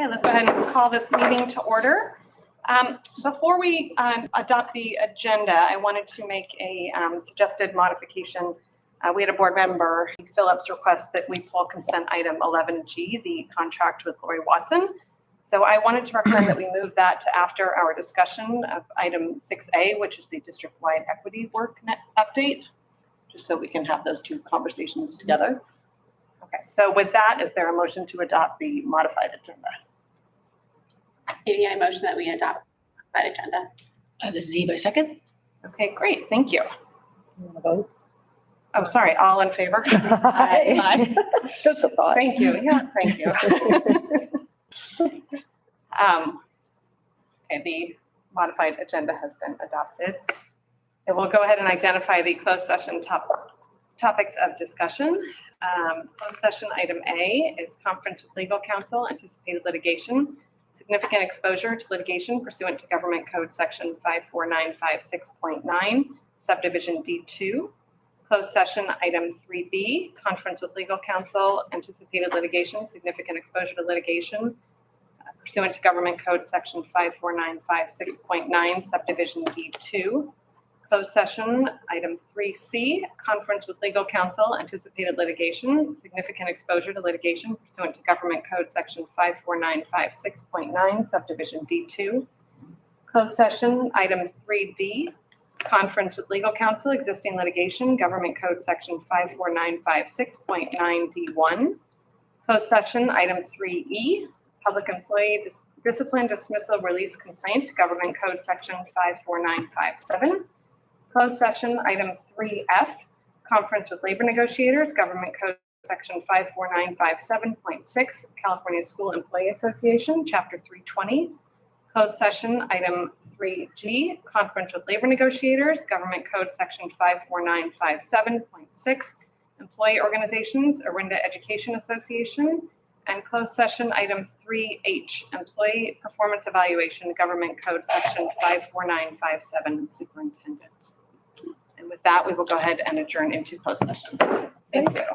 Okay, let's go ahead and call this meeting to order. Before we adopt the agenda, I wanted to make a suggested modification. We had a board member, Phillips, request that we pull consent item 11G, the contract with Lori Watson. So I wanted to recommend that we move that to after our discussion of item 6A, which is the district-wide equity work update, just so we can have those two conversations together. Okay, so with that, is there a motion to adopt the modified agenda? Maybe I motion that we adopt that agenda. This is Eve, I second. Okay, great, thank you. You want to vote? Oh, sorry, all in favor? Aye. Just a thought. Thank you, yeah, thank you. Okay, the modified agenda has been adopted. And we'll go ahead and identify the closed session topics of discussion. Closed session item A is conference with legal counsel, anticipated litigation, significant exposure to litigation pursuant to Government Code Section 54956.9, subdivision D2. Closed session item 3B, conference with legal counsel, anticipated litigation, significant exposure to litigation pursuant to Government Code Section 54956.9, subdivision D2. Closed session item 3C, conference with legal counsel, anticipated litigation, significant exposure to litigation pursuant to Government Code Section 54956.9, subdivision D2. Closed session item 3D, conference with legal counsel, existing litigation, Government Code Section 54956.9 D1. Closed session item 3E, public employee discipline dismissal release complaint, Government Code Section 54957. Closed session item 3F, conference with labor negotiators, Government Code Section 54957.6, California School Employee Association, Chapter 320. Closed session item 3G, conference with labor negotiators, Government Code Section 54957.6, employee organizations, Orinda Education Association. And closed session item 3H, employee performance evaluation, Government Code Section 54957, superintendent. And with that, we will go ahead and adjourn into closed session. Thank you.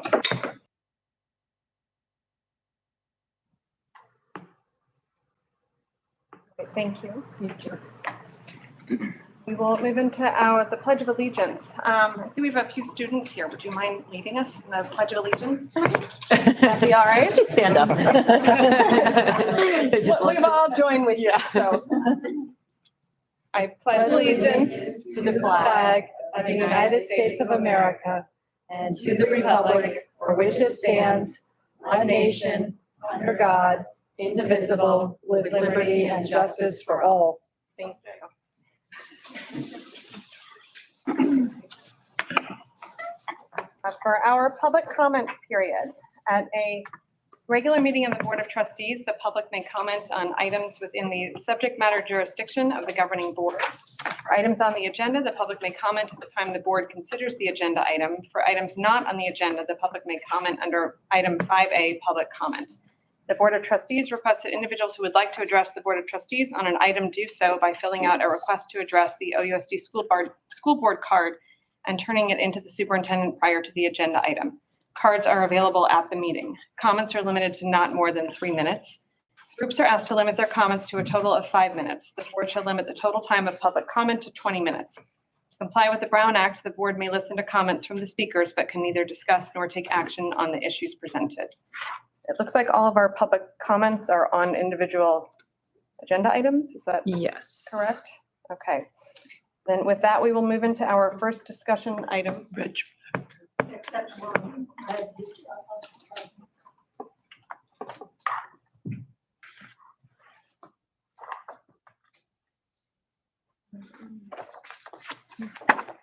Okay, thank you. We will move into the Pledge of Allegiance. I see we have a few students here. Would you mind leading us in the Pledge of Allegiance tonight? That'd be all right. Just stand up. We've all joined with you. So. I pledge allegiance to the flag of the United States of America and to the republic for which it stands, one nation, under God, indivisible, with liberty and justice for all. Thank you. For our public comment period, at a regular meeting of the Board of Trustees, the public may comment on items within the subject matter jurisdiction of the governing board. For items on the agenda, the public may comment at the time the board considers the agenda item. For items not on the agenda, the public may comment under item 5A, public comment. The Board of Trustees requests that individuals who would like to address the Board of Trustees on an item do so by filling out a request to address the OUSD school board card and turning it into the superintendent prior to the agenda item. Cards are available at the meeting. Comments are limited to not more than 3 minutes. Groups are asked to limit their comments to a total of 5 minutes. The board shall limit the total time of public comment to 20 minutes. To comply with the Brown Act, the board may listen to comments from the speakers, but can neither discuss nor take action on the issues presented. It looks like all of our public comments are on individual agenda items. Is that correct? Okay. Then with that, we will move into our first discussion item. Rich. Except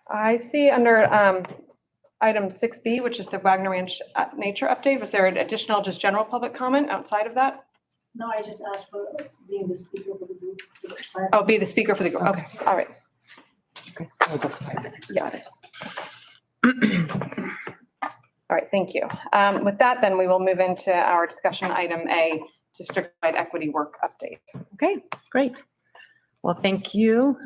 I see under item 6B, which is the Wagner Ranch nature update. Was there an additional just general public comment outside of that? No, I just asked for being the speaker for the group. Oh, be the speaker for the group. Okay, all right. Okay. Oh, that's 5 minutes. Yes. All right, thank you. With that, then we will move into our discussion item A, district-wide equity work update. Okay, great. Well, thank you.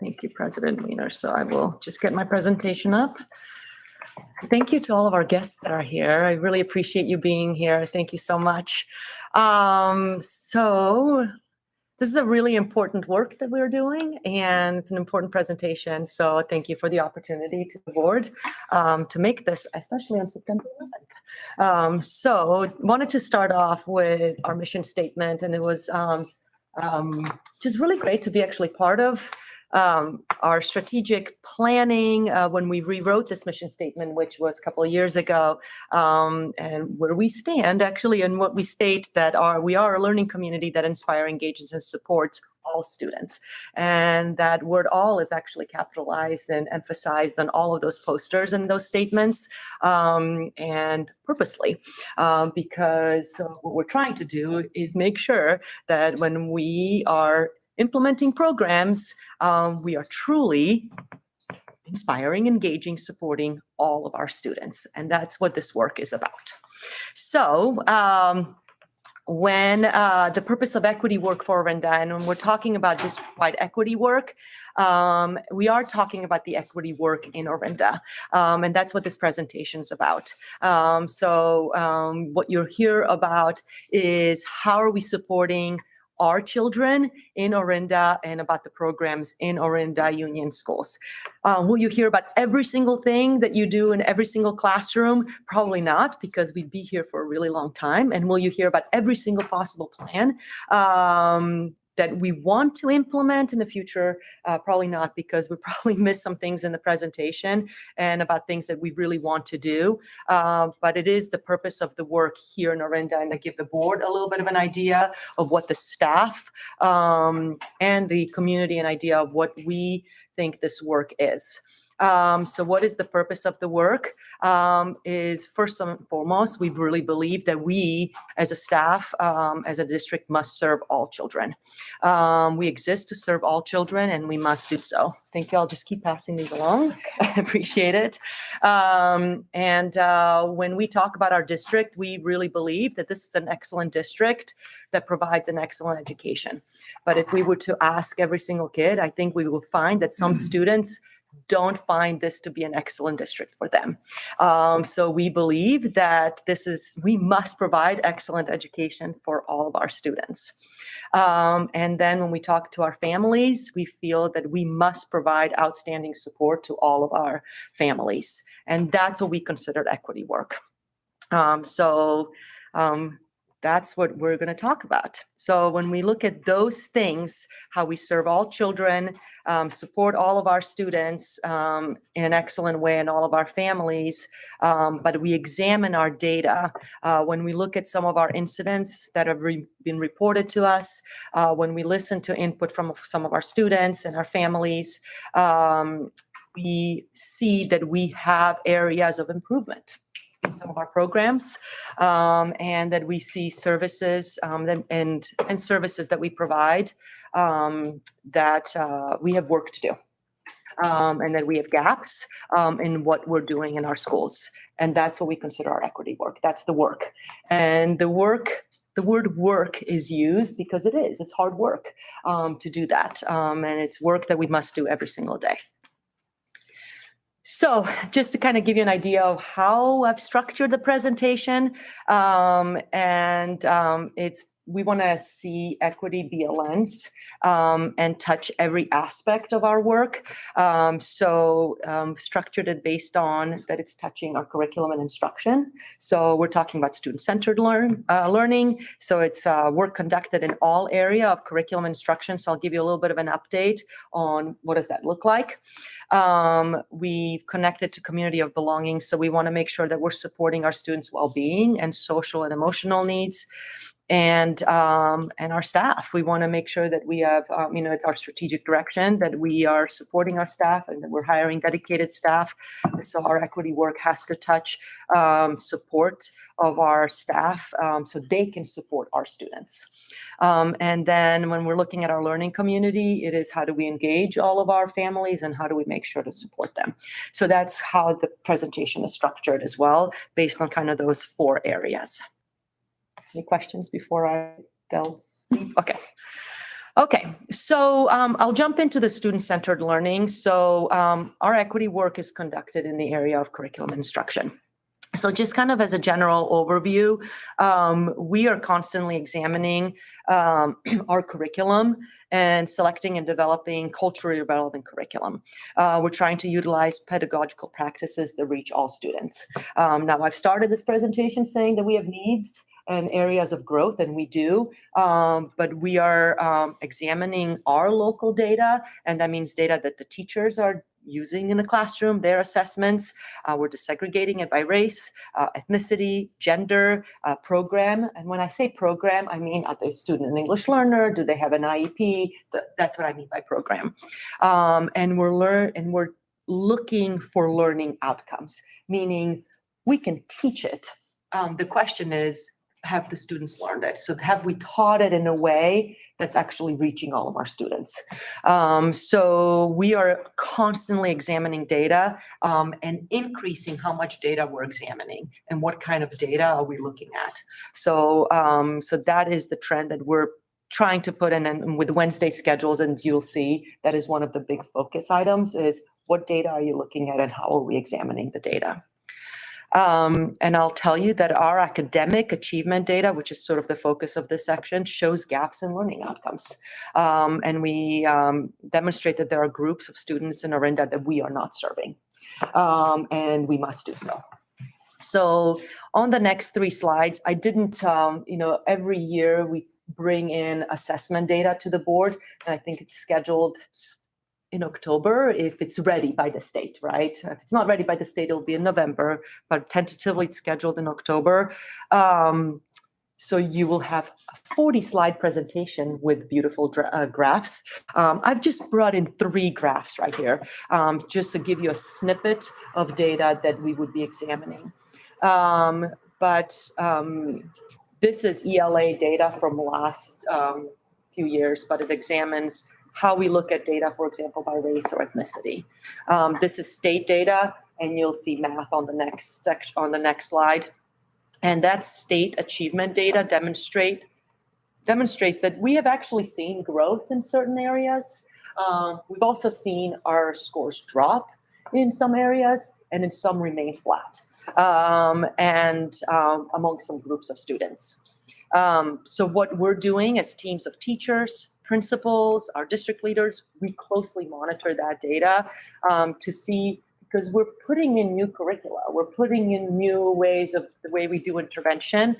Thank you, President Weiner. So I will just get my presentation up. Thank you to all of our guests that are here. I really appreciate you being here. Thank you so much. So this is a really important work that we're doing, and it's an important presentation. So thank you for the opportunity to the board to make this, especially on September 11th. So wanted to start off with our mission statement, and it was just really great to be actually part of our strategic planning when we rewrote this mission statement, which was a couple of years ago, and where we stand actually, and what we state that we are a learning community that inspires, engages, and supports all students. And that word all is actually capitalized and emphasized on all of those posters and those statements, and purposely, because what we're trying to do is make sure that when we are implementing programs, we are truly inspiring, engaging, supporting all of our students. And that's what this work is about. So when the purpose of equity work for Orinda, and when we're talking about district-wide equity work, we are talking about the equity work in Orinda. And that's what this presentation is about. What you'll hear about is how are we supporting our children in Orinda and about the programs in Orinda Union Schools. Will you hear about every single thing that you do in every single classroom? Probably not, because we'd be here for a really long time. And will you hear about every single possible plan that we want to implement in the future? Probably not, because we probably missed some things in the presentation and about things that we really want to do. But it is the purpose of the work here in Orinda, and to give the board a little bit of an idea of what the staff and the community an idea of what we think this work is. So what is the purpose of the work? Is first and foremost, we really believe that we as a staff, as a district, must serve all children. We exist to serve all children, and we must do so. Thank you. I'll just keep passing these along. I appreciate it. When we talk about our district, we really believe that this is an excellent district that provides an excellent education. But if we were to ask every single kid, I think we will find that some students don't find this to be an excellent district for them. So we believe that we must provide excellent education for all of our students. And then when we talk to our families, we feel that we must provide outstanding support to all of our families. And that's what we consider equity work. That's what we're going to talk about. So when we look at those things, how we serve all children, support all of our students in an excellent way, and all of our families, but we examine our data. When we look at some of our incidents that have been reported to us, when we listen to input from some of our students and our families, we see that we have areas of improvement in some of our programs, and that we see services and services that we provide that we have work to do, and that we have gaps in what we're doing in our schools. And that's what we consider our equity work. That's the work. And the word work is used because it's hard work to do that. And it's work that we must do every single day. So just to kind of give you an idea of how I've structured the presentation, we want to see equity be a lens and touch every aspect of our work. Structured it based on that it's touching our curriculum and instruction. So we're talking about student-centered learning. So it's work conducted in all area of curriculum instruction. So I'll give you a little bit of an update on what does that look like. We've connected to community of belonging. So we want to make sure that we're supporting our students' well-being and social and emotional needs. And our staff, we want to make sure that we have, it's our strategic direction that we are supporting our staff and that we're hiring dedicated staff. So our equity work has to touch support of our staff so they can support our students. And then when we're looking at our learning community, it is how do we engage all of our families and how do we make sure to support them? So that's how the presentation is structured as well, based on kind of those 4 areas. Any questions before I delve deep? Okay. Okay, so I'll jump into the student-centered learning. So our equity work is conducted in the area of curriculum instruction. So just kind of as a general overview, we are constantly examining our curriculum and selecting and developing culturally relevant curriculum. We're trying to utilize pedagogical practices that reach all students. Now, I've started this presentation saying that we have needs and areas of growth, and we do, but we are examining our local data, and that means data that the teachers are using in the classroom, their assessments. We're desegregating it by race, ethnicity, gender, program. And when I say program, I mean, are they a student and English learner? Do they have an IEP? That's what I mean by program. And we're looking for learning outcomes, meaning we can teach it. The question is, have the students learned it? So have we taught it in a way that's actually reaching all of our students? So we are constantly examining data and increasing how much data we're examining and what kind of data are we looking at. So that is the trend that we're trying to put in, and with Wednesday schedules, and you'll see that is one of the big focus items is what data are you looking at and how are we examining the data? And I'll tell you that our academic achievement data, which is sort of the focus of this section, shows gaps in learning outcomes. And we demonstrate that there are groups of students in Orinda that we are not serving, and we must do so. So on the next 3 slides, I didn't, every year we bring in assessment data to the board, and I think it's scheduled in October if it's ready by the state, right? If it's not ready by the state, it'll be in November, but tentatively it's scheduled in October. So you will have a 40-slide presentation with beautiful graphs. I've just brought in 3 graphs right here, just to give you a snippet of data that we would be examining. This is ELA data from last few years, but it examines how we look at data, for example, by race or ethnicity. This is state data, and you'll see math on the next section, on the next slide. And that state achievement data demonstrates that we have actually seen growth in certain areas. We've also seen our scores drop in some areas, and in some remain flat, among some groups of students. So what we're doing as teams of teachers, principals, our district leaders, we closely monitor that data to see, because we're putting in new curricula, we're putting in new ways of the way we do intervention,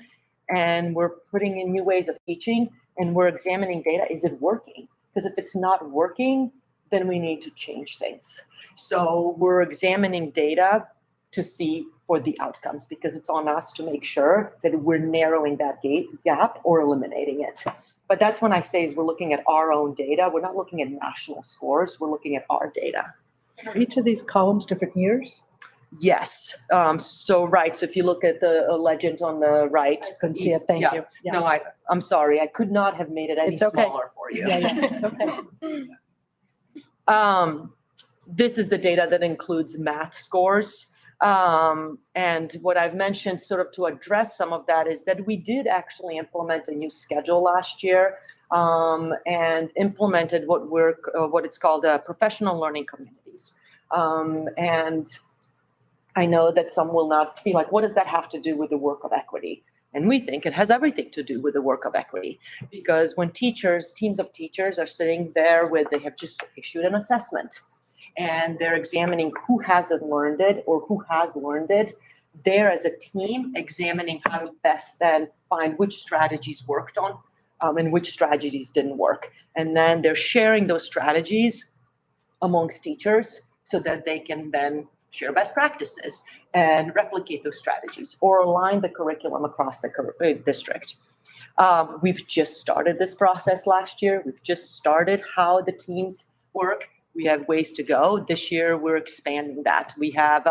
and we're putting in new ways of teaching, and we're examining data. Is it working? Because if it's not working, then we need to change things. So we're examining data to see for the outcomes, because it's on us to make sure that we're narrowing that gap or eliminating it. But that's when I say is we're looking at our own data. We're not looking at national scores. We're looking at our data. Are each of these columns different years? Yes. So if you look at the legend on the right. I couldn't see it, thank you. Yeah. No, I'm sorry. I could not have made it any It's okay. smaller for you. Yeah, it's okay. This is the data that includes math scores. And what I've mentioned sort of to address some of that is that we did actually implement a new schedule last year and implemented what it's called professional learning communities. And I know that some will not see, like, what does that have to do with the work of equity? And we think it has everything to do with the work of equity, because when teams of teachers are sitting there they have just issued an assessment, and they're examining who hasn't learned it or who has learned it. They're, as a team, examining how to best then find which strategies worked on and which strategies didn't work. And then they're sharing those strategies amongst teachers so that they can then share best practices and replicate those strategies or align the curriculum across the district. We've just started this process last year. We've just started how the teams work. We have ways to go. This year, we're expanding that. We have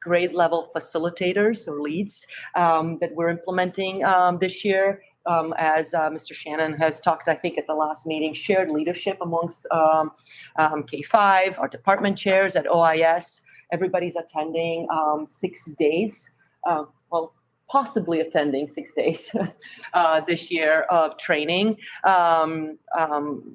grade level facilitators or leads that we're implementing this year. As Mr. Shannon has talked, I think at the last meeting, shared leadership amongst K-5, our department chairs at OIS. Everybody's attending 6 days. possibly attending 6 days this year of training. And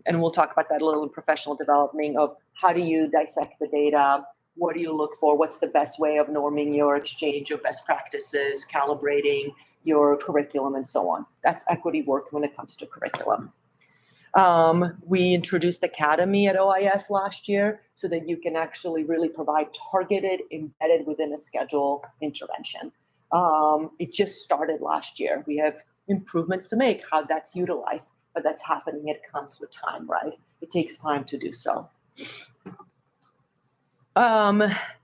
we'll talk about that a little in professional development of how do you dissect the data? What do you look for? What's the best way of norming your exchange of best practices, calibrating your curriculum, and so on? That's equity work when it comes to curriculum. We introduced Academy at OIS last year so that you can actually really provide targeted, embedded within a schedule intervention. It just started last year. We have improvements to make, how that's utilized, but that's happening. It comes with time, right? It takes time to do so.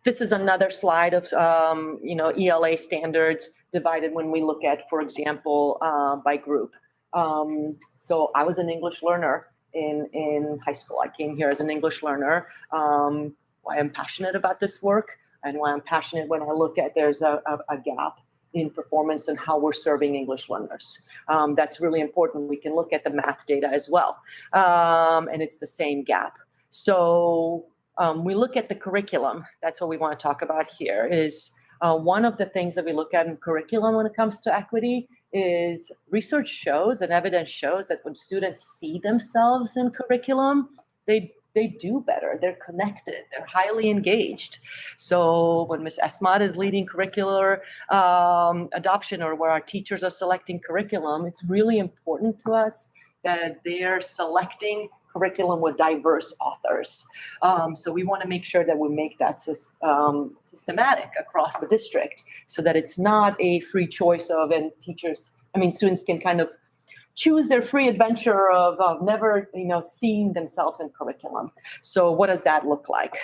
This is another slide of, ELA standards divided when we look at, for example, by group. So I was an English learner in high school. I came here as an English learner. Why I'm passionate about this work and why I'm passionate when I look at there's a gap in performance and how we're serving English learners. That's really important. We can look at the math data as well. And it's the same gap. So we look at the curriculum. That's what we want to talk about here is one of the things that we look at in curriculum when it comes to equity is research shows and evidence shows that when students see themselves in curriculum, they do better. They're connected. They're highly engaged. So when Ms. Esmat is leading curricular adoption or where our teachers are selecting curriculum, it's really important to us that they're selecting curriculum with diverse authors. So we want to make sure that we make that systematic across the district so that it's not a free choice of, and students can kind of choose their free adventure of never, seeing themselves in curriculum. So what does that look like?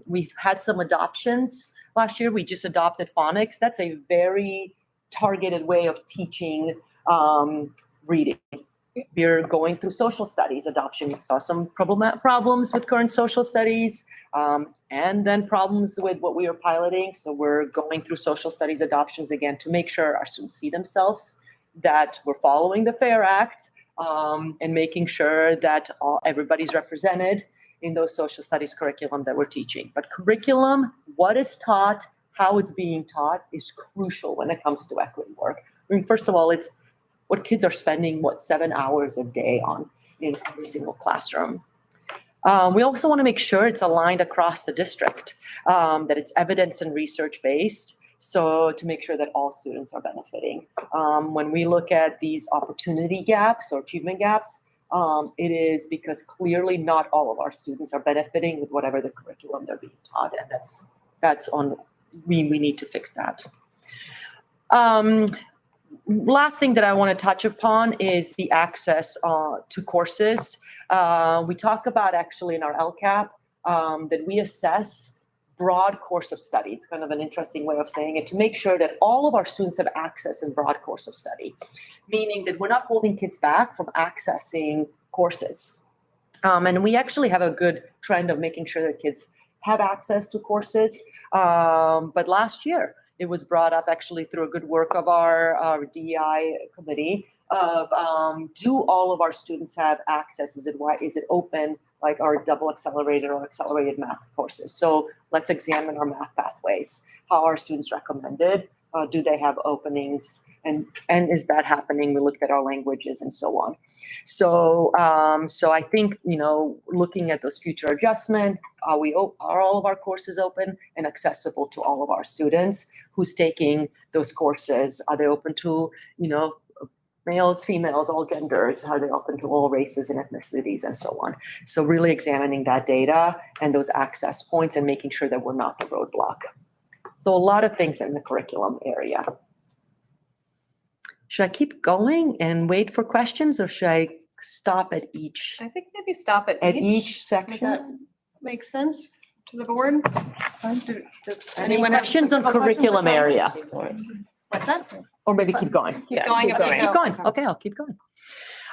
We've had some adoptions last year. We just adopted phonics. That's a very targeted way of teaching reading. We're going through social studies adoption. We saw some problems with current social studies and then problems with what we were piloting. So we're going through social studies adoptions again to make sure our students see themselves, that we're following the FAIR Act and making sure that everybody's represented in those social studies curriculum that we're teaching. But curriculum, what is taught, how it's being taught is crucial when it comes to equity work. First of all, it's what kids are spending, 7 hours a day on in every single classroom. We also want to make sure it's aligned across the district, that it's evidence and research based. So to make sure that all students are benefiting. When we look at these opportunity gaps or achievement gaps, it is because clearly not all of our students are benefiting with whatever the curriculum they're being taught. And that's on, we need to fix that. Last thing that I want to touch upon is the access to courses. We talk about actually in our LCAP that we assess broad course of study. It's kind of an interesting way of saying it, to make sure that all of our students have access in broad course of study, meaning that we're not holding kids back from accessing courses. And we actually have a good trend of making sure that kids have access to courses. But last year, it was brought up actually through a good work of our DEI committee of do all of our students have access? Is it open, like our double accelerated or accelerated math courses? So let's examine our math pathways. How are students recommended? Do they have openings? And is that happening? We looked at our languages and so on. So I think, looking at those future adjustment, are all of our courses open and accessible to all of our students? Who's taking those courses? Are they open to, males, females, all genders? Are they open to all races and ethnicities and so on? So really examining that data and those access points and making sure that we're not the roadblock. So a lot of things in the curriculum area. Should I keep going and wait for questions, or should I stop at each? I think maybe stop at Each Would section? that make sense to the board? Does Any anyone have questions on specific questions or curriculum area? What's that? Or maybe keep going. Keep going. if there's Keep no- going. Okay, I'll keep going.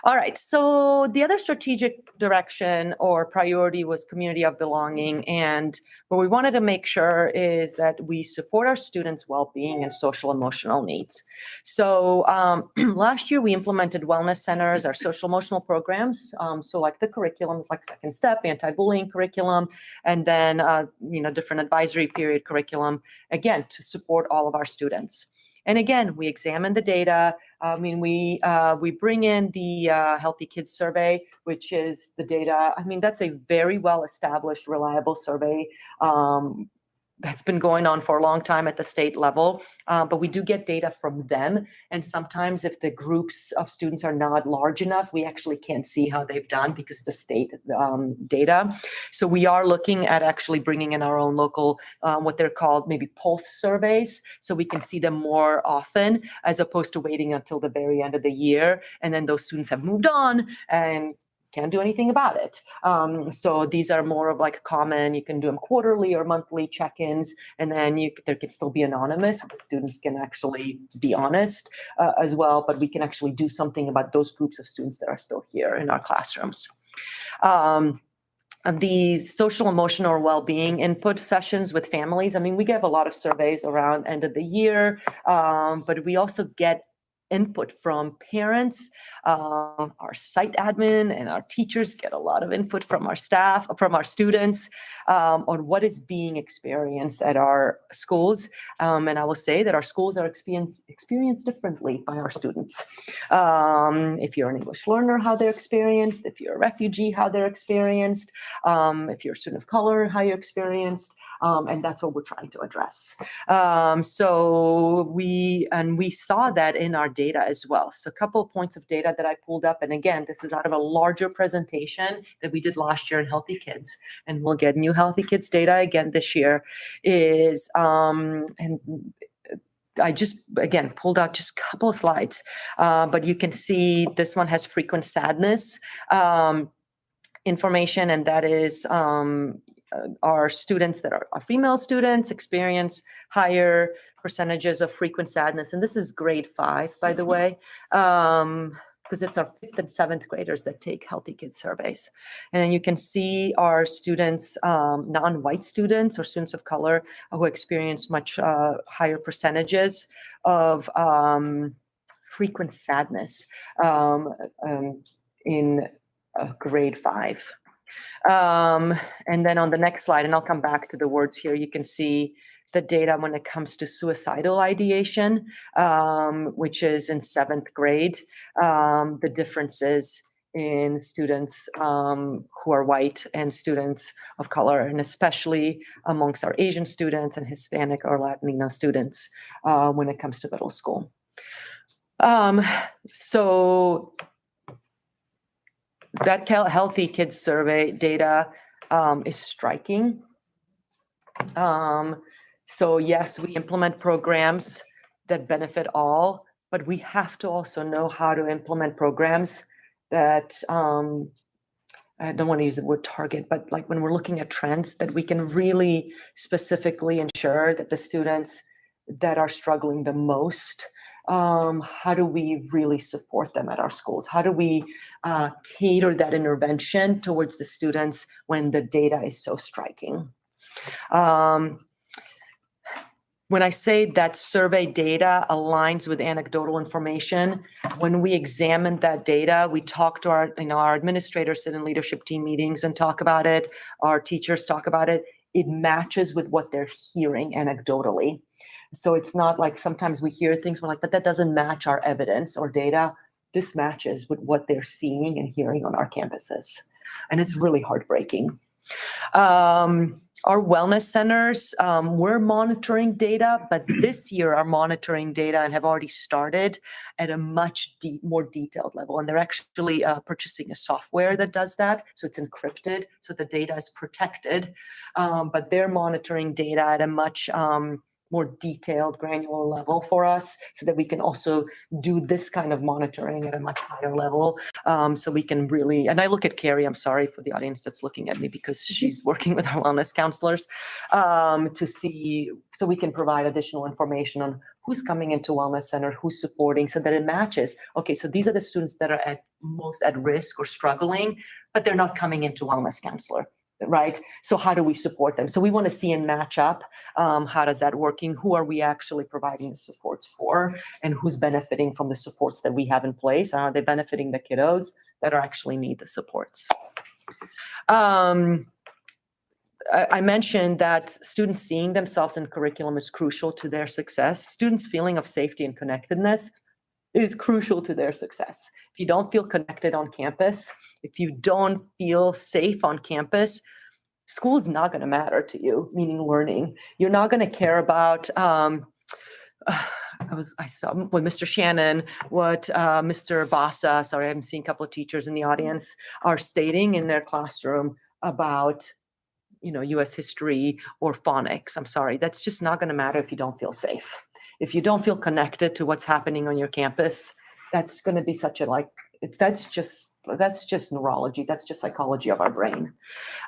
All right. So the other strategic direction or priority was community of belonging. And what we wanted to make sure is that we support our students' well-being and social emotional needs. So last year we implemented wellness centers, our social emotional programs. So like the curriculums, like Second Step, anti-bullying curriculum, and then different advisory period curriculum, again, to support all of our students. And again, we examine the data. I mean, we bring in the Healthy Kids Survey, which is the data. I mean, that's a very well-established, reliable survey that's been going on for a long time at the state level. But we do get data from them. And sometimes if the groups of students are not large enough, we actually can't see how they've done because the state data. So we are looking at actually bringing in our own local, what they're called maybe pulse surveys, so we can see them more often as opposed to waiting until the very end of the year. And then those students have moved on and can't do anything about it. So these are more of like common, you can do them quarterly or monthly check-ins, and then there can still be anonymous. The students can actually be honest as well, but we can actually do something about those groups of students that are still here in our classrooms. The social emotional well-being input sessions with families. I mean, we give a lot of surveys around end of the year, but we also get input from parents. Our site admin and our teachers get a lot of input from our staff, from our students, on what is being experienced at our schools. And I will say that our schools are experienced differently by our students. If you're an English learner, how they're experienced. If you're a refugee, how they're experienced. If you're a student of color, how you're experienced. And that's what we're trying to address. So we saw that in our data as well. So a couple of points of data that I pulled up. And again, this is out of a larger presentation that we did last year in Healthy Kids. And we'll get new Healthy Kids data again this year is, and I just, again, pulled out just a couple of slides, but you can see this one has frequent sadness information, and that is our students that are female students experience higher percentages of frequent sadness. And this is grade 5, by the way, because it's our 5th and 7th graders that take Healthy Kids surveys. And then you can see our students, non-white students or students of color who experience much higher percentages of frequent sadness in grade 5. And then on the next slide, and I'll come back to the words here, you can see the data when it comes to suicidal ideation, which is in 7th grade, the differences in students who are white and students of color, and especially amongst our Asian students and Hispanic or Latino students when it comes to middle school. So that Healthy Kids survey data is striking. So yes, we implement programs that benefit all, but we have to also know how to implement programs that, I don't want to use the word target, but like when we're looking at trends, that we can really specifically ensure that the students that are struggling the most, how do we really support them at our schools? How do we cater that intervention towards the students when the data is so striking? When I say that survey data aligns with anecdotal information, when we examine that data, we talk to our administrators sit in leadership team meetings and talk about it. Our teachers talk about it. It matches with what they're hearing anecdotally. So it's not like sometimes we hear things, we're like, but that doesn't match our evidence or data. This matches with what they're seeing and hearing on our campuses. And it's really heartbreaking. Our wellness centers, we're monitoring data, but this year are monitoring data and have already started at a much more detailed level. And they're actually purchasing a software that does that. So it's encrypted, so the data is protected. But they're monitoring data at a much more detailed, granular level for us so that we can also do this kind of monitoring at a much higher level. So we can really, and I look at Carrie, I'm sorry for the audience that's looking at me because she's working with our wellness counselors to see, so we can provide additional information on who's coming into wellness center, who's supporting, so that it matches. Okay, so these are the students that are most at risk or struggling, but they're not coming into wellness counselor. Right? So how do we support them? So we want to see and match up. How does that working? Who are we actually providing the supports for? And who's benefiting from the supports that we have in place? Are they benefiting the kiddos that are actually need the supports? I mentioned that students seeing themselves in curriculum is crucial to their success. Students' feeling of safety and connectedness is crucial to their success. If you don't feel connected on campus, if you don't feel safe on campus, school is not going to matter to you, meaning learning. You're not going to care about, I saw with Mr. Shannon, what Mr. Vasa, sorry, I'm seeing a couple of teachers in the audience, are stating in their classroom about, US history or phonics. I'm sorry, that's just not going to matter if you don't feel safe. If you don't feel connected to what's happening on your campus, that's going to be such a that's just neurology. That's just psychology of our brain.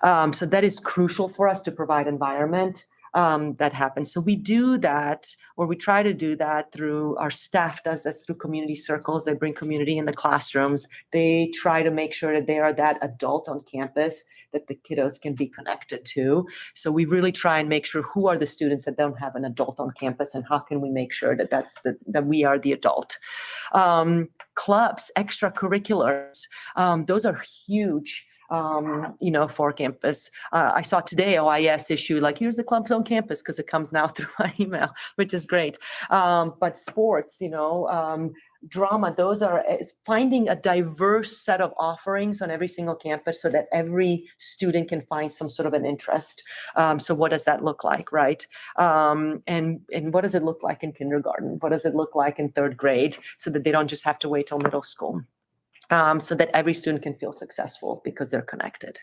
So that is crucial for us to provide environment that happens. So we do that, or we try to do that through our staff does this through community circles. They bring community in the classrooms. They try to make sure that they are that adult on campus that the kiddos can be connected to. So we really try and make sure who are the students that don't have an adult on campus, and how can we make sure that that we are the adult. Clubs, extracurriculars, those are huge. For campus. I saw today OIS issue, here's the clubs on campus, because it comes now through my email, which is great. But sports, drama, those are finding a diverse set of offerings on every single campus so that every student can find some sort of an interest. So what does that look like, right? And what does it look like in kindergarten? What does it look like in third grade, so that they don't just have to wait till middle school? So that every student can feel successful because they're connected.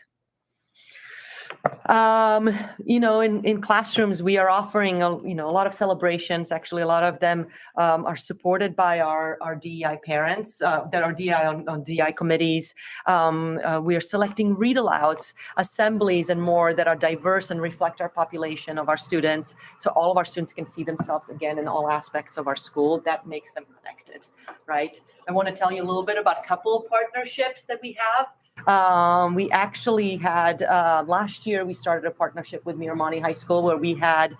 In classrooms, we are offering a lot of celebrations. Actually, a lot of them are supported by our DEI parents that are DEI on DEI committees. We are selecting read alouds, assemblies, and more that are diverse and reflect our population of our students. So all of our students can see themselves again in all aspects of our school. That makes them connected, right? I want to tell you a little bit about a couple of partnerships that we have. We actually had, last year, we started a partnership with Miramani High School, where we had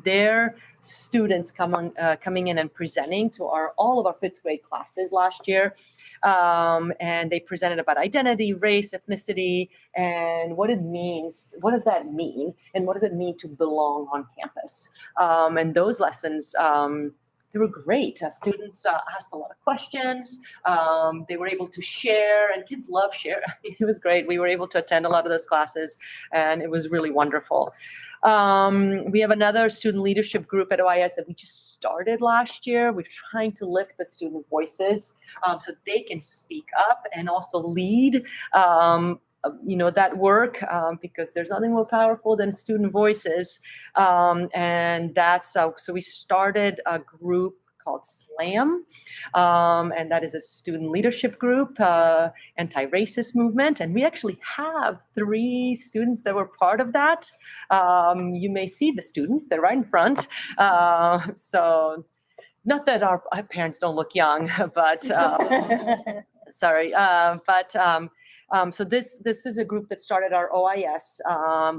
their students coming in and presenting to all of our fifth grade classes last year. And they presented about identity, race, ethnicity, and what it means. What does that mean? And what does it mean to belong on campus? And those lessons, they were great. Students asked a lot of questions. They were able to share, and kids love share. It was great. We were able to attend a lot of those classes, and it was really wonderful. We have another student leadership group at OIS that we just started last year. We're trying to lift the student voices so they can speak up and also lead that work, because there's nothing more powerful than student voices. And that's, so we started a group called SLAM, and that is a student leadership group, anti-racist movement. And we actually have 3 students that were part of that. You may see the students, they're right in front. So not that our parents don't look young, but sorry, so this is a group that started our OIS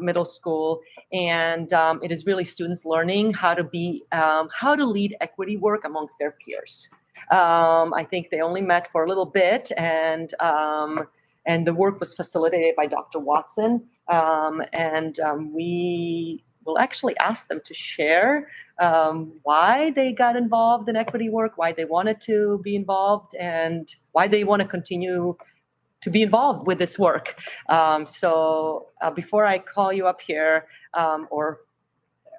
middle school, and it is really students learning how to lead equity work amongst their peers. I think they only met for a little bit, and the work was facilitated by Dr. Watson, and we will actually ask them to share why they got involved in equity work, why they wanted to be involved, and why they want to continue to be involved with this work. So before I call you up here or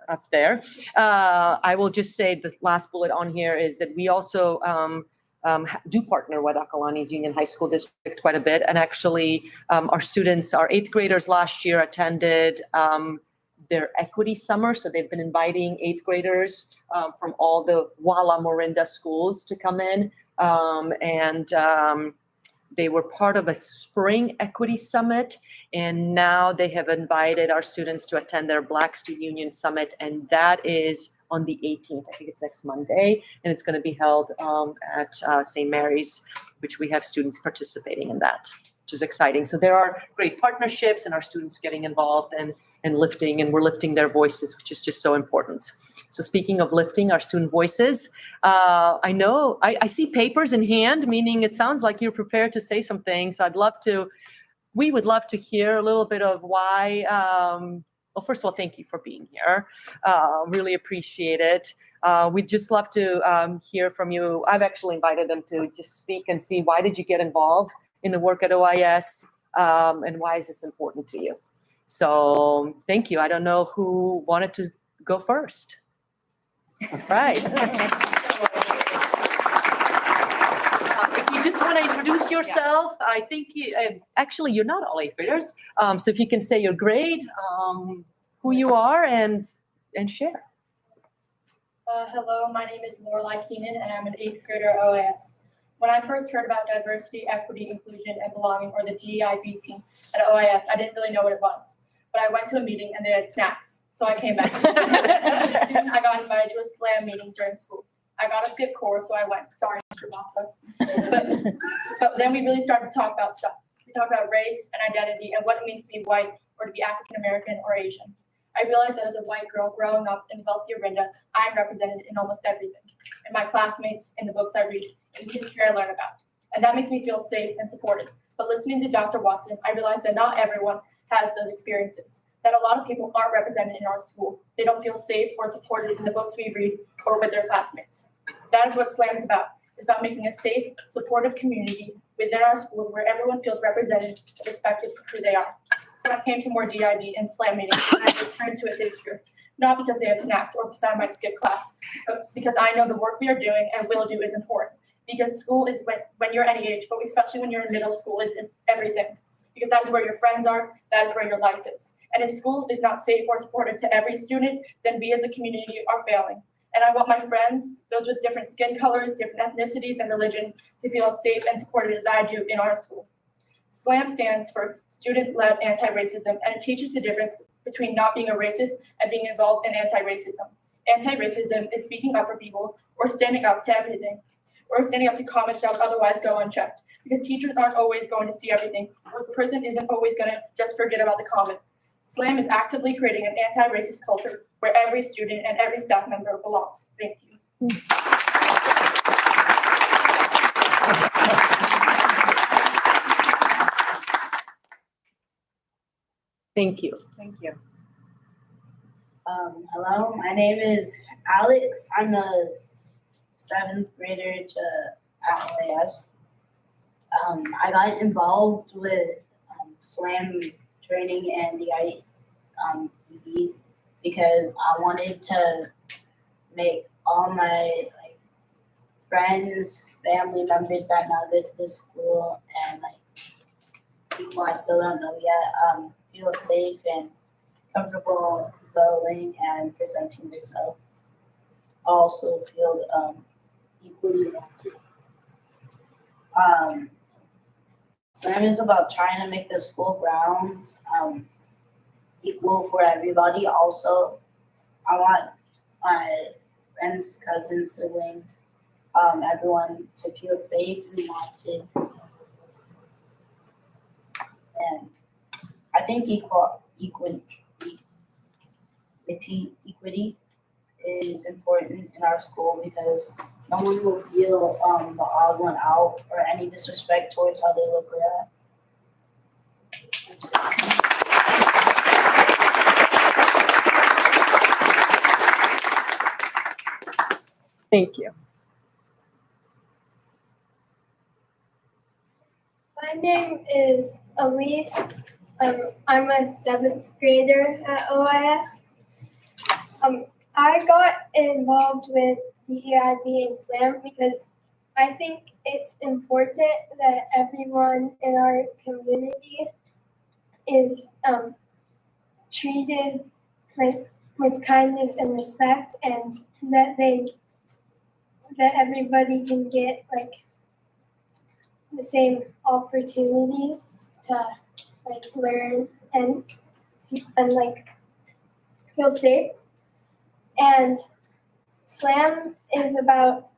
up there, I will just say the last bullet on here is that we also do partner with Akalani's Union High School District quite a bit. And actually our students, our 8th graders last year attended their equity summer. So they've been inviting 8th graders from all the Walla Orinda schools to come in. They were part of a spring equity summit, and now they have invited our students to attend their Black Student Union Summit, and that is on the 18th. I think it's next Monday, and it's going to be held at St. Mary's, which we have students participating in that, which is exciting. So there are great partnerships, and our students getting involved and lifting, and we're lifting their voices, which is just so important. So speaking of lifting our student voices, I know I see papers in hand, meaning it sounds like you're prepared to say some things. We would love to hear a little bit of why Well, first of all, thank you for being here. Really appreciate it. We'd just love to hear from you. I've actually invited them to just speak and see, why did you get involved in the work at OIS, and why is this important to you? So thank you. I don't know who wanted to go first. All right. If you just want to introduce yourself, I think actually you're not all 8th graders. So if you can say your grade, who you are, and share. Hello, my name is Lorelai Keenan, and I'm an 8th grader at OIS. When I first heard about diversity, equity, inclusion, and belonging, or the DEIB team at OIS, I didn't really know what it was. But I went to a meeting and they had snacks, so I came back. Soon I got invited to a SLAM meeting during school. I got to skip core, so I went. Sorry, Mr. Massa. But then we really started to talk about stuff. We talked about race and identity and what it means to be white or to be African American or Asian. I realized that as a white girl growing up in wealthy Orinda, I'm represented in almost everything. In my classmates, in the books I read, in the history I learn about. And that makes me feel safe and supported. But listening to Dr. Watson, I realized that not everyone has those experiences. That a lot of people aren't represented in our school. They don't feel safe or supported in the books we read or with their classmates. That is what SLAM is about. It's about making a safe, supportive community within our school where everyone feels represented and respected for who they are. So I came to more DIB and SLAM meetings, and I returned to it this year. Not because they have snacks or because I might skip class, but because I know the work we are doing and will do is important. Because school is when you're any age, but especially when you're in middle school, is everything. Because that is where your friends are, that is where your life is. And if school is not safe or supportive to every student, then we as a community are failing. And I want my friends, those with different skin colors, different ethnicities and religions, to feel as safe and supported as I do in our school. SLAM stands for Student-Led Anti-Racism, and it teaches the difference between not being a racist and being involved in anti-racism. Anti-racism is speaking up for people or standing up to everything, or standing up to comments that would otherwise go unchecked. Because teachers aren't always going to see everything, or the person isn't always going to just forget about the comment. SLAM is actively creating an anti-racist culture where every student and every staff member belongs. Thank you. Thank you. Thank you. Hello, my name is Alex. I'm a 7th grader at OIS. I got involved with SLAM training and the IEB because I wanted to make all my friends, family members that now go to this school, and people I still don't know yet feel safe and comfortable going and presenting themselves. Also feel equally wanted. SLAM is about trying to make the school grounds equal for everybody. Also, I want my friends, cousins, siblings, everyone to feel safe and wanted. And I think equity is important in our school because no one will feel the odd one out or any disrespect towards how they look or act. Thank you. My name is Elise. I'm a 7th grader at OIS. I got involved with DEIB and SLAM because I think it's important that everyone in our community is treated with kindness and respect, and that everybody can get the same opportunities to learn and feel safe. And SLAM is about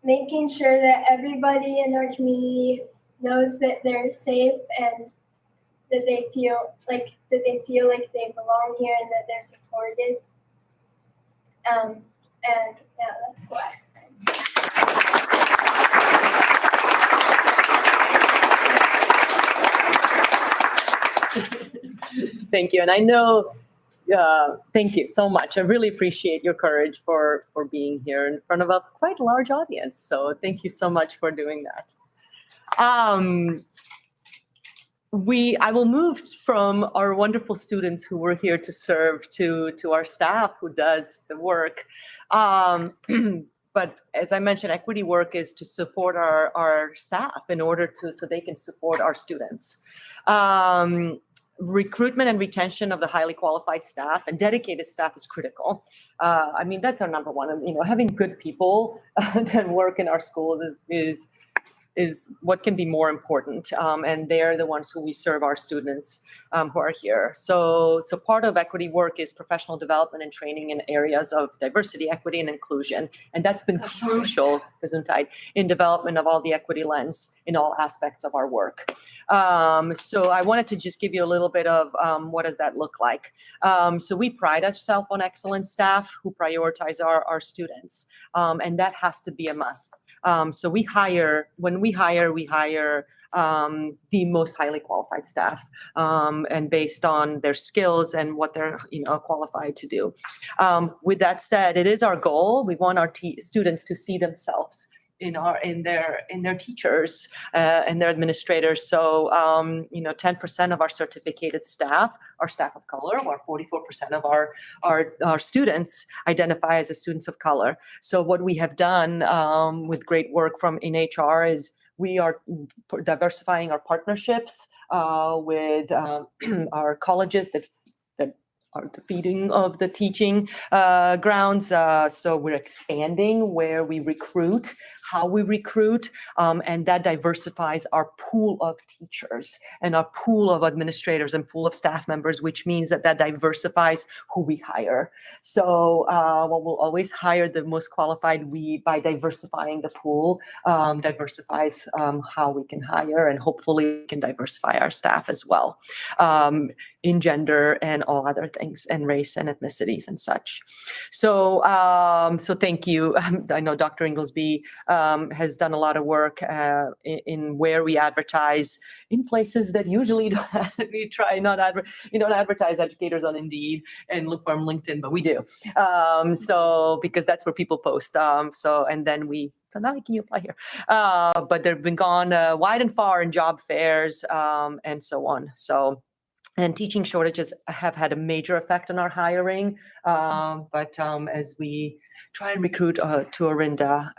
making sure that everybody in our community knows that they're safe and that they feel like they belong here and that they're supported. And yeah, that's why. Thank you. And I know Thank you so much. I really appreciate your courage for being here in front of a quite large audience. So thank you so much for doing that. I will move from our wonderful students who were here to serve to our staff who does the work. But as I mentioned, equity work is to support our staff in order so they can support our students. Recruitment and retention of the highly qualified staff and dedicated staff is critical. I mean, that's our number one. Having good people that work in our schools is what can be more important. And they're the ones who we serve our students who are here. So part of equity work is professional development and training in areas of diversity, equity, and inclusion. And that's been crucial, Gesundheit, in development of all the equity lens in all aspects of our work. So I wanted to just give you a little bit of what does that look like. So we pride ourselves on excellent staff who prioritize our students. And that has to be a must. So when we hire the most highly qualified staff, and based on their skills and what they're qualified to do. With that said, it is our goal. We want our students to see themselves in their teachers and their administrators. So 10% of our certificated staff are staff of color, or 44% of our students identify as students of color. So what we have done with great work in HR is we are diversifying our partnerships with our colleges that are the feeding of the teaching grounds. So we're expanding where we recruit, how we recruit, and that diversifies our pool of teachers and our pool of administrators and pool of staff members, which means that diversifies who we hire. So we'll always hire the most qualified. By diversifying the pool, diversifies how we can hire, and hopefully we can diversify our staff as well. In gender and all other things, and race and ethnicities and such. So thank you. I know Dr. Inglesby has done a lot of work in where we advertise in places that usually we try not advertise educators on Indeed and look for them on LinkedIn, but we do. So because that's where people post. So now can you apply here? But they've been gone wide and far in job fairs and so on. And teaching shortages have had a major effect on our hiring. But as we try and recruit to Orinda,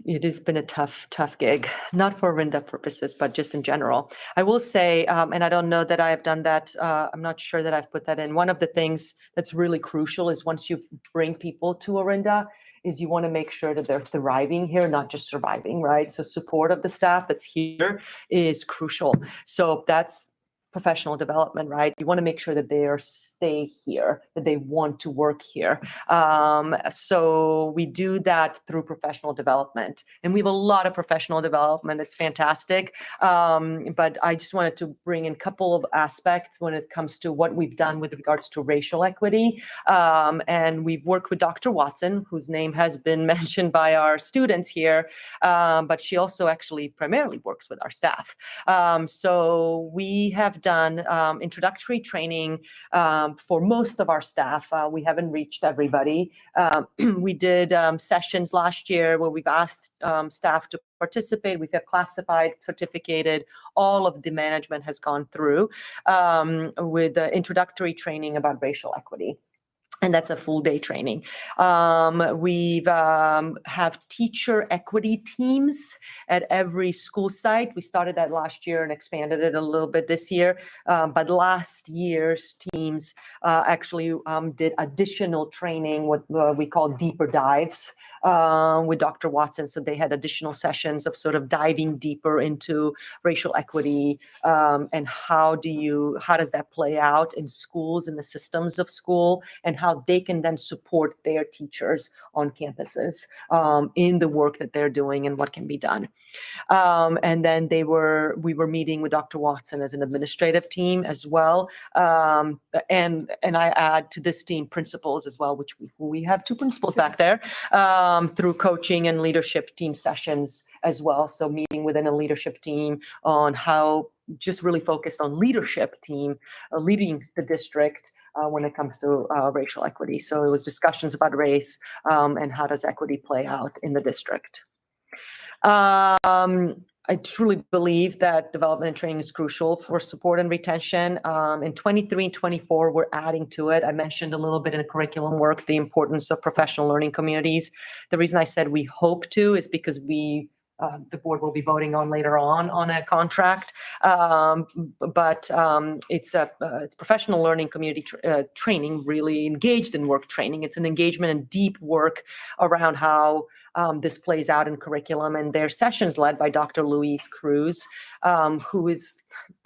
it has been a tough gig, not for Orinda purposes, but just in general. I will say, and I don't know that I have done that. I'm not sure that I've put that in. One of the things that's really crucial is once you bring people to Orinda, is you want to make sure that they're thriving here, not just surviving, right? So support of the staff that's here is crucial. So that's professional development, right? You want to make sure that they stay here, that they want to work here. So we do that through professional development, and we have a lot of professional development. It's fantastic. But I just wanted to bring in a couple of aspects when it comes to what we've done with regards to racial equity. And we've worked with Dr. Watson, whose name has been mentioned by our students here, but she also actually primarily works with our staff. So we have done introductory training for most of our staff. We haven't reached everybody. We did sessions last year where we've asked staff to participate. We've had classified, certificated, all of the management has gone through with introductory training about racial equity. And that's a full day training. We've have teacher equity teams at every school site. We started that last year and expanded it a little bit this year. But last year's teams actually did additional training, what we call deeper dives with Dr. Watson. So they had additional sessions of sort of diving deeper into racial equity and how does that play out in schools, in the systems of school, and how they can then support their teachers on campuses in the work that they're doing and what can be done. And then we were meeting with Dr. Watson as an administrative team as well. And I add to this team principals as well, which we have two principals back there through coaching and leadership team sessions as well. So meeting within a leadership team on how just really focused on leadership team, leading the district when it comes to racial equity. So it was discussions about race and how does equity play out in the district. I truly believe that development and training is crucial for support and retention. In 23 and 24, we're adding to it. I mentioned a little bit in the curriculum work, the importance of professional learning communities. The reason I said we hope to is because the board will be voting on later on a contract. But it's professional learning community training, really engaged in work training. It's an engagement and deep work around how this plays out in curriculum, and their sessions led by Dr. Louise Cruz, who is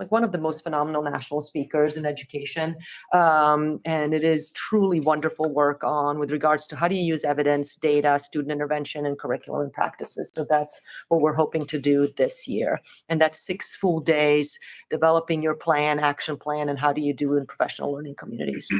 like one of the most phenomenal national speakers in education. And it is truly wonderful work with regards to how do you use evidence, data, student intervention, and curriculum and practices. So that's what we're hoping to do this year. And that's 6 full days developing your plan, action plan, and how do you do in professional learning communities.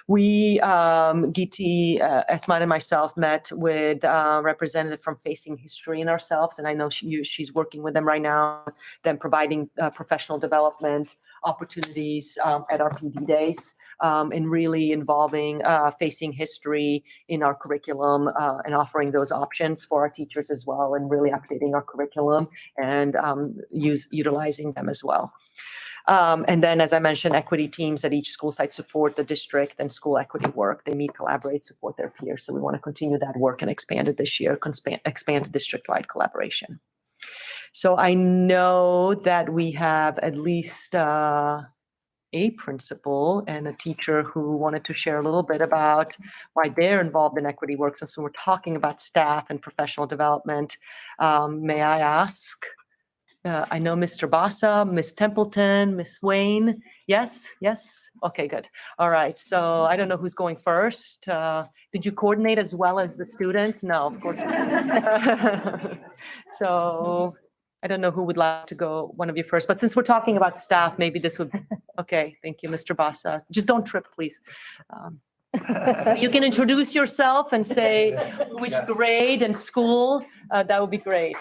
We, Geeti, Esmat and myself met with representative from Facing History in Ourselves, and I know she's working with them right now, then providing professional development opportunities at our PD days, and really involving Facing History in our curriculum and offering those options for our teachers as well, and really updating our curriculum and utilizing them as well. And then, as I mentioned, equity teams at each school site support the district and school equity work. They meet, collaborate, support their peers. So we want to continue that work and expand it this year, expand the district-wide collaboration. So I know that we have at least a principal and a teacher who wanted to share a little bit about why they're involved in equity work. So we're talking about staff and professional development. May I ask? I know Mr. Bassa, Ms. Templeton, Ms. Wayne. Yes, yes. Okay, good. All right. So I don't know who's going first. Did you coordinate as well as the students? No, of course not. So I don't know who would like to go, one of you first. But since we're talking about staff, maybe this would. Okay, thank you, Mr. Bassa. Just don't trip, please. You can introduce yourself and say which grade and school. That would be great.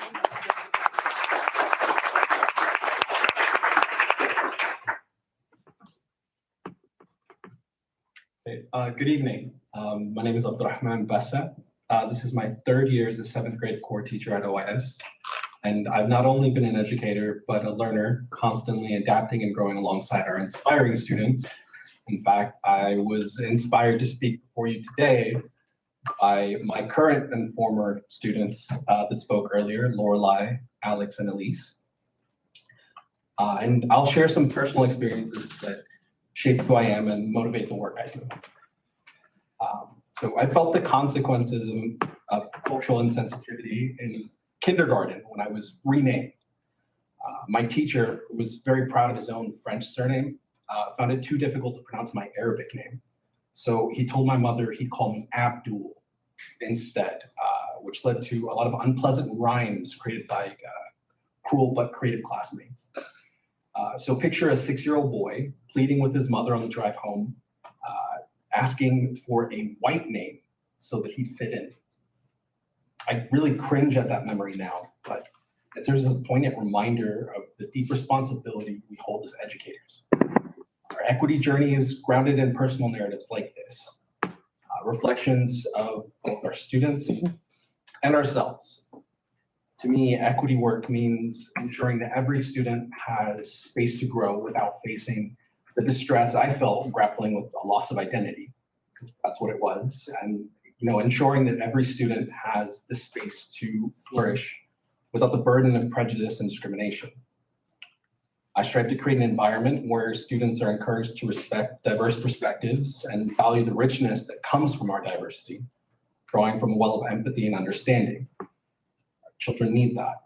Good evening. My name is Abdurrahman Bassa. This is my 3rd year as a 7th grade core teacher at OIS. And I've not only been an educator, but a learner, constantly adapting and growing alongside our inspiring students. In fact, I was inspired to speak before you today by my current and former students that spoke earlier, Lorelai, Alex, and Elise. And I'll share some personal experiences that shape who I am and motivate the work I do. So I felt the consequences of cultural insensitivity in kindergarten when I was renamed. My teacher was very proud of his own French surname, found it too difficult to pronounce my Arabic name. So he told my mother he'd call me Abdul instead, which led to a lot of unpleasant rhymes created by cruel but creative classmates. So picture a 6-year-old boy pleading with his mother on the drive home, asking for a white name so that he'd fit in. I really cringe at that memory now, but it serves as a poignant reminder of the deep responsibility we hold as educators. Our equity journey is grounded in personal narratives like this, reflections of both our students and ourselves. To me, equity work means ensuring that every student has space to grow without facing the distress I felt grappling with a loss of identity. That's what it was. And ensuring that every student has the space to flourish without the burden of prejudice and discrimination. I strive to create an environment where students are encouraged to respect diverse perspectives and value the richness that comes from our diversity, drawing from a well of empathy and understanding. Children need that.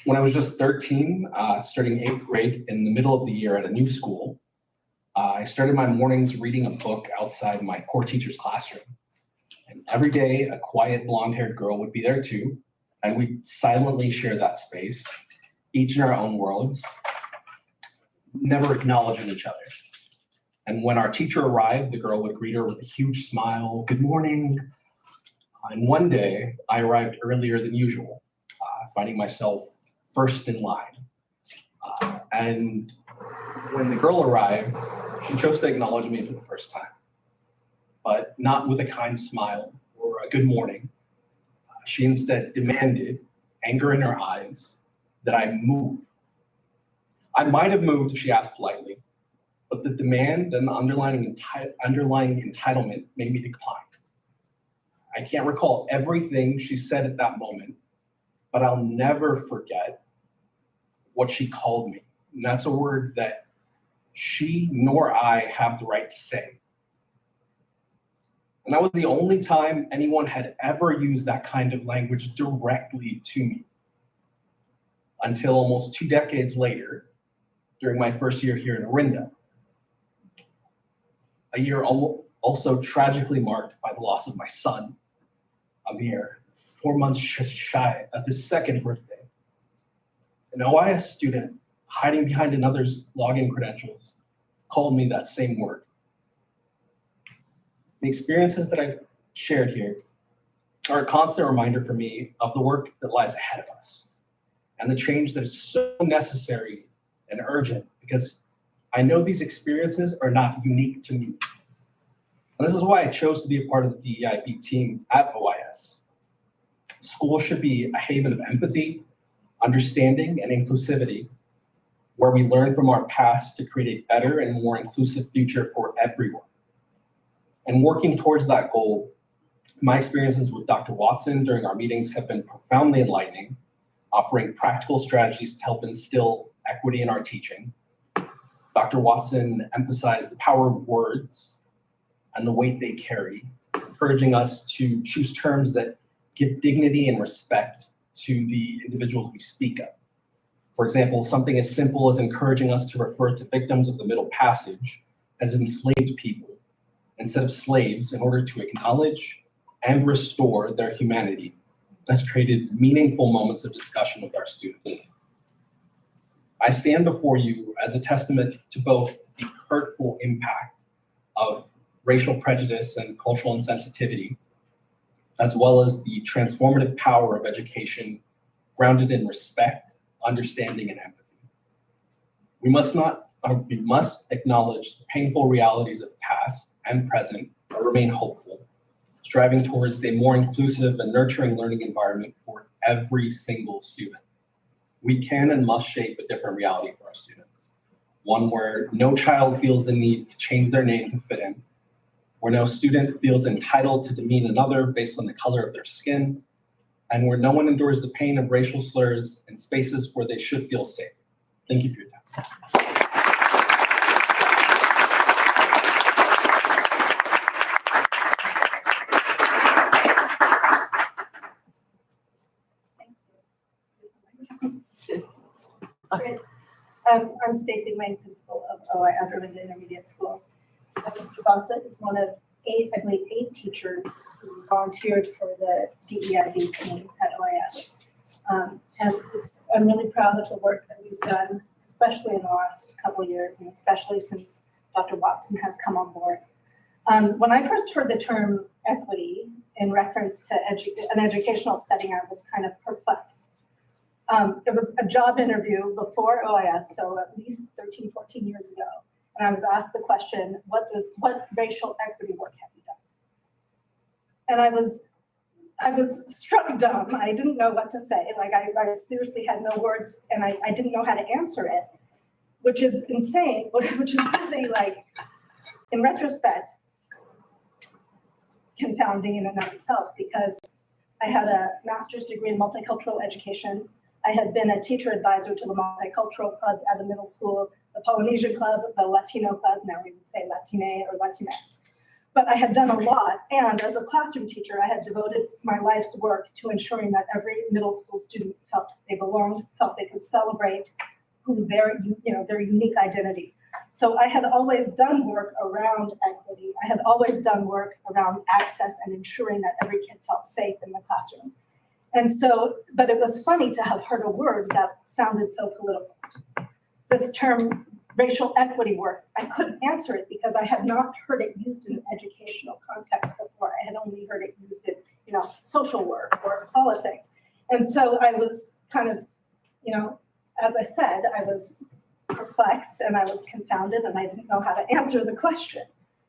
When I was just 13, starting 8th grade in the middle of the year at a new school, I started my mornings reading a book outside my core teacher's classroom. And every day, a quiet blonde-haired girl would be there too, and we'd silently share that space, each in our own worlds, never acknowledging each other. And when our teacher arrived, the girl would greet her with a huge smile, "Good morning." And one day, I arrived earlier than usual, finding myself first in line. And when the girl arrived, she chose to acknowledge me for the first time, but not with a kind smile or a good morning. She instead demanded, anger in her eyes, that I move. I might have moved if she asked politely, but the demand and the underlying entitlement made me decline. I can't recall everything she said at that moment, but I'll never forget what she called me. And that's a word that she nor I have the right to say. And that was the only time anyone had ever used that kind of language directly to me. Until almost 2 decades later, during my first year here in Orinda. A year also tragically marked by the loss of my son, Amir, 4 months shy of his second birthday. An OIS student hiding behind another's login credentials called me that same word. The experiences that I've shared here are a constant reminder for me of the work that lies ahead of us and the change that is so necessary and urgent, because I know these experiences are not unique to me. And this is why I chose to be a part of the DEIB team at OIS. School should be a haven of empathy, understanding, and inclusivity, where we learn from our past to create a better and more inclusive future for everyone. And working towards that goal, my experiences with Dr. Watson during our meetings have been profoundly enlightening, offering practical strategies to help instill equity in our teaching. Dr. Watson emphasized the power of words and the weight they carry, encouraging us to choose terms that give dignity and respect to the individuals we speak of. For example, something as simple as encouraging us to refer to victims of the Middle Passage as enslaved people instead of slaves in order to acknowledge and restore their humanity has created meaningful moments of discussion with our students. I stand before you as a testament to both the hurtful impact of racial prejudice and cultural insensitivity, as well as the transformative power of education grounded in respect, understanding, and empathy. We must acknowledge the painful realities of the past and present, but remain hopeful, striving towards a more inclusive and nurturing learning environment for every single student. We can and must shape a different reality for our students, one where no child feels the need to change their name to fit in, where no student feels entitled to demean another based on the color of their skin, and where no one endures the pain of racial slurs in spaces where they should feel safe. Thank you for your time. I'm Stacy Wayne, principal of OI Orinda Intermediate School. Mr. Bassett is one of eight teachers who volunteered for the DEIB team at OIS. And I'm really proud of the work that we've done, especially in the last couple of years, and especially since Dr. Watson has come on board. When I first heard the term equity in reference to an educational setting, I was kind of perplexed. It was a job interview before OIS, so at least 13, 14 years ago. And I was asked the question, what racial equity work have you done? And I was struck dumb. I didn't know what to say. Like I seriously had no words, and I didn't know how to answer it, which is insane, which is really, like, in retrospect, confounding in and of itself, because I had a master's degree in multicultural education. I had been a teacher advisor to the multicultural club at the middle school, the Polynesian club, the Latino club, now we would say Latine or Latinx. But I had done a lot, and as a classroom teacher, I had devoted my life's work to ensuring that every middle school student felt they belonged, felt they could celebrate their unique identity. So I had always done work around equity. I had always done work around access and ensuring that every kid felt safe in the classroom. And so, but it was funny to have heard a word that sounded so political. This term, racial equity work, I couldn't answer it because I had not heard it used in an educational context before. I had only heard it used in, social work or politics. And so I was kind of, as I said, I was perplexed and I was confounded and I didn't know how to answer the question.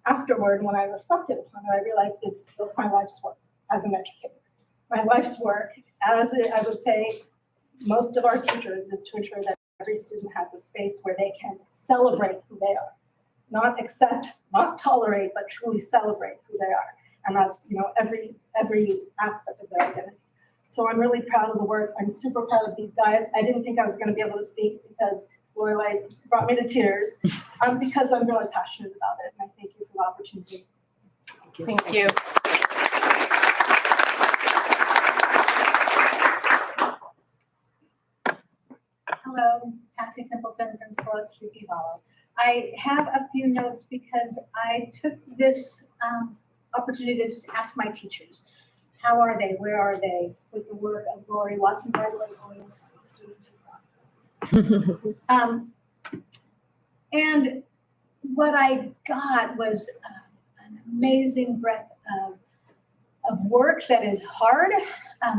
Afterward, when I reflected upon it, I realized it's my life's work as an educator. My life's work, as I would say, most of our teachers, is to ensure that every student has a space where they can celebrate who they are. Not accept, not tolerate, but truly celebrate who they are. And that's, every aspect of their identity. So I'm really proud of the work. I'm super proud of these guys. I didn't think I was going to be able to speak because Lorelai brought me to tears because I'm really passionate about it. And I thank you for the opportunity. Thank you. Hello, Patsy Templeton, principal at Sleepy Hollow. I have a few notes because I took this opportunity to just ask my teachers, how are they, where are they with the work of Lori Watson, by the way, always students and what I got was an amazing breadth of work that is hard,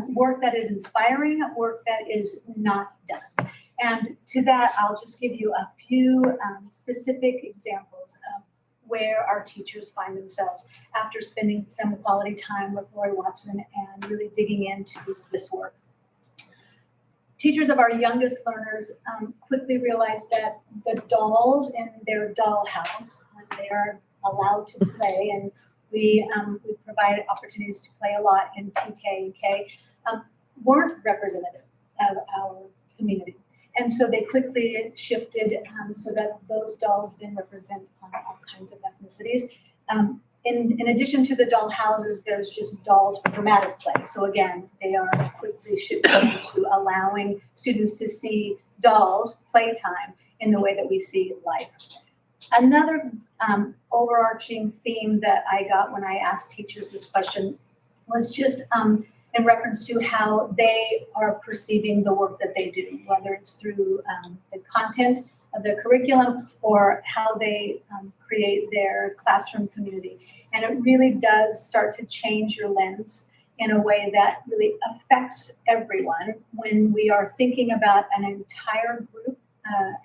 work that is inspiring, work that is not done. And to that, I'll just give you a few specific examples of where our teachers find themselves after spending some quality time with Lori Watson and really digging into this work. Teachers of our youngest learners quickly realized that the dolls in their doll house, when they are allowed to play, and we provided opportunities to play a lot in TK and K, weren't representative of our community. And so they quickly shifted so that those dolls then represent all kinds of ethnicities. In addition to the doll houses, there's just dolls for dramatic play. So again, they are quickly shifting to allowing students to see dolls playtime in the way that we see life. Another overarching theme that I got when I asked teachers this question was just in reference to how they are perceiving the work that they do, whether it's through the content of the curriculum or how they create their classroom community. And it really does start to change your lens in a way that really affects everyone when we are thinking about an entire group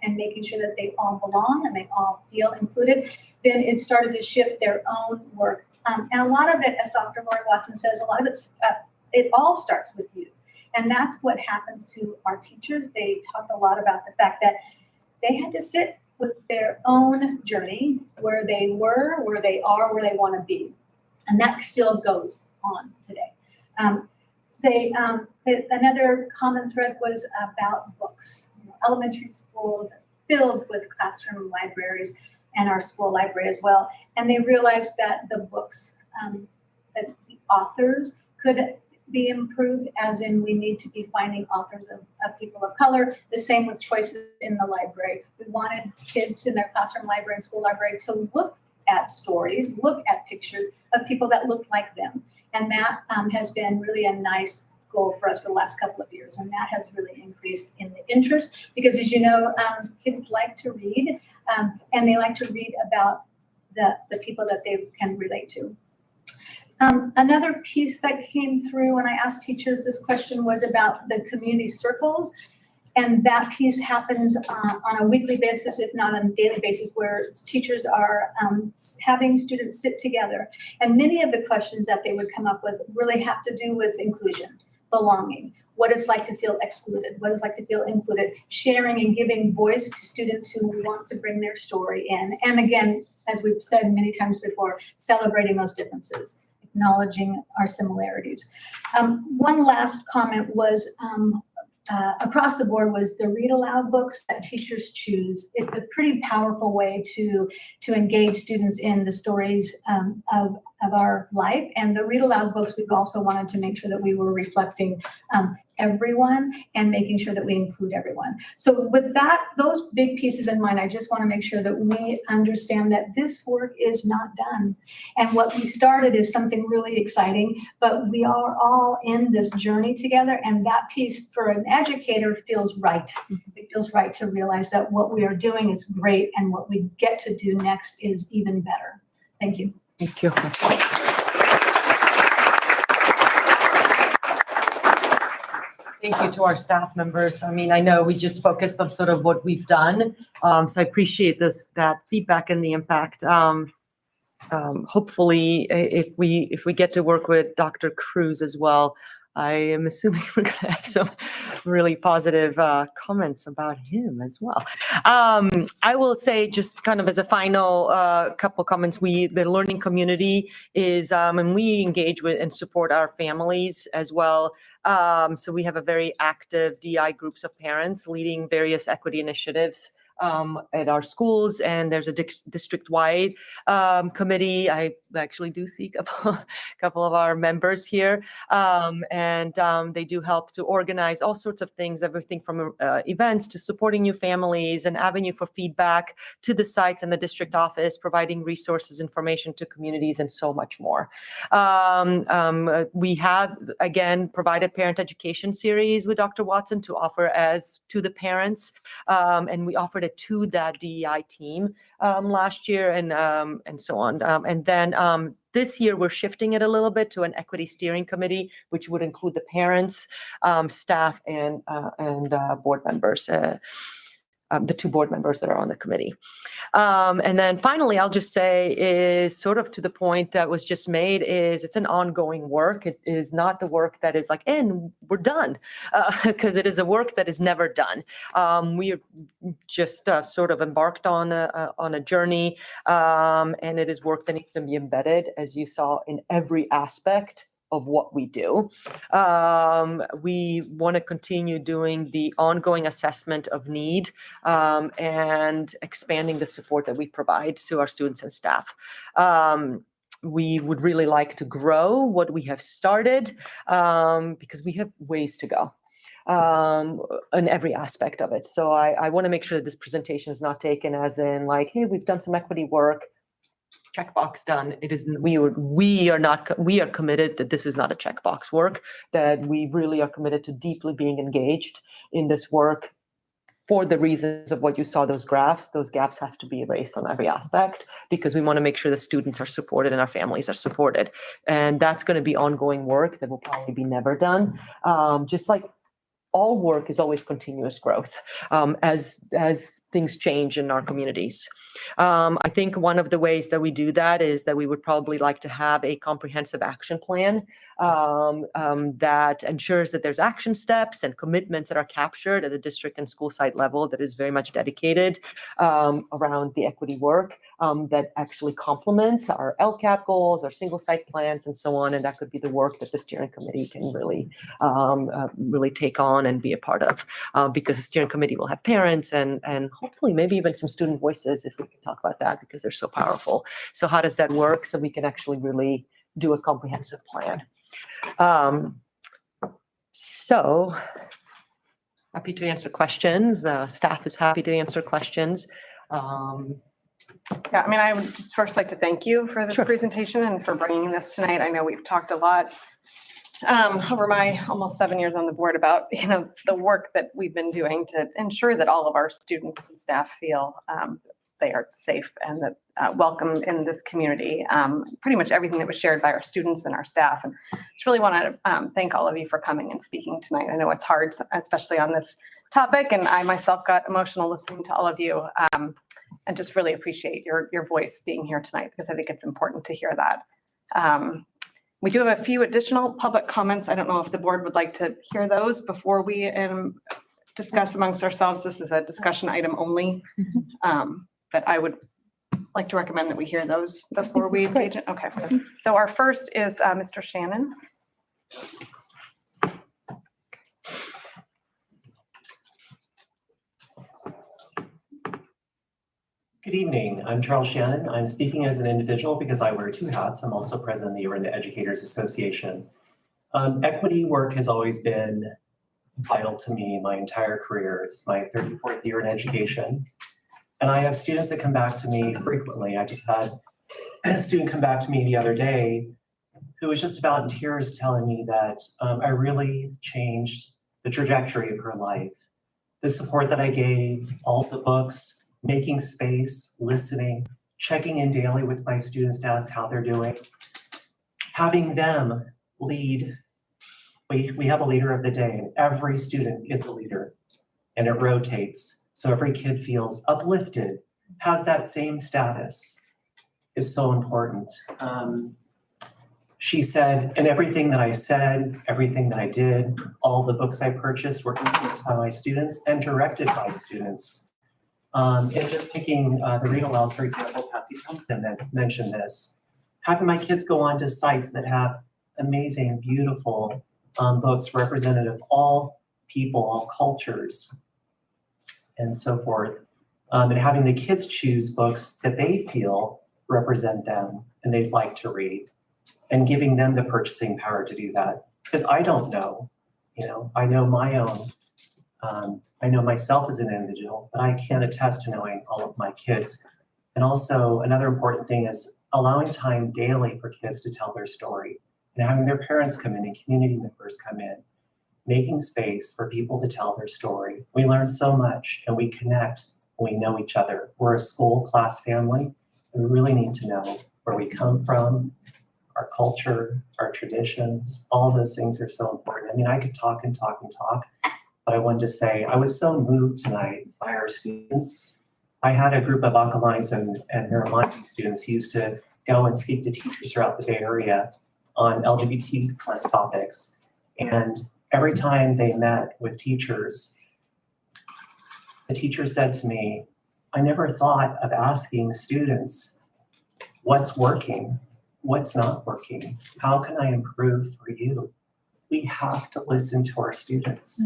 and making sure that they all belong and they all feel included. Then it started to shift their own work. And a lot of it, as Dr. Lori Watson says, a lot of it's it all starts with you. And that's what happens to our teachers. They talk a lot about the fact that they had to sit with their own journey, where they were, where they are, where they want to be. And that still goes on today. Another common thread was about books. Elementary schools are filled with classroom libraries and our school library as well. And they realized that the books, that the authors could be improved, as in we need to be finding authors of people of color. The same with choices in the library. We wanted kids in their classroom library and school library to look at stories, look at pictures of people that looked like them. And that has been really a nice goal for us for the last couple of years. And that has really increased in the interest because, as you know, kids like to read and they like to read about the people that they can relate to. Another piece that came through when I asked teachers this question was about the community circles. And that piece happens on a weekly basis, if not on a daily basis, where teachers are having students sit together. And many of the questions that they would come up with really have to do with inclusion, belonging, what it's like to feel excluded, what it's like to feel included, sharing and giving voice to students who want to bring their story in. And again, as we've said many times before, celebrating those differences, acknowledging our similarities. One last comment was across the board was the read aloud books that teachers choose. It's a pretty powerful way to engage students in the stories of our life. And the read aloud books, we've also wanted to make sure that we were reflecting everyone and making sure that we include everyone. So with that, those big pieces in mind, I just want to make sure that we understand that this work is not done. And what we started is something really exciting, but we are all in this journey together. And that piece for an educator feels right. It feels right to realize that what we are doing is great and what we get to do next is even better. Thank you. Thank you. Thank you to our staff members. I mean, I know we just focused on sort of what we've done. So I appreciate that feedback and the impact. Hopefully, if we get to work with Dr. Cruz as well, I am assuming we're going to have some really positive comments about him as well. I will say, just kind of as a final couple comments, the learning community is, and we engage with and support our families as well. So we have a very active DI groups of parents leading various equity initiatives at our schools, and there's a district-wide committee. I actually do see a couple of our members here, and they do help to organize all sorts of things, everything from events to supporting new families, an avenue for feedback to the sites and the district office, providing resources, information to communities, and so much more. We have, again, provided parent education series with Dr. Watson to offer as to the parents, and we offered it to that DEI team last year, and so on. And then this year, we're shifting it a little bit to an equity steering committee, which would include the parents, staff, and board members. The two board members that are on the committee. And then finally, I'll just say is sort of to the point that was just made is it's an ongoing work. It is not the work that is like, and we're done, because it is a work that is never done. We are just sort of embarked on a journey, and it is work that needs to be embedded, as you saw, in every aspect of what we do. We want to continue doing the ongoing assessment of need, and expanding the support that we provide to our students and staff. We would really like to grow what we have started, because we have ways to go in every aspect of it. So I want to make sure that this presentation is not taken as in like, hey, we've done some equity work, checkbox done. It is, we are committed that this is not a checkbox work, that we really are committed to deeply being engaged in this work for the reasons of what you saw, those graphs. Those gaps have to be erased on every aspect, because we want to make sure the students are supported and our families are supported. And that's going to be ongoing work that will probably be never done. Just like all work is always continuous growth, as things change in our communities. I think one of the ways that we do that is that we would probably like to have a comprehensive action plan that ensures that there's action steps and commitments that are captured at the district and school site level that is very much dedicated around the equity work, that actually complements our LCAP goals, our single site plans, and so on. And that could be the work that the steering committee can really take on and be a part of, because the steering committee will have parents and hopefully maybe even some student voices, if we can talk about that, because they're so powerful. So how does that work? So we can actually really do a comprehensive plan. So happy to answer questions. Staff is happy to answer questions. Yeah, I mean, I would just first like to thank you for this presentation and for bringing this tonight. I know we've talked a lot over my almost 7 years on the board about, the work that we've been doing to ensure that all of our students and staff feel they are safe and that welcome in this community. Pretty much everything that was shared by our students and our staff. And just really want to thank all of you for coming and speaking tonight. I know it's hard, especially on this topic, and I myself got emotional listening to all of you, and just really appreciate your voice being here tonight, because I think it's important to hear that. We do have a few additional public comments. I don't know if the board would like to hear those before we discuss amongst ourselves. This is a discussion item only, but I would like to recommend that we hear those before we engage. Okay, so our first is Mr. Shannon. Good evening. I'm Charles Shannon. I'm speaking as an individual because I wear two hats. I'm also president of the Orinda Educators Association. Equity work has always been vital to me my entire career. It's my 34th year in education. And I have students that come back to me frequently. I just had a student come back to me the other day who was just about in tears telling me that I really changed the trajectory of her life. The support that I gave, all the books, making space, listening, checking in daily with my students to ask how they're doing, having them lead we have a leader of the day, and every student is a leader, and it rotates. So every kid feels uplifted, has that same status, is so important. She said, and everything that I said, everything that I did, all the books I purchased were influenced by my students and directed by students. And just picking the read aloud, for example, Patsy Thompson that's mentioned this. Having my kids go on to sites that have amazing, beautiful books representative of all people, all cultures, and so forth. And having the kids choose books that they feel represent them and they'd like to read, and giving them the purchasing power to do that. Because I don't know, I know my own, I know myself as an individual, but I can't attest to knowing all of my kids. And also another important thing is allowing time daily for kids to tell their story and having their parents come in and community members come in, making space for people to tell their story. We learn so much and we connect when we know each other. We're a school class family, and we really need to know where we come from, our culture, our traditions, all those things are so important. I mean, I could talk and talk and talk, but I wanted to say, I was so moved tonight by our students. I had a group of Acalines and Miramonte students who used to go and speak to teachers throughout the Bay Area on LGBT plus topics. And every time they met with teachers, the teacher said to me, I never thought of asking students, what's working? What's not working? How can I improve for you? We have to listen to our students.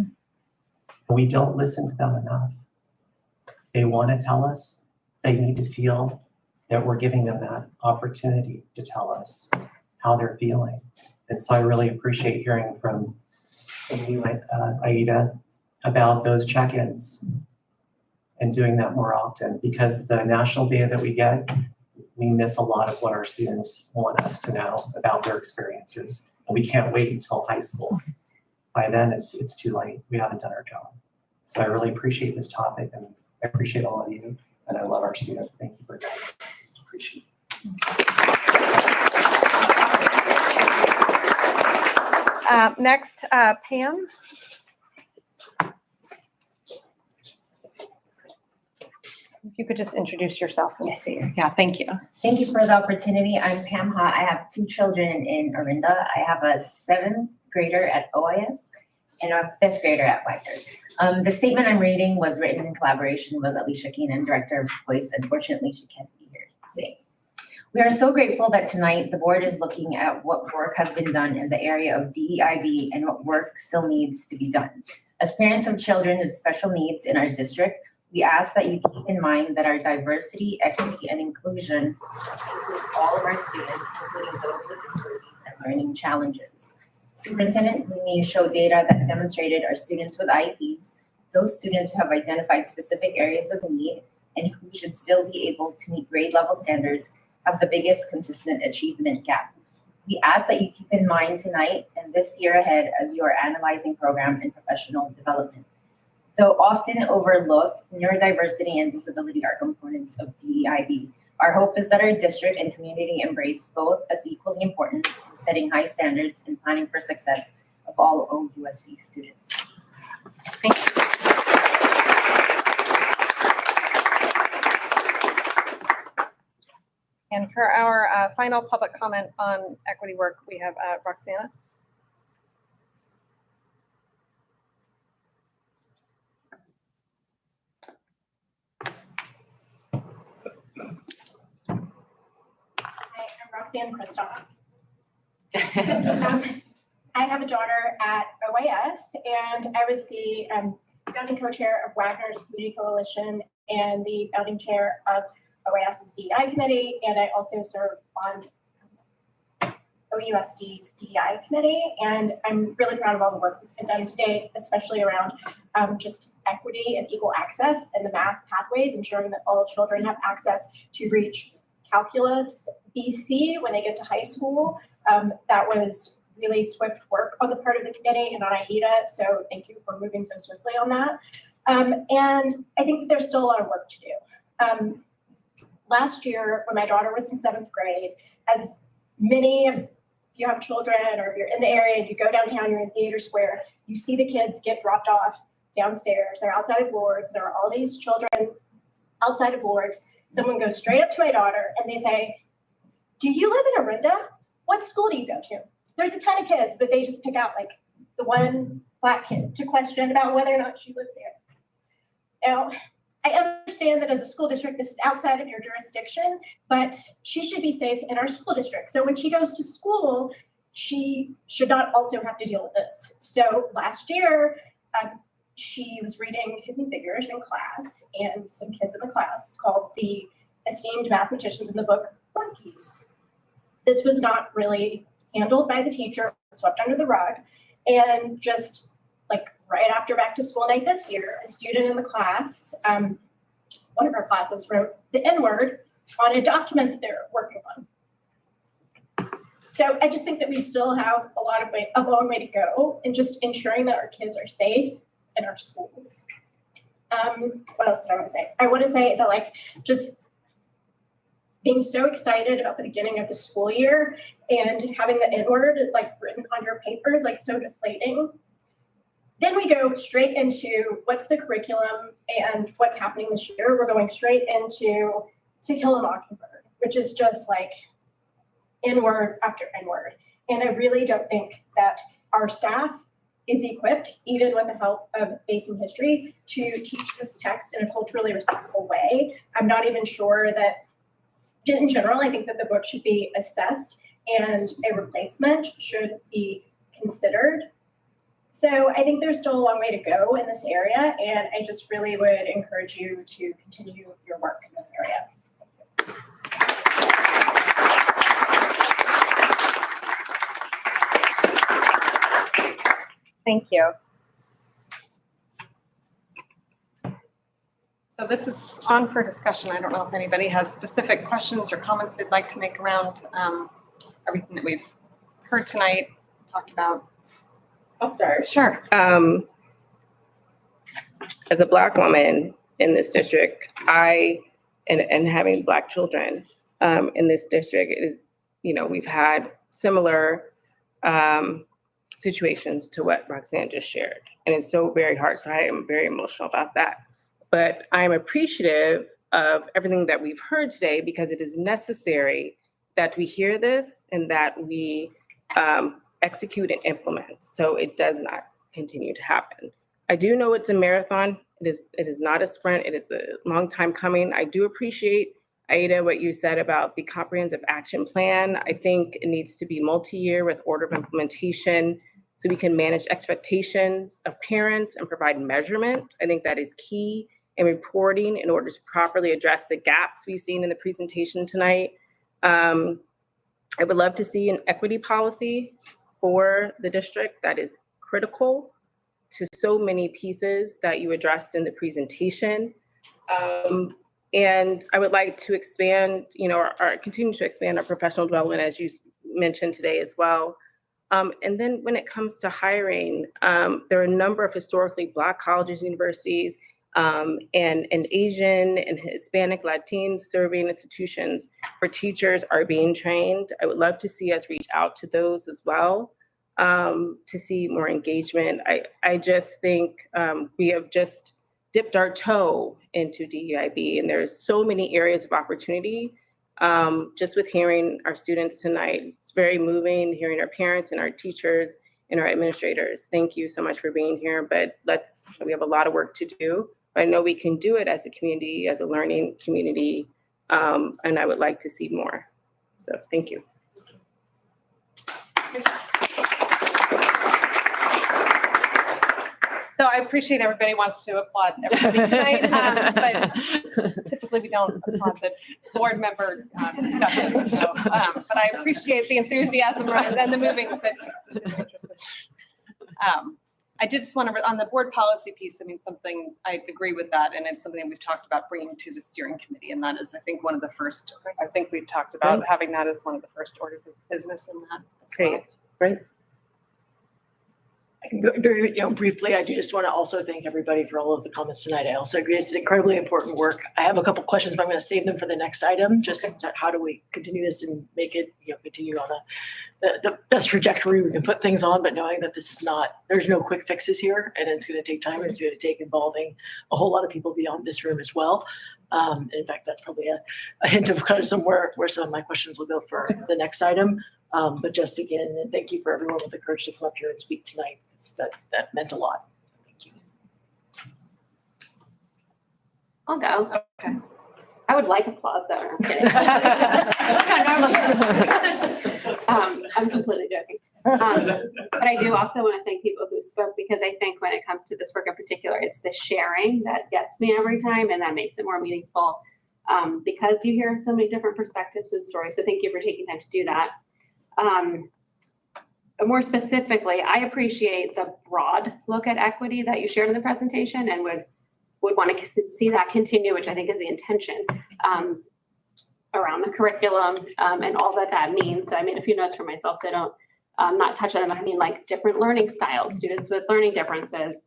We don't listen to them enough. They want to tell us, they need to feel that we're giving them that opportunity to tell us how they're feeling. And so I really appreciate hearing from you, Aida, about those check-ins and doing that more often, because the national data that we get, we miss a lot of what our students want us to know about their experiences. And we can't wait until high school. By then, it's too late. We haven't done our job. So I really appreciate this topic, and I appreciate all of you, and I love our students. Thank you for guiding us. Appreciate it. Next, Pam. If you could just introduce yourself and Yes. see. Yeah, thank you. Thank you for the opportunity. I'm Pam Ha. I have 2 children in Orinda. I have a 7th grader at OIS and a 5th grader at Wagner. The statement I'm reading was written in collaboration with Alicia Keenan, Director of Voice. Unfortunately, she can't be here today. We are so grateful that tonight the board is looking at what work has been done in the area of DEIB and what work still needs to be done. As parents of children with special needs in our district, we ask that you keep in mind that our diversity, equity, and inclusion includes all of our students, including those with disabilities and learning challenges. Superintendent, we may show data that demonstrated our students with IEPs, those students who have identified specific areas of need and who should still be able to meet grade level standards, have the biggest consistent achievement gap. We ask that you keep in mind tonight and this year ahead as you are analyzing program and professional development. Though often overlooked, neurodiversity and disability are components of DEIB. Our hope is that our district and community embrace both as equally important in setting high standards and planning for success of all OUSD students. Thank you. And for our final public comment on equity work, we have Roxana. Hi, I'm Roxanne Kristoff. I have a daughter at OIS, and I was the founding co-chair of Wagner's Community Coalition and the founding chair of OIS's DEI committee, and I also serve on OUSD's DEI committee, and I'm really proud of all the work that's been done today, especially around just equity and equal access and the math pathways, ensuring that all children have access to reach calculus BC when they get to high school. That was really swift work on the part of the committee and on AIDA, so thank you for moving so swiftly on that. And I think that there's still a lot of work to do. Last year, when my daughter was in 7th grade, as many of you have children or if you're in the area, you go downtown, you're in Theater Square, you see the kids get dropped off downstairs. They're outside of wards. There are all these children outside of wards. Someone goes straight up to my daughter and they say, "Do you live in Orinda? What school do you go to?" There's a ton of kids, but they just pick out like the one Black kid to question about whether or not she lives there. Now, I understand that as a school district, this is outside of your jurisdiction, but she should be safe in our school district. So when she goes to school, she should not also have to deal with this. So last year, she was reading Hidden Figures in class, and some kids in the class called the esteemed mathematicians in the book flunkies. This was not really handled by the teacher, swept under the rug, and just like right after back to school night this year, a student in the class, one of our classes wrote the N-word on a document that they're working on. So I just think that we still have a long way to go in just ensuring that our kids are safe in our schools. What else did I want to say? I want to say that like just being so excited about the beginning of the school year and having the N-word like written on your paper is like so deflating. Then we go straight into what's the curriculum and what's happening this year. We're going straight into To Kill a Mockingbird, which is just like N-word after N-word. And I really don't think that our staff is equipped, even with the help of Facing History, to teach this text in a culturally respectful way. I'm not even sure that, in general, I think that the book should be assessed and a replacement should be considered. So I think there's still a long way to go in this area, and I just really would encourage you to continue your work in this area. Thank you. So this is on for discussion. I don't know if anybody has specific questions or comments they'd like to make around everything that we've heard tonight, talked about. I'll start. Sure. As a Black woman in this district, and having Black children in this district, it is, we've had similar situations to what Roxanne just shared. And it's so very hard. So I am very emotional about that. But I'm appreciative of everything that we've heard today because it is necessary that we hear this and that we execute and implement so it does not continue to happen. I do know it's a marathon. It is not a sprint. It is a long time coming. I do appreciate, Aida, what you said about the comprehensive action plan. I think it needs to be multi-year with order of implementation so we can manage expectations of parents and provide measurement. I think that is key in reporting in order to properly address the gaps we've seen in the presentation tonight. I would love to see an equity policy for the district that is critical to so many pieces that you addressed in the presentation. And I would like to expand, or continue to expand our professional development, as you mentioned today as well. And then when it comes to hiring, there are a number of historically Black colleges, universities, and Asian and Hispanic, Latin serving institutions where teachers are being trained. I would love to see us reach out to those as well to see more engagement. I just think we have just dipped our toe into DEIB, and there's so many areas of opportunity. Just with hearing our students tonight, it's very moving, hearing our parents and our teachers and our administrators. Thank you so much for being here, but we have a lot of work to do. But I know we can do it as a community, as a learning community, and I would like to see more. So thank you. So I appreciate everybody wants to applaud everybody tonight, but typically we don't applaud the board member discussion. So, but I appreciate the enthusiasm and the moving. But I did just want to, on the board policy piece, something I agree with that, and it's something we've talked about bringing to the steering committee, and that is, I think, one of the first. I think we talked about having that as one of the first orders of business in that. Great, great. I can go very, briefly. I do just want to also thank everybody for all of the comments tonight. I also agree it's incredibly important work. I have a couple questions, but I'm going to save them for the next item. Just how do we continue this and make it, continue on the best trajectory we can put things on, but knowing that this is not, there's no quick fixes here, and it's going to take time, and it's going to take involving a whole lot of people beyond this room as well. In fact, that's probably a hint of kind of somewhere where some of my questions will go for the next item. But just again, and thank you for everyone with the courage to come up here and speak tonight. That meant a lot. Thank you. I'll go. Okay. I would like applause though. I'm kidding. I'm completely joking. But I do also want to thank people who spoke, because I think when it comes to this work in particular, it's the sharing that gets me every time, and that makes it more meaningful, because you hear so many different perspectives and stories. So thank you for taking time to do that. More specifically, I appreciate the broad look at equity that you shared in the presentation, and would want to see that continue, which I think is the intention, around the curriculum, and all that means. So I made a few notes for myself, so I don't not touch on them, but I mean like different learning styles, students with learning differences,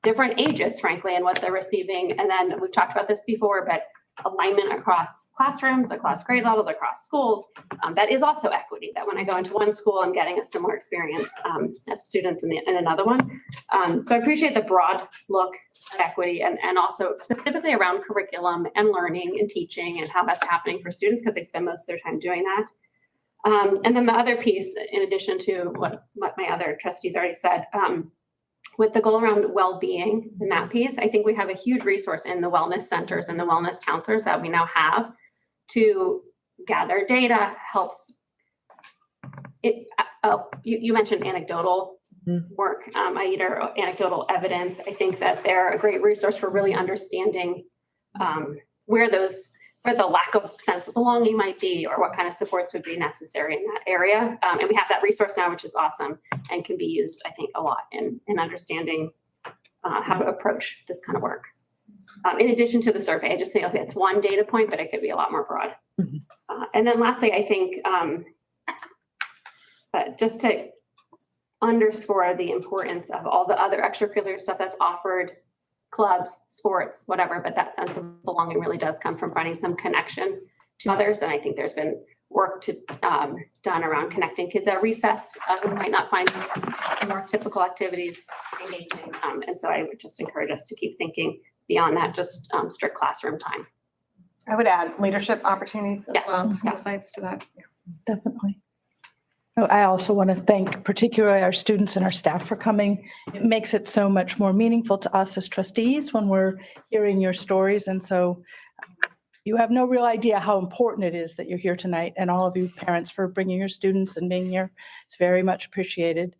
different ages, frankly, and what they're receiving. And then we've talked about this before, but alignment across classrooms, across grade levels, across schools. That is also equity, that when I go into one school, I'm getting a similar experience as students in another one. So I appreciate the broad look at equity, and also specifically around curriculum and learning and teaching and how that's happening for students, because they spend most of their time doing that. And then the other piece, in addition to what my other trustees already said, with the goal around well-being in that piece, I think we have a huge resource in the wellness centers and the wellness counselors that we now have to gather data, helps it. You mentioned anecdotal work, or anecdotal evidence. I think that they're a great resource for really understanding where the lack of sense of belonging might be, or what kind of supports would be necessary in that area. And we have that resource now, which is awesome, and can be used, I think, a lot in understanding how to approach this kind of work. In addition to the survey, I just think, okay, it's one data point, but it could be a lot more broad. And then lastly, I think just to underscore the importance of all the other extracurricular stuff that's offered, clubs, sports, whatever, but that sense of belonging really does come from finding some connection to others. And I think there's been work done around connecting kids at recess who might not find more typical activities engaging. And so I would just encourage us to keep thinking beyond that, just strict classroom time. I would add leadership opportunities as Yes. well, school sites to that. Definitely. I also want to thank particularly our students and our staff for coming. It makes it so much more meaningful to us as trustees when we're hearing your stories. And so you have no real idea how important it is that you're here tonight, and all of you parents for bringing your students and being here. It's very much appreciated.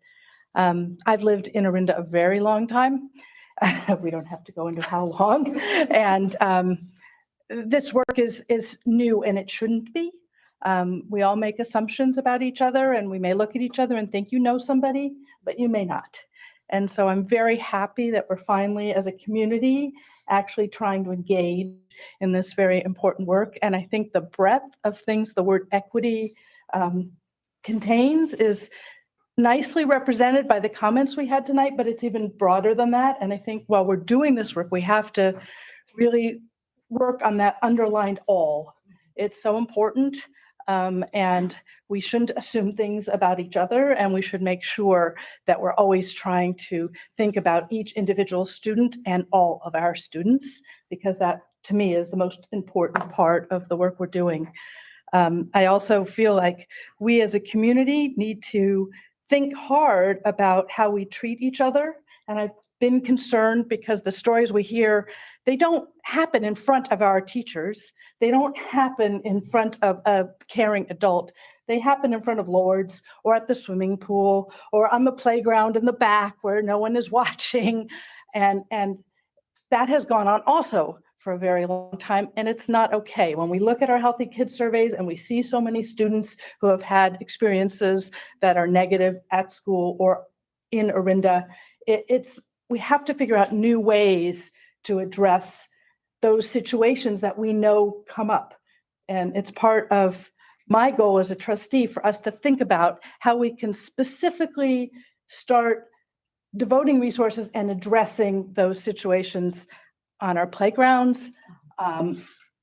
I've lived in Orinda a very long time. We don't have to go into how long. And this work is new, and it shouldn't be. We all make assumptions about each other, and we may look at each other and think you know somebody, but you may not. And so I'm very happy that we're finally, as a community, actually trying to engage in this very important work. And I think the breadth of things the word equity contains is nicely represented by the comments we had tonight, but it's even broader than that. And I think while we're doing this work, we have to really work on that underlined all. It's so important. And we shouldn't assume things about each other, and we should make sure that we're always trying to think about each individual student and all of our students, because that, to me, is the most important part of the work we're doing. I also feel like we as a community need to think hard about how we treat each other. And I've been concerned because the stories we hear, they don't happen in front of our teachers. They don't happen in front of a caring adult. They happen in front of lords, or at the swimming pool, or on the playground in the back where no one is watching. And that has gone on also for a very long time, and it's not okay. When we look at our Healthy Kids surveys and we see so many students who have had experiences that are negative at school or in Orinda, we have to figure out new ways to address those situations that we know come up. And it's part of my goal as a trustee for us to think about how we can specifically start devoting resources and addressing those situations on our playgrounds,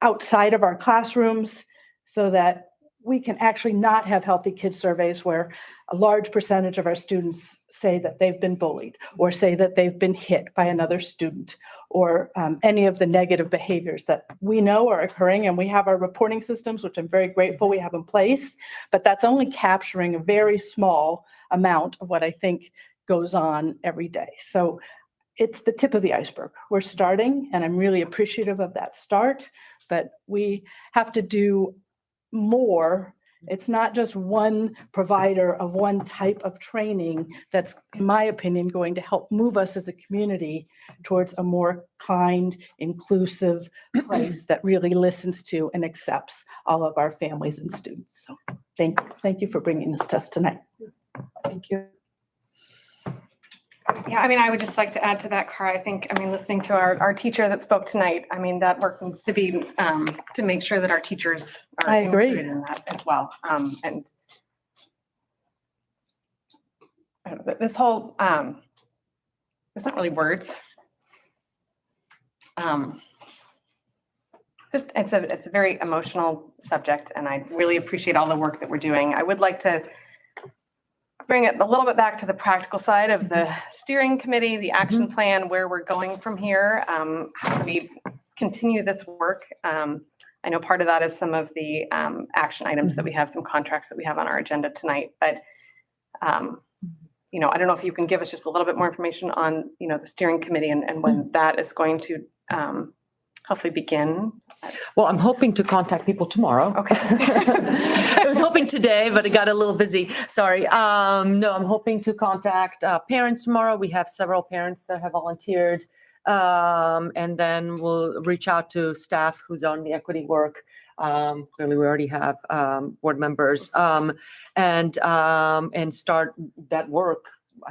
outside of our classrooms, so that we can actually not have healthy kids surveys where a large percentage of our students say that they've been bullied or say that they've been hit by another student, or any of the negative behaviors that we know are occurring. And we have our reporting systems, which I'm very grateful we have in place, but that's only capturing a very small amount of what I think goes on every day. So it's the tip of the iceberg. We're starting, and I'm really appreciative of that start, but we have to do more. It's not just one provider of one type of training that's, in my opinion, going to help move us as a community towards a more kind, inclusive place that really listens to and accepts all of our families and students. So thank you for bringing this to us tonight. Thank you. Yeah, I mean, I would just like to add to that, Cara. Listening to our teacher that spoke tonight, that work needs to be to make sure that our teachers are I agree. included in that as well. And I don't know, but this whole, there's not really words. Just, it's a very emotional subject, and I really appreciate all the work that we're doing. I would like to bring it a little bit back to the practical side of the steering committee, the action plan, where we're going from here, how do we continue this work. I know part of that is some of the action items that we have, some contracts that we have on our agenda tonight, but I don't know if you can give us just a little bit more information on, the steering committee and when that is going to hopefully begin. Well, I'm hoping to contact people tomorrow. Okay. I was hoping today, but it got a little busy. Sorry. No, I'm hoping to contact parents tomorrow. We have several parents that have volunteered. And then we'll reach out to staff who's on the equity work. Clearly, we already have board members and start that work.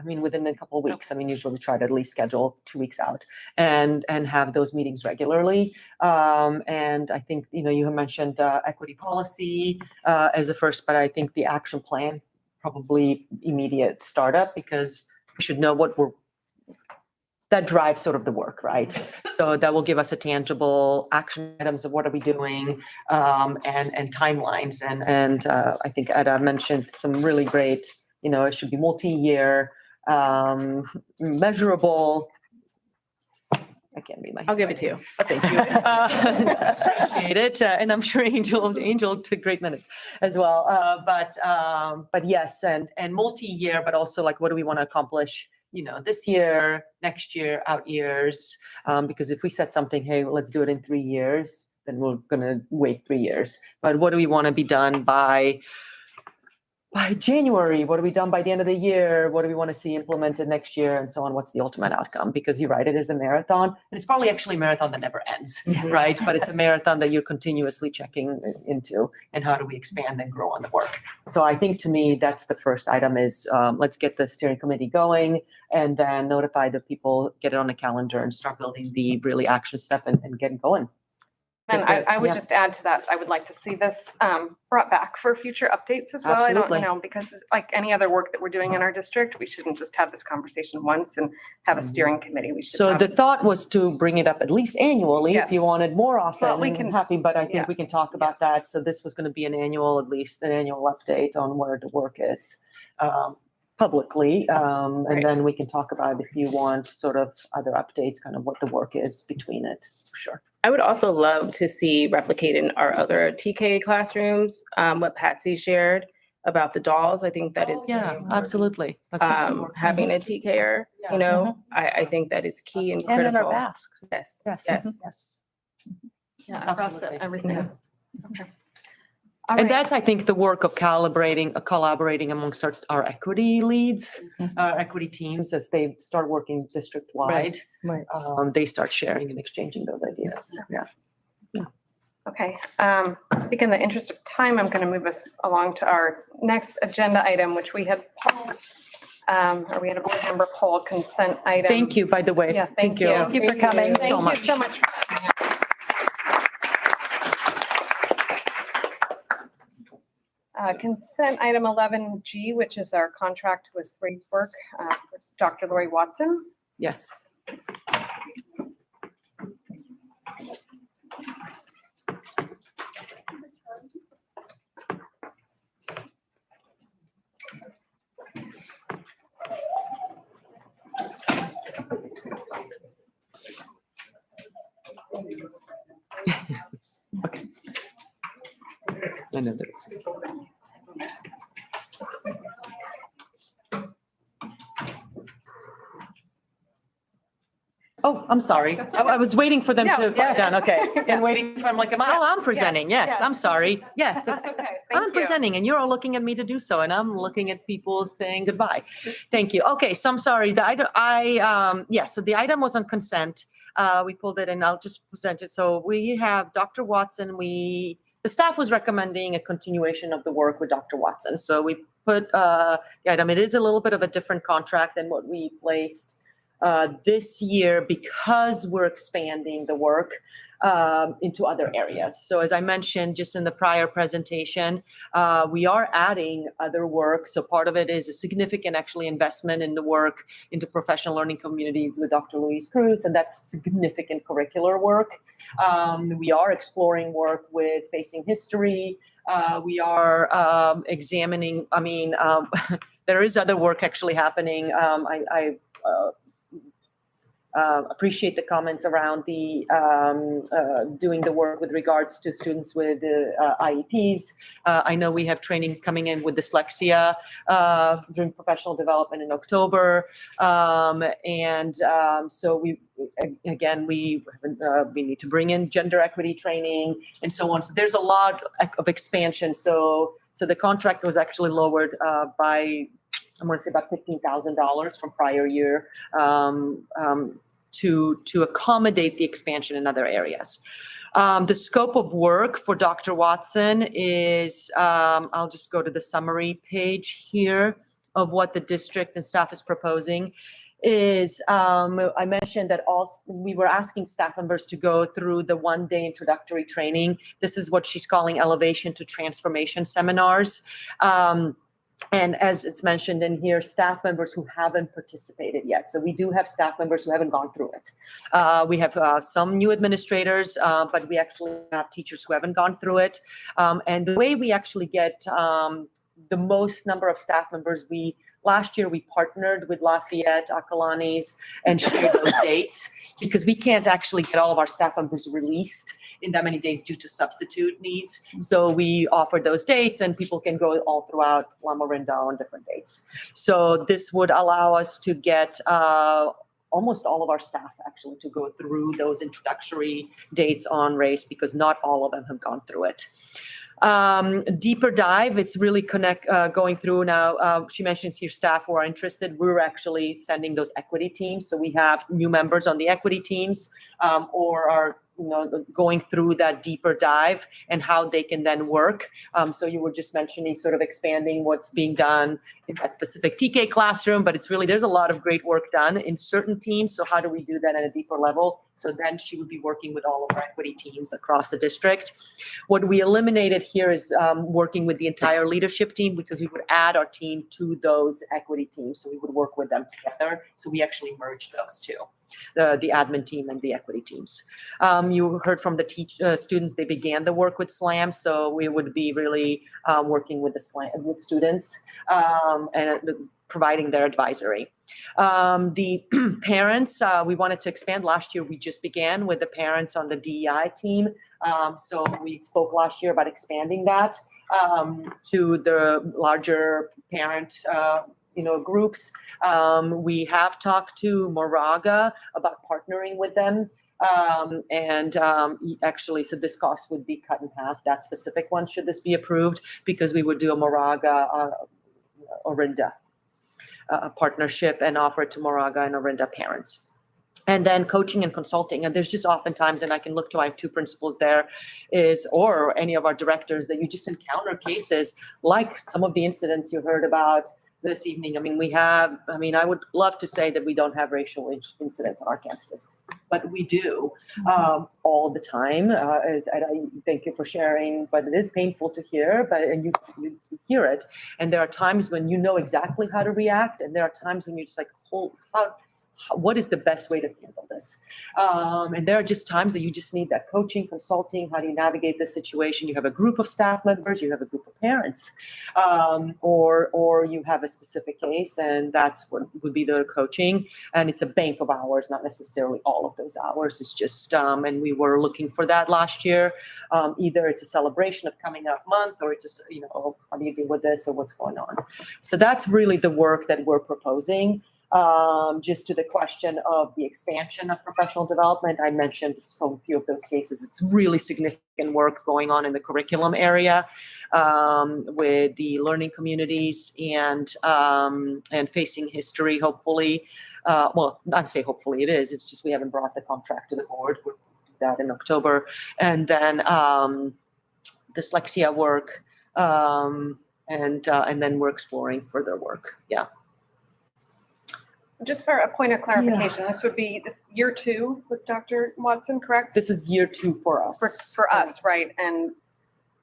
Within a couple of weeks. Usually we try to at least schedule 2 weeks out and have those meetings regularly. And I think, you have mentioned equity policy as a first, but I think the action plan, probably immediate startup, because we should know that drives sort of the work, right? So that will give us a tangible action items of what are we doing and timelines. And I think Etta mentioned some really great, it should be multi-year, measurable. I can't read my. I'll give it to you. Thank you. Appreciate it. And I'm sure Angel took great minutes as well. But yes, and multi-year, but also like, what do we want to accomplish, this year, next year, out years? Because if we set something, hey, let's do it in 3 years, then we're going to wait 3 years. But what do we want to be done by January? What have we done by the end of the year? What do we want to see implemented next year, and so on? What's the ultimate outcome? Because you're right, it is a marathon, and it's probably actually a marathon that never ends, right? But it's a marathon that you're continuously checking into, and how do we expand and grow on the work? So I think, to me, that's the first item is let's get the steering committee going, and then notify the people, get it on the calendar, and start building the really action step and get going. And I would just add to that, I would like to see this brought back for future updates as well. Absolutely. I don't, because it's like any other work that we're doing in our district, we shouldn't just have this conversation once and have a steering committee. We should So have. the thought was to bring it up at least annually. Yes. If you wanted more often, Well, we can- happy, but I think yeah. we can talk about that. So this was going to be at least an annual update on where the work is publicly. Right. And then we can talk about, if you want, sort of other updates, kind of what the work is between it, for sure. I would also love to see replicate in our other TK classrooms, what Patsy shared about the dolls. I think that is. really Yeah, important. absolutely. That's the work. Having a TKer, I think that is key and And critical. in our masks. Yes, Yes, yes. yes. Yeah, across Absolutely. everything. Yeah. Okay. All And right. that's, I think, the work of collaborating amongst our equity leads, our equity teams, as they start working district-wide. Right. They start sharing and exchanging those ideas. Yeah. Okay, I think in the interest of time, I'm going to move us along to our next agenda item, which we had polled, or we had a board member poll consent item. Thank you, by the way. Yeah, thank you. Thank you for coming. Thank you so much. Consent item 11G, which is our contract with Bracework for Dr. Lori Watson. Yes. Okay. I know there is. Oh, I'm sorry. I was waiting for them to Yeah. done. Okay. Yeah. And waiting for, I'm like, I'm presenting. Yes, yes. I'm sorry. Yes, That's that's, okay. I'm Thank you. presenting and you're all looking at me to do so and I'm looking at people saying goodbye. Thank you. Okay, so I'm sorry. The item, so the item was on consent. We pulled it and I'll just present it. So we have Dr. Watson. The staff was recommending a continuation of the work with Dr. Watson. So we put the item, it is a little bit of a different contract than what we placed this year because we're expanding the work into other areas. So as I mentioned just in the prior presentation, we are adding other work. So part of it is a significant actually investment in the work into professional learning communities with Dr. Luis Cruz, and that's significant curricular work. We are exploring work with facing history. We are examining, there is other work actually happening. I appreciate the comments around the doing the work with regards to students with IEPs. I know we have training coming in with dyslexia during professional development in October. So we need to bring in gender equity training and so on. So there's a lot of expansion. So the contract was actually lowered by, I'm going to say about $15,000 from prior year to accommodate the expansion in other areas. The scope of work for Dr. Watson is, I'll just go to the summary page here of what the district and staff is proposing. I mentioned that we were asking staff members to go through the one-day introductory training. This is what she's calling Elevation to Transformation seminars. And as it's mentioned in here, staff members who haven't participated yet. So we do have staff members who haven't gone through it. We have some new administrators, but we actually have teachers who haven't gone through it. And the way we actually get the most number of staff members, last year we partnered with Lafayette, Acalanes, and shared those dates because we can't actually get all of our staff members released in that many days due to substitute needs. So we offered those dates and people can go all throughout Orinda on different dates. So this would allow us to get almost all of our staff actually to go through those introductory dates on race because not all of them have gone through it. Deeper dive, it's really going through now. She mentions here staff who are interested. We're actually sending those equity teams. So we have new members on the equity teams or are going through that deeper dive and how they can then work. So you were just mentioning sort of expanding what's being done in that specific TK classroom, but it's really, there's a lot of great work done in certain teams. So how do we do that at a deeper level? So then she would be working with all of our equity teams across the district. What we eliminated here is working with the entire leadership team because we would add our team to those equity teams. So we would work with them together. So we actually merged those two. The admin team and the equity teams. You heard from the students, they began the work with SLAM, so we would be really working with with students and providing their advisory. The parents, we wanted to expand. Last year, we just began with the parents on the DEI team. So we spoke last year about expanding that to the larger parent groups. We have talked to Moraga about partnering with them. Actually, so this cost would be cut in half, that specific one, should this be approved, because we would do a Moraga Orinda partnership and offer it to Moraga and Orinda parents. And then coaching and consulting. And there's just oftentimes, and I can look to my two principals there, or any of our directors, that you just encounter cases like some of the incidents you heard about this evening. I mean, I would love to say that we don't have racial incidents on our campuses, but we do all the time. And I thank you for sharing, but it is painful to hear, and you hear it. And there are times when you know exactly how to react, and there are times when you're just like, what is the best way to handle this? And there are just times that you just need that coaching, consulting. How do you navigate the situation? You have a group of staff members, you have a group of parents, or you have a specific case, and that's what would be the coaching. And it's a bank of hours, not necessarily all of those hours. It's just, and we were looking for that last year. Either it's a celebration of coming up month, or it's just, how do you deal with this, or what's going on? So that's really the work that we're proposing. Just to the question of the expansion of professional development, I mentioned so few of those cases. It's really significant work going on in the curriculum area with the learning communities and facing history, hopefully. Well, I'd say hopefully it is. It's just we haven't brought the contract to the board. We'll do that in October. And then dyslexia work, and then we're exploring further work. Yeah. Just for a point of clarification, this would be this year 2 with Dr. Watson, correct? This is year 2 for us. For us, right? And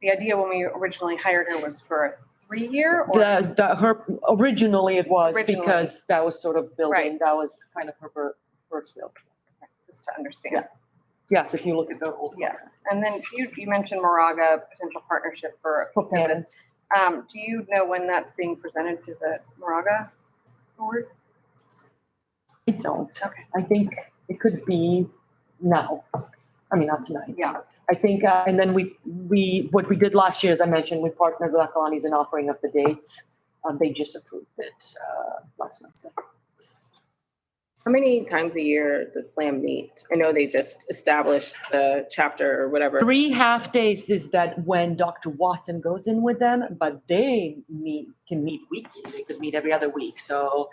the idea when we originally hired her was for a 3-year? Her originally it was Originally. because that was sort of building. Right. That was kind of her first field. Just to understand. Yeah. Yes, if you look at the old. Yes. And then you mentioned Moraga potential partnership for parents. Do you know when that's being presented to the Moraga board? I don't. Okay. I think it could be now. I mean, not tonight. Yeah. I think, and then what we did last year, as I mentioned, we partnered with Akalani's in offering up the dates. They just approved it last Wednesday. How many times a year does SLAM meet? I know they just established the chapter or whatever. 3 half days is that when Dr. Watson goes in with them, but they can meet weekly. They could meet every other week. So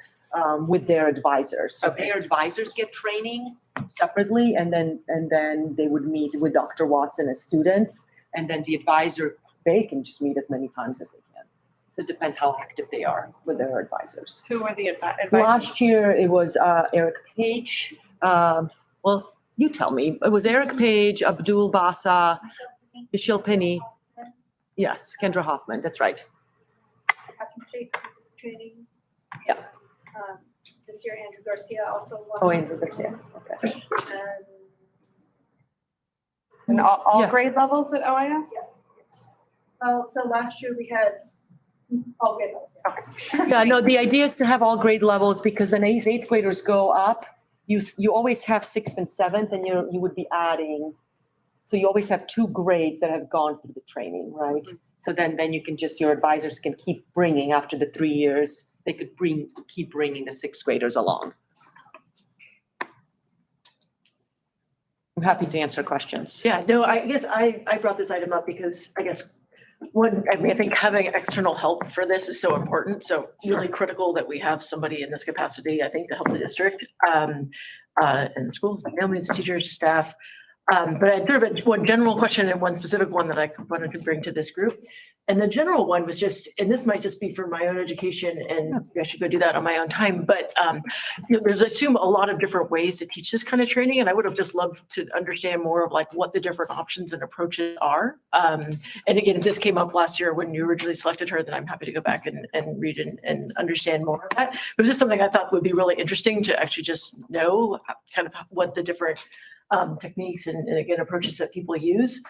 with their advisors. So Okay. their advisors get training separately, and then they would meet with Dr. Watson as students, and then the advisor, they can just meet as many times as they can. So it depends how active they are with their advisors. Who were the advisors? Last year, it was Eric Page. Well, you tell me. It was Eric Page, Abdul Basa, Michelle Penny. Yes, Kendra Hoffman, that's right. Training. Yeah. This year, Andrew Garcia also won. Oh, Andrew Garcia, okay. And all Yeah. grade levels at OIS? Yes. So last year we had all grade levels. Yeah, no, the idea is to have all grade levels because then as 8th graders go up, you always have 6th and 7th, and you would be adding. So you always have 2 grades that have gone through the training, right? Mm-hmm. So then you can your advisors can keep bringing after the 3 years, they could keep bringing the 6th graders along. I'm happy to answer questions. Yeah, no, I guess I brought this item up because I think having external help for this is so important. So really critical that we have somebody in this capacity, I think, to help the district, and the schools, the families, the teachers, staff. But I sort of had one general question and one specific one that I wanted to bring to this group. And the general one was just, and this might just be for my own education, and I should go do that on my own time, but there's, I assume, a lot of different ways to teach this kind of training, and I would have just loved to understand more of like what the different options and approaches are. And again, if this came up last year when you originally selected her, then I'm happy to go back and read and understand more of that. It was just something I thought would be really interesting to actually just know kind of what the different techniques and again, approaches that people use.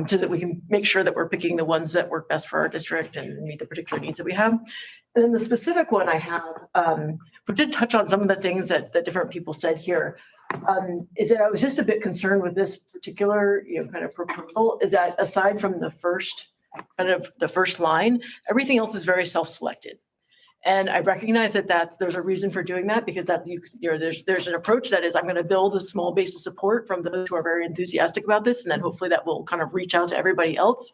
So that we can make sure that we're picking the ones that work best for our district and meet the particular needs that we have. And then the specific one I have, we did touch on some of the things that different people said here, is that I was just a bit concerned with this particular, kind of proposal, is that aside from the first line, everything else is very self-selected. And I recognize that there's a reason for doing that because there's an approach that is I'm going to build a small base of support from those who are very enthusiastic about this, and then hopefully that will kind of reach out to everybody else.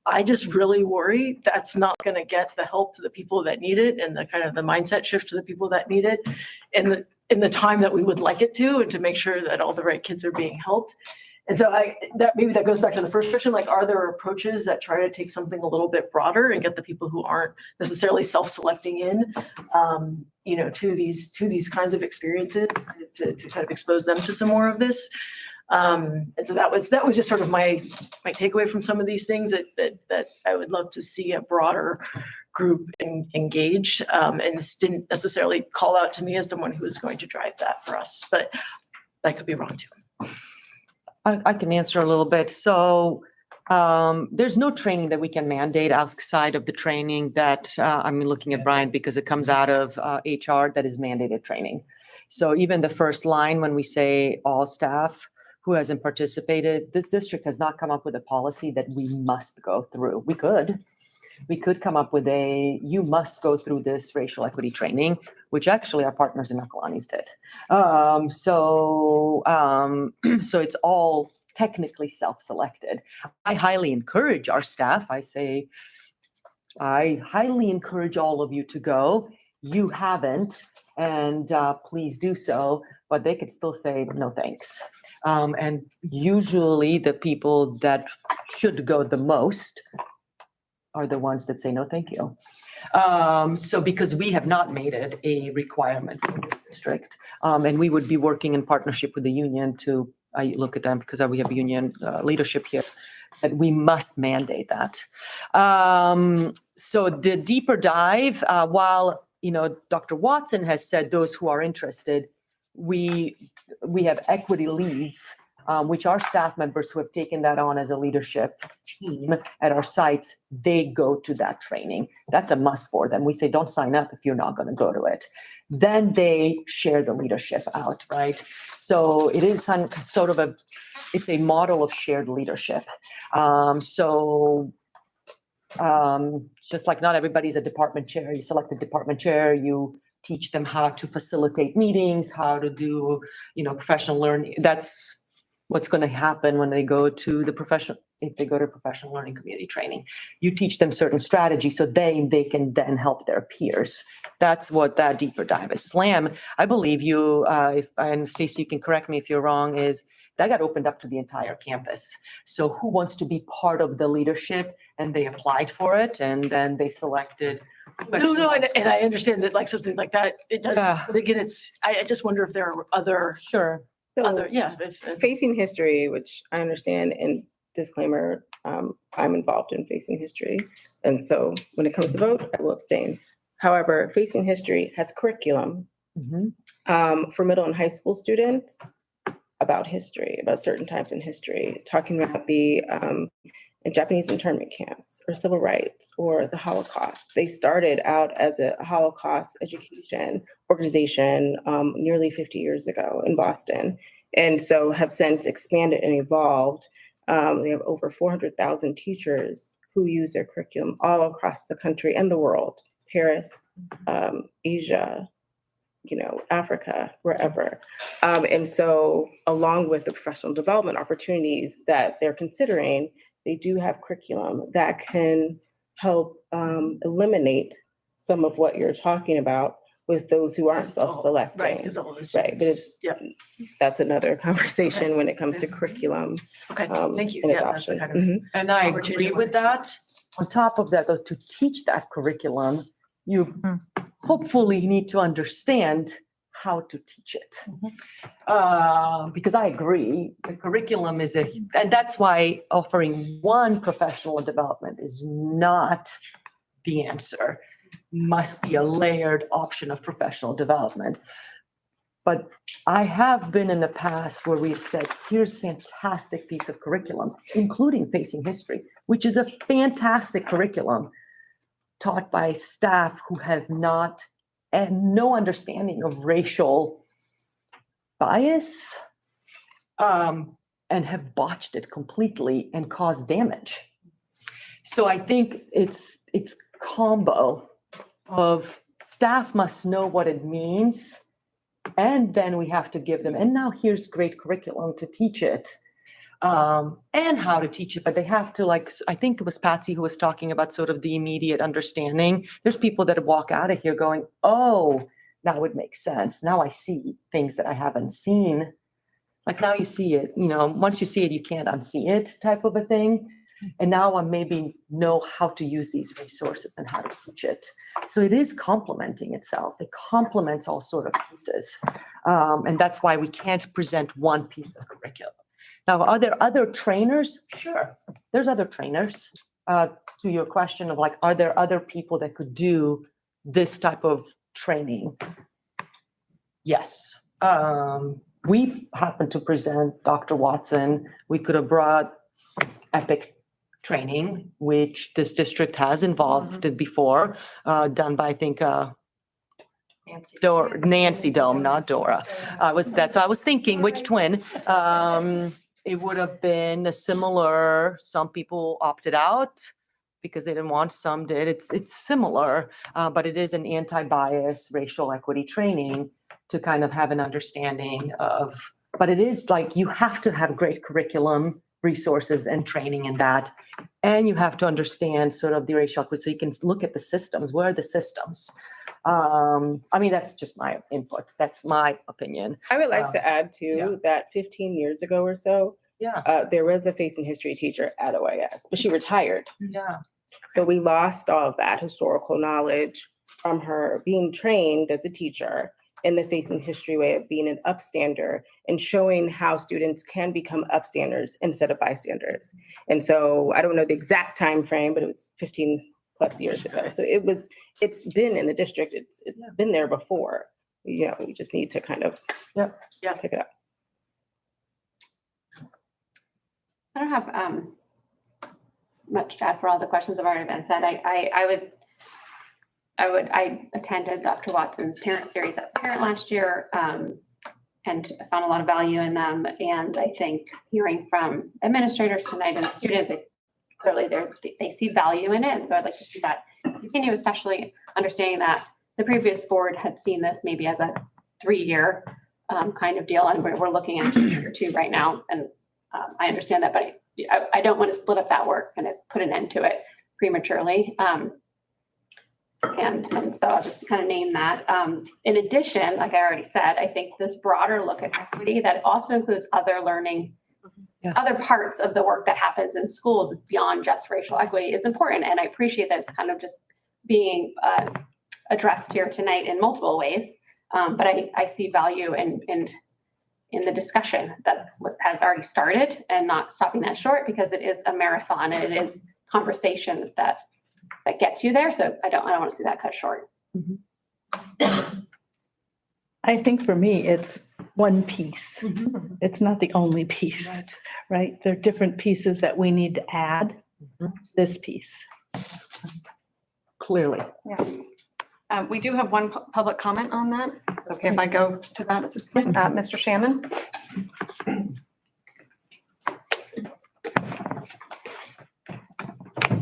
I just really worry that's not going to get the help to the people that need it and the kind of the mindset shift to the people that need it in the time that we would like it to, and to make sure that all the right kids are being helped. And so maybe that goes back to the first question, like, are there approaches that try to take something a little bit broader and get the people who aren't necessarily self-selecting in, to these kinds of experiences to kind of expose them to some more of this? And so that was just sort of my takeaway from some of these things that I would love to see a broader group engaged. And this didn't necessarily call out to me as someone who was going to drive that for us, but I could be wrong too. I can answer a little bit. So there's no training that we can mandate outside of the training that, I'm looking at Brian because it comes out of HR that is mandated training. So even the first line, when we say all staff who hasn't participated, this district has not come up with a policy that we must go through. We could come up with you must go through this racial equity training, which actually our partners in Akalani's did. So it's all technically self-selected. I highly encourage our staff. I highly encourage all of you to go. You haven't, and please do so, but they could still say no thanks. And usually the people that should go the most are the ones that say no, thank you. So because we have not made it a requirement for this district, and we would be working in partnership with the union to, I look at them because we have union leadership here, that we must mandate that. So the deeper dive, while Dr. Watson has said those who are interested, we have equity leads, which are staff members who have taken that on as a leadership team at our sites. They go to that training. That's a must for them. We say, don't sign up if you're not going to go to it. Then they share the leadership out, right? So it is sort of it's a model of shared leadership. Just like not everybody's a department chair, you select a department chair, you teach them how to facilitate meetings, how to do, professional learning. That's what's going to happen when they go to if they go to professional learning community training. You teach them certain strategies so they can then help their peers. That's what that deeper dive is. SLAM, I believe you, and Stacey, you can correct me if you're wrong, is that got opened up to the entire campus. So who wants to be part of the leadership? And they applied for it, and then they selected. No, and I understand that, like, something like that, it does, but again, I just wonder if there are other. Sure. So Facing History, which I understand, and disclaimer, I'm involved in Facing History. And so when it comes to vote, I will abstain. However, Facing History has curriculum for middle and high school students about history, about certain times in history, talking about the Japanese internment camps or civil rights or the Holocaust. They started out as a Holocaust education organization nearly 50 years ago in Boston, and so have since expanded and evolved. We have over 400,000 teachers who use their curriculum all across the country and the world, Paris, Asia, Africa, wherever. And so along with the professional development opportunities that they're considering, they do have curriculum that can help eliminate some of what you're talking about with those who aren't self-selecting. Right, because all this. Right, but that's another conversation when it comes to curriculum. Okay, thank you. And Yeah, that's the adoption. kind of. And I agree with that. On top of that, though, to teach that curriculum, you hopefully need to understand how to teach it. Because I agree, the curriculum is and that's why offering one professional development is not the answer. Must be a layered option of professional development. But I have been in the past where we've said, here's fantastic piece of curriculum, including Facing History, which is a fantastic curriculum taught by staff who have no understanding of racial bias, and have botched it completely and caused damage. So I think it's combo of staff must know what it means, and then we have to give them, and now here's great curriculum to teach it, and how to teach it, but they have to, I think it was Patsy who was talking about sort of the immediate understanding. There's people that walk out of here going, oh, now it makes sense. Now I see things that I haven't seen. like now you see it, once you see it, you can't unsee it type of a thing. And now I maybe know how to use these resources and how to teach it. So it is complementing itself. It complements all sort of pieces. And that's why we can't present one piece of curriculum. Now, are there other trainers? Sure, there's other trainers. To your question of like, are there other people that could do this type of training? Yes. We happened to present Dr. Watson. We could have brought EPIC training, which this district has involved it before, done by, I think, Nancy Dome, not Dora. I was thinking, which twin? It would have been a similar, some people opted out because they didn't want, some did. It's similar, but it is an anti-bias racial equity training to kind of have an understanding of, but it is like, you have to have great curriculum, resources and training in that. And you have to understand sort of the racial equity, so you can look at the systems. Where are the systems? I mean, that's just my input. That's my opinion. I would like to add too, that 15 years ago or so, there was a face and history teacher at OIS, but she retired. Yeah. So we lost all of that historical knowledge from her being trained as a teacher in the face and history way of being an upstander and showing how students can become upstanders instead of bystanders. And so I don't know the exact time frame, but it was 15 plus years ago. So it's been in the district. It's been there before. We just need to kind of pick it up. I don't have much to add for all the questions have already been said. I attended Dr. Watson's parent series as a parent last year, and I found a lot of value in them. And I think hearing from administrators tonight and students, clearly they see value in it. And so I'd like to see that continue, especially understanding that the previous board had seen this maybe as a 3-year kind of deal. And we're looking at just year 2 right now. And I understand that, but I don't want to split up that work and put an end to it prematurely. And so I'll just kind of name that. In addition, like I already said, I think this broader look at equity that also includes other learning, other parts of the work that happens in schools, it's beyond just racial equity, is important. And I appreciate that it's kind of just being addressed here tonight in multiple ways. But I see value in the discussion that has already started and not stopping that short, because it is a marathon and it is conversation that gets you there. So I don't want to see that cut short. I think for me, it's one piece. It's not the only piece, right? There are different pieces that we need to add to this piece. Clearly. Yeah. We do have one public comment on that. Okay, if I go to that at this point, Mr. Shannon.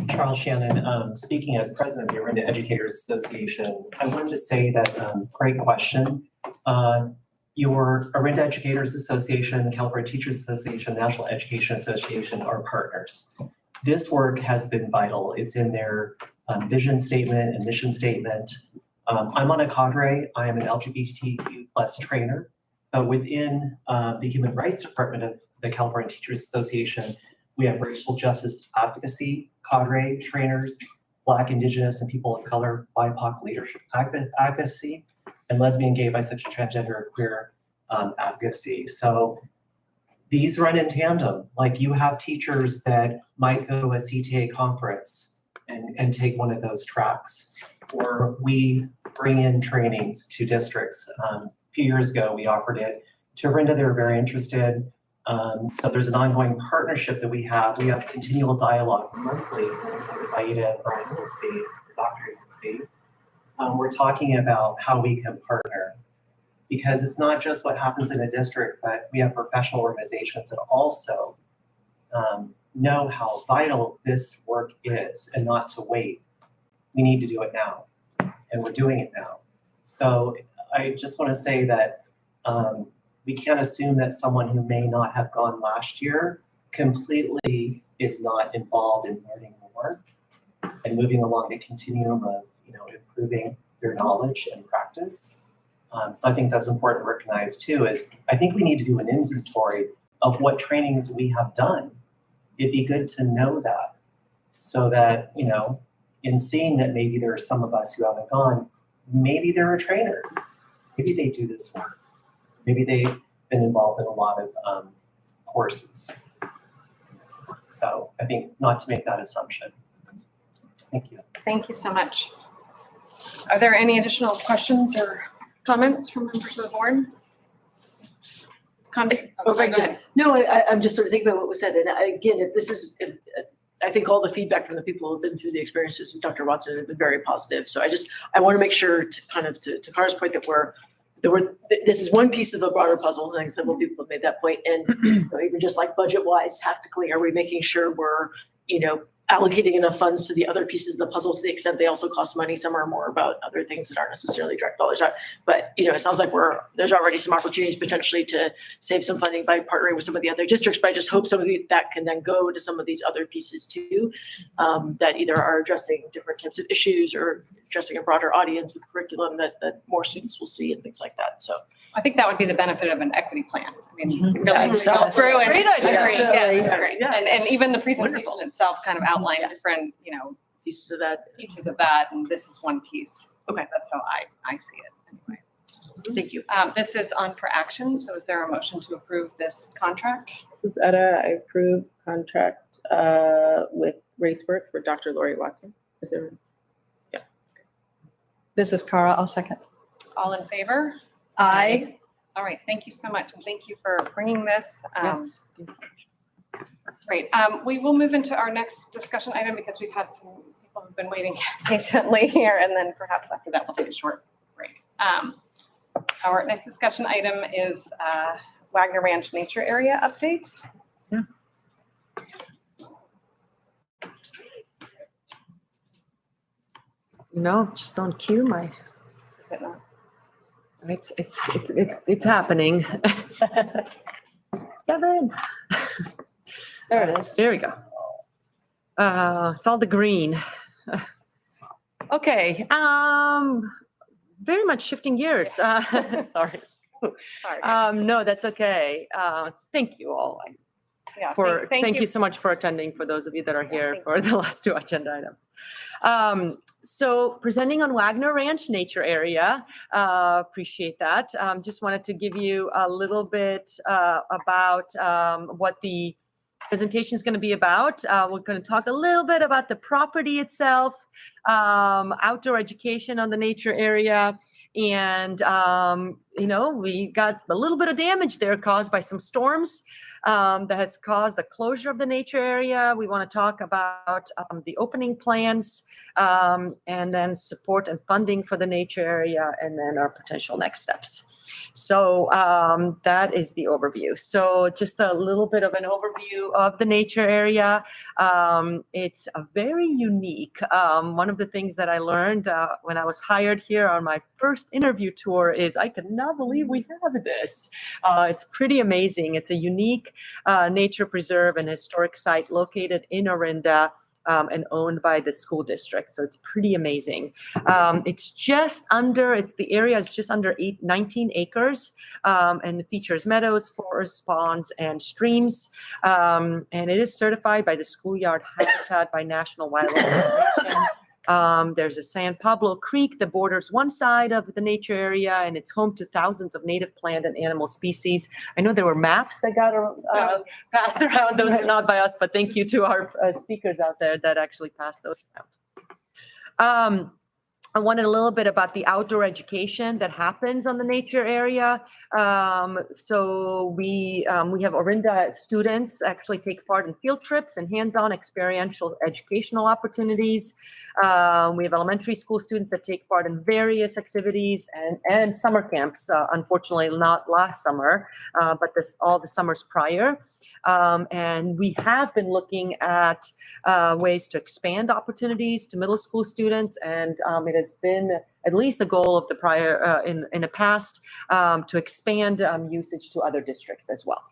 Charles Shannon, speaking as president of the Orinda Educators Association, I wanted to say that, great question. Your Orinda Educators Association, California Teachers Association, National Education Association are partners. This work has been vital. It's in their vision statement and mission statement. I'm on a cadre. I am an LGBTQ+ trainer, but within the Human Rights Department of the California Teachers Association, we have racial justice advocacy cadre trainers, Black, Indigenous, and people of color BIPOC leadership advocacy, and lesbian, gay, bisexual, transgender, or queer advocacy. So these run in tandem. Like, you have teachers that might go to a CTA conference and take one of those tracks, or we bring in trainings to districts. A few years ago, we offered it to Orinda. They were very interested. So there's an ongoing partnership that we have. We have continual dialogue monthly with Aida and Brian Hillsby, Dr. Hillsby. We're talking about how we can partner, because it's not just what happens in a district, but we have professional organizations that also know how vital this work is, and not to wait. We need to do it now, and we're doing it now. So I just want to say that we can't assume that someone who may not have gone last year completely is not involved in learning more and moving along the continuum of, improving their knowledge and practice. So I think that's important to recognize too, is I think we need to do an inventory of what trainings we have done. It'd be good to know that so that, you know, in seeing that maybe there are some of us who haven't gone, maybe they're a trainer. Maybe they do this work. Maybe they've been involved in a lot of courses. So I think not to make that assumption. Thank you. Thank you so much. Are there any additional questions or comments from members of the board? Oh, Sorry, go ahead. No, I'm just sort of thinking about what was said, and again, I think all the feedback from the people who've been through the experiences with Dr. Watson have been very positive. So I want to make sure to Kara's point that this is one piece of a broader puzzle. I think several people have made that point. And you know, even just like budget wise, tactically, are we making sure we're, you know, allocating enough funds to the other pieces of the puzzle to the extent they also cost money? Some are more about other things that aren't necessarily direct dollars. But, you know, it sounds like there's already some opportunities potentially to save some funding by partnering with some of the other districts. But I just hope some of that can then go to some of these other pieces too, that either are addressing different types of issues or addressing a broader audience with curriculum that more students will see and things like that. So I think that would be the benefit of an equity plan. I mean, really Yeah, go through and. great idea. Agree, So, yes. yeah. And even the presentation Wonderful. itself kind of outlined Yeah. different, you know, pieces of that. and this is one piece. Okay. That's how I see it anyway. Thank you. This is on for action. So is there a motion to approve this contract? This is Etta. I approve contract with Racework for Dr. Lori Watson. Is there? This is Cara, I'll second. All in favor? Aye. All right, thank you so much, and thank you for bringing this. Yes. Great. We will move into our next discussion item because we've had some people who've been waiting patiently here, and then perhaps after that, we'll take a short break. Our next discussion item is Wagner Ranch Nature Area update. Yeah. No, just on cue, Is it not? it's happening. Kevin. There it is. There we go. It's all the green. Okay, very much shifting gears. Sorry. Sorry. No, that's okay. Thank you all Yeah, thank you so much for attending, for those of you that are here thank for the last two agenda items. So presenting on Wagner Ranch Nature Area, appreciate that. Just wanted to give you a little bit about what the presentation is going to be about. We're going to talk a little bit about the property itself, outdoor education on the nature area, and you know, we got a little bit of damage there caused by some storms that has caused the closure of the nature area. We want to talk about the opening plans, and then support and funding for the nature area, and then our potential next steps. So that is the overview. So just a little bit of an overview of the nature area. It's a very unique. One of the things that I learned when I was hired here on my first interview tour is I could not believe we have this. It's pretty amazing. It's a unique nature preserve and historic site located in Orinda, and owned by the school district. So it's pretty amazing. The area is just under 19 acres, and it features meadows, forests, ponds, and streams. And it is certified by the Schoolyard Habitat by National Wildlife Federation. There's a San Pablo Creek that borders one side of the nature area, and it's home to thousands of native plant and animal species. I know there were maps that got passed around. Those are not by us, but thank you to our speakers out there that actually passed those out. I wanted a little bit about the outdoor education that happens on the nature area. So we have Orinda students actually take part in field trips and hands-on experiential educational opportunities. We have elementary school students that take part in various activities and summer camps. Unfortunately, not last summer, but all the summers prior. And we have been looking at ways to expand opportunities to middle school students, and it has been at least the goal of the prior in the past to expand usage to other districts as well.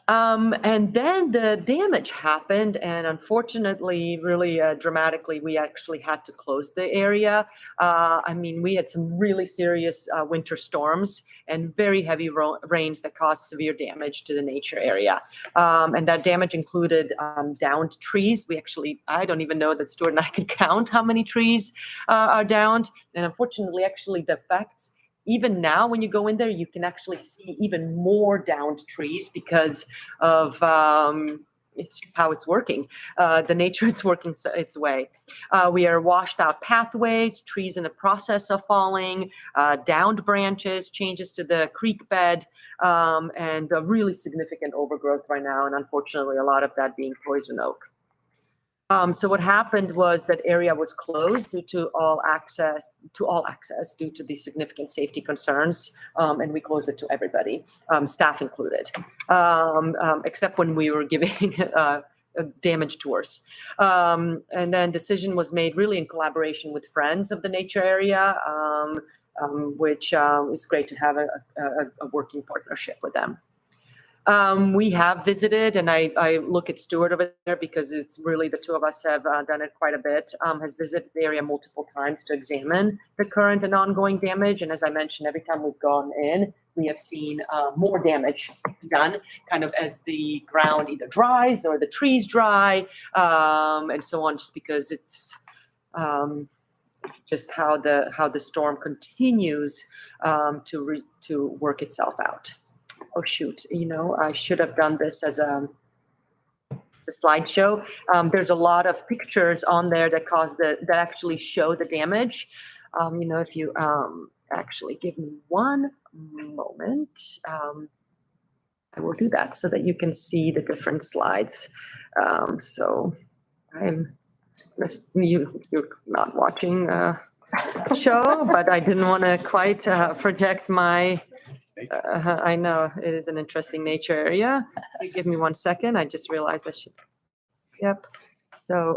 And then the damage happened, and unfortunately, really dramatically, we actually had to close the area. I mean, we had some really serious winter storms and very heavy rains that caused severe damage to the nature area. And that damage included downed trees. I don't even know that Stuart and I can count how many trees are downed. And unfortunately, actually, the effects, even now, when you go in there, you can actually see even more downed trees because of it's just how it's working. The nature is working its way. We are washed out pathways, trees in the process of falling, downed branches, changes to the creek bed, and a really significant overgrowth right now. And unfortunately, a lot of that being poison oak. So what happened was that area was closed due to all access due to the significant safety concerns, and we closed it to everybody, staff included, except when we were giving damage tours. And then decision was made really in collaboration with friends of the nature area, which is great to have a working partnership with them. We have visited, and I look at Stuart over there because it's really the two of us have done it quite a bit, has visited the area multiple times to examine the current and ongoing damage. And as I mentioned, every time we've gone in, we have seen more damage done kind of as the ground either dries or the trees dry, and so on, just because it's just how the storm continues to work itself out. Oh, shoot, I should have done this as a slideshow. There's a lot of pictures on there that actually show the damage. If you actually give me one moment, I will do that so that you can see the different slides. So you're not watching a show, but I didn't want to quite project my I know it is an interesting nature area. You give me 1 second. I just realized I should. Yep. So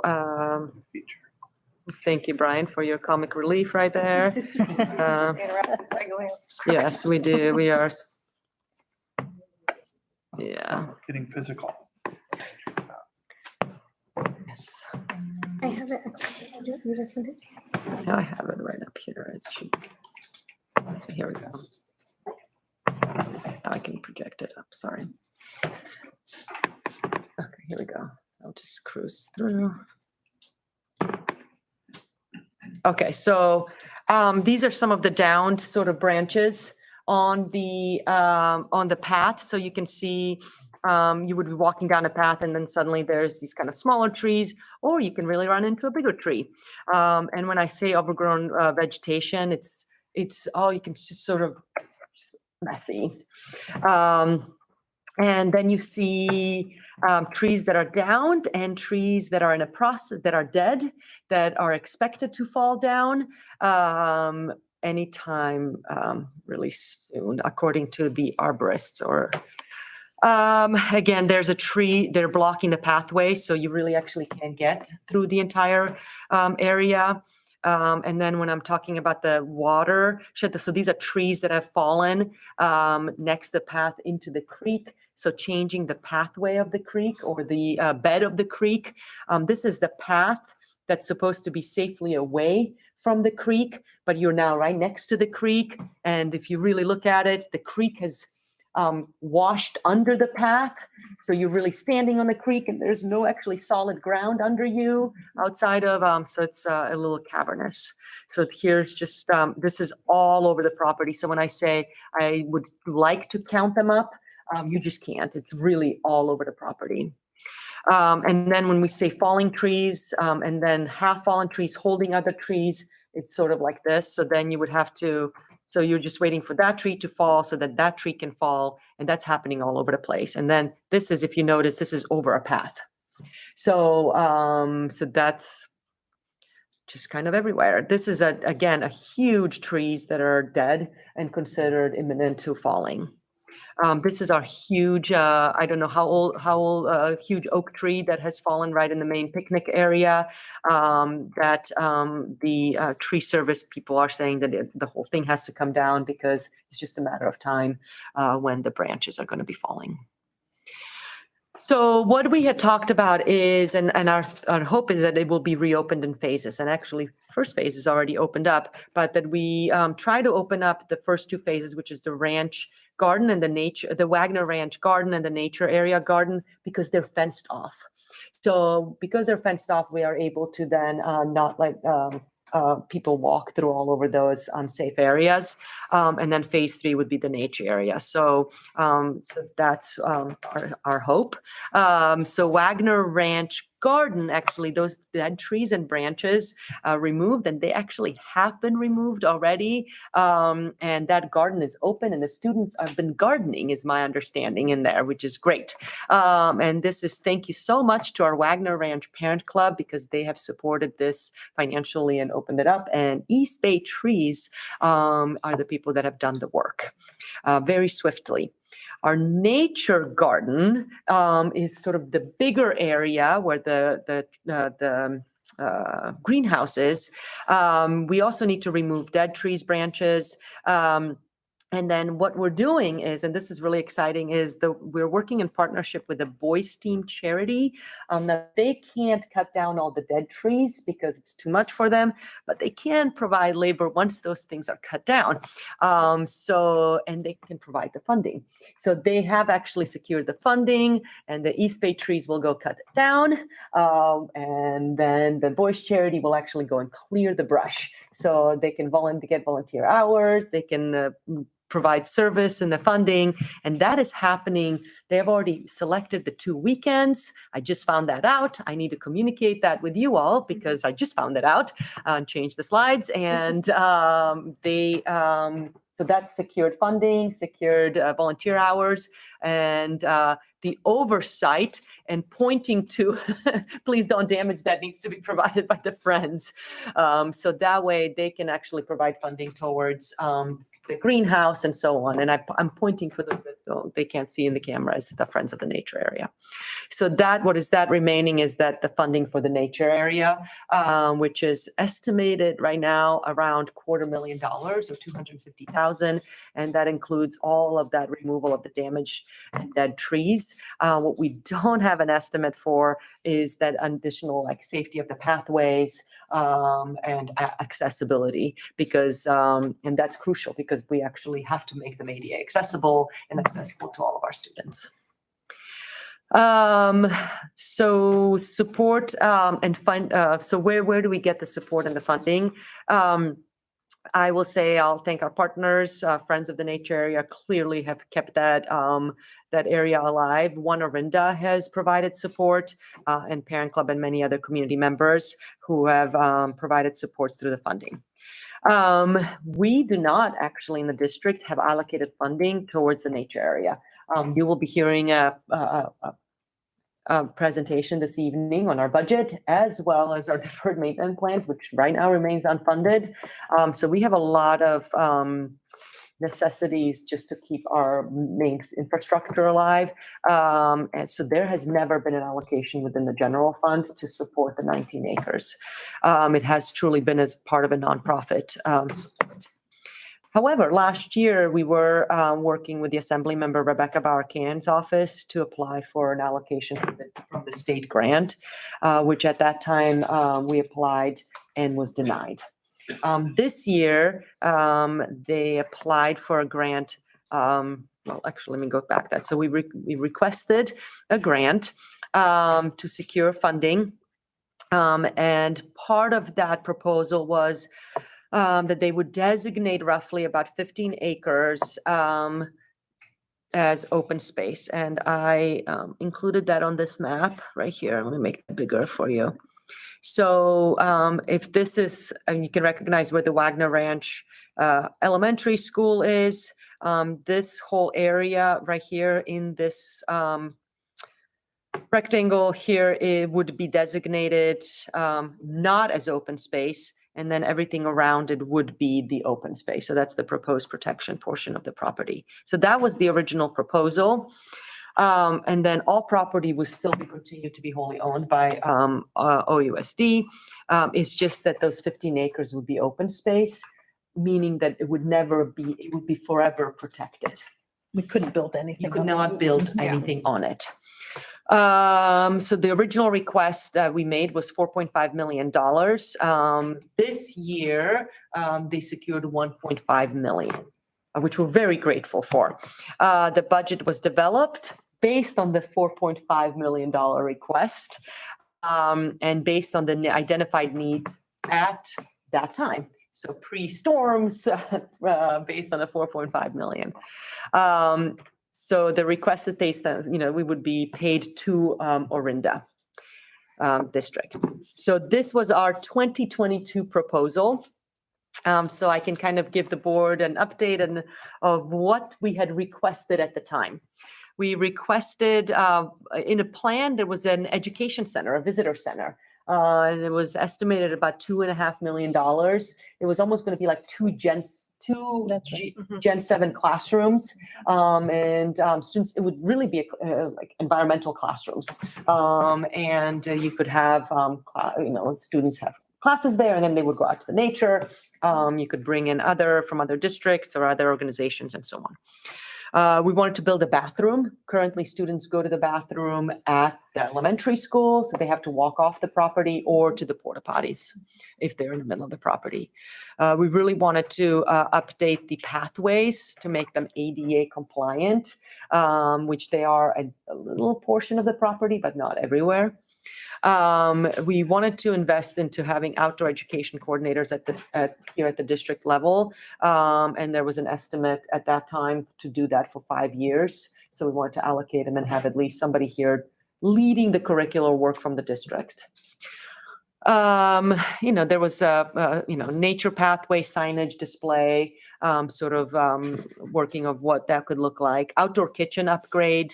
thank you, Brian, for your comic relief right there. Yes, we do. We are. Yeah. Getting physical. Yes. I have it accessible. Do you listen to it? I have it right up here. It should. Here we go. I can project it up, sorry. Okay, here we go. I'll just cruise through. Okay, so these are some of the downed sort of branches on the path. So you can see you would be walking down a path and then suddenly there's these kind of smaller trees, or you can really run into a bigger tree. And when I say overgrown vegetation, it's all you can just sort of messy. And then you see trees that are downed and trees that are in a process, that are dead, that are expected to fall down anytime really soon, according to the arborists. Or again, there's a tree, they're blocking the pathway, so you really actually can't get through the entire area. And then when I'm talking about the water, so these are trees that have fallen next to the path into the creek. So changing the pathway of the creek or the bed of the creek. This is the path that's supposed to be safely away from the creek, but you're now right next to the creek. And if you really look at it, the creek has washed under the path. So you're really standing on the creek and there's no actually solid ground under you outside of, so it's a little cavernous. So here's just, this is all over the property. So when I say I would like to count them up, you just can't. It's really all over the property. And then when we say falling trees and then half fallen trees holding other trees, it's sort of like this. So then you would have to, so you're just waiting for that tree to fall so that that tree can fall. And that's happening all over the place. And then this is, if you notice, this is over a path. So, so that's just kind of everywhere. This is, again, a huge trees that are dead and considered imminent to falling. This is our huge, I don't know how old, huge oak tree that has fallen right in the main picnic area. That the tree service people are saying that the whole thing has to come down because it's just a matter of time when the branches are going to be falling. So what we had talked about is, and our hope is that it will be reopened in phases. And actually, first phase is already opened up, but that we try to open up the first two phases, which is the ranch garden and the Wagner Ranch garden and the nature area garden, because they're fenced off. So because they're fenced off, we are able to then not let people walk through all over those unsafe areas. And then phase 3 would be the nature area. So that's our hope. So Wagner Ranch garden, actually, those dead trees and branches removed, and they actually have been removed already. And that garden is open, and the students have been gardening, is my understanding, in there, which is great. And this is thank you so much to our Wagner Ranch Parent Club, because they have supported this financially and opened it up. And East Bay Trees are the people that have done the work very swiftly. Our nature garden is sort of the bigger area where the greenhouse is. We also need to remove dead trees, branches. And then what we're doing is, and this is really exciting, is we're working in partnership with the Boys Team charity. That they can't cut down all the dead trees because it's too much for them, but they can provide labor once those things are cut down. And they can provide the funding. So they have actually secured the funding, and the East Bay Trees will go cut it down. And then the Boys Charity will actually go and clear the brush. So they can get volunteer hours, they can provide service and the funding, and that is happening. They have already selected the 2 weekends. I just found that out. I need to communicate that with you all because I just found that out and changed the slides. And so that's secured funding, secured volunteer hours, and the oversight and pointing to, please don't damage, that needs to be provided by the Friends. So that way they can actually provide funding towards the greenhouse and so on. And I'm pointing for those that they can't see in the cameras, the Friends of the Nature area. So what is that remaining is that the funding for the nature area, which is estimated right now around $250,000 or $250,000. And that includes all of that removal of the damaged and dead trees. What we don't have an estimate for is that additional safety of the pathways and accessibility, because and that's crucial because we actually have to make them ADA accessible and accessible to all of our students. So support and fund. So where do we get the support and the funding? I will say I'll thank our partners, Friends of the Nature area clearly have kept that area alive. One Orinda has provided support, and Parent Club and many other community members who have provided supports through the funding. We do not actually in the district have allocated funding towards the nature area. You will be hearing a presentation this evening on our budget, as well as our deferred maintenance plan, which right now remains unfunded. So we have a lot of necessities just to keep our main infrastructure alive. And so there has never been an allocation within the general fund to support the 19 acres. It has truly been as part of a nonprofit support. However, last year we were working with the Assemblymember Rebecca Bauer-Cahn's office to apply for an allocation from the state grant, which at that time we applied and was denied. This year, they applied for a grant. Well, actually, let me go back that. So we requested a grant to secure funding. And part of that proposal was that they would designate roughly about 15 acres as open space. And I included that on this map right here. Let me make it bigger for you. So if this is, and you can recognize where the Wagner Ranch Elementary School is, this whole area right here in this rectangle here, it would be designated not as open space, and then everything around it would be the open space. So that's the proposed protection portion of the property. So that was the original proposal. And then all property will still continue to be wholly owned by OUSD. It's just that those 15 acres would be open space, meaning that it would never be, it would be forever protected. We couldn't build anything. You could not build anything on it. So the original request that we made was $4.5 million. This year, they secured 1.5 million, which we're very grateful for. The budget was developed based on the $4.5 million request, and based on the identified needs at that time. So pre-storms, based on the 4.5 million. So the requested dates that, we would be paid to Orinda district. So this was our 2022 proposal. So I can kind of give the board an update of what we had requested at the time. We requested, in a plan, there was an education center, a visitor center. And it was estimated about $2.5 million. It was almost going to be like two Gen 7 classrooms. And students, it would really be like environmental classrooms. And you could have, students have classes there, and then they would go out to the nature. You could bring in from other districts or other organizations and so on. We wanted to build a bathroom. Currently, students go to the bathroom at the elementary school, so they have to walk off the property or to the porta potties if they're in the middle of the property. We really wanted to update the pathways to make them ADA compliant, which they are a little portion of the property, but not everywhere. We wanted to invest into having outdoor education coordinators here at the district level. And there was an estimate at that time to do that for 5 years. So we wanted to allocate them and have at least somebody here leading the curricular work from the district. There was a nature pathway signage display, working of what that could look like, outdoor kitchen upgrade,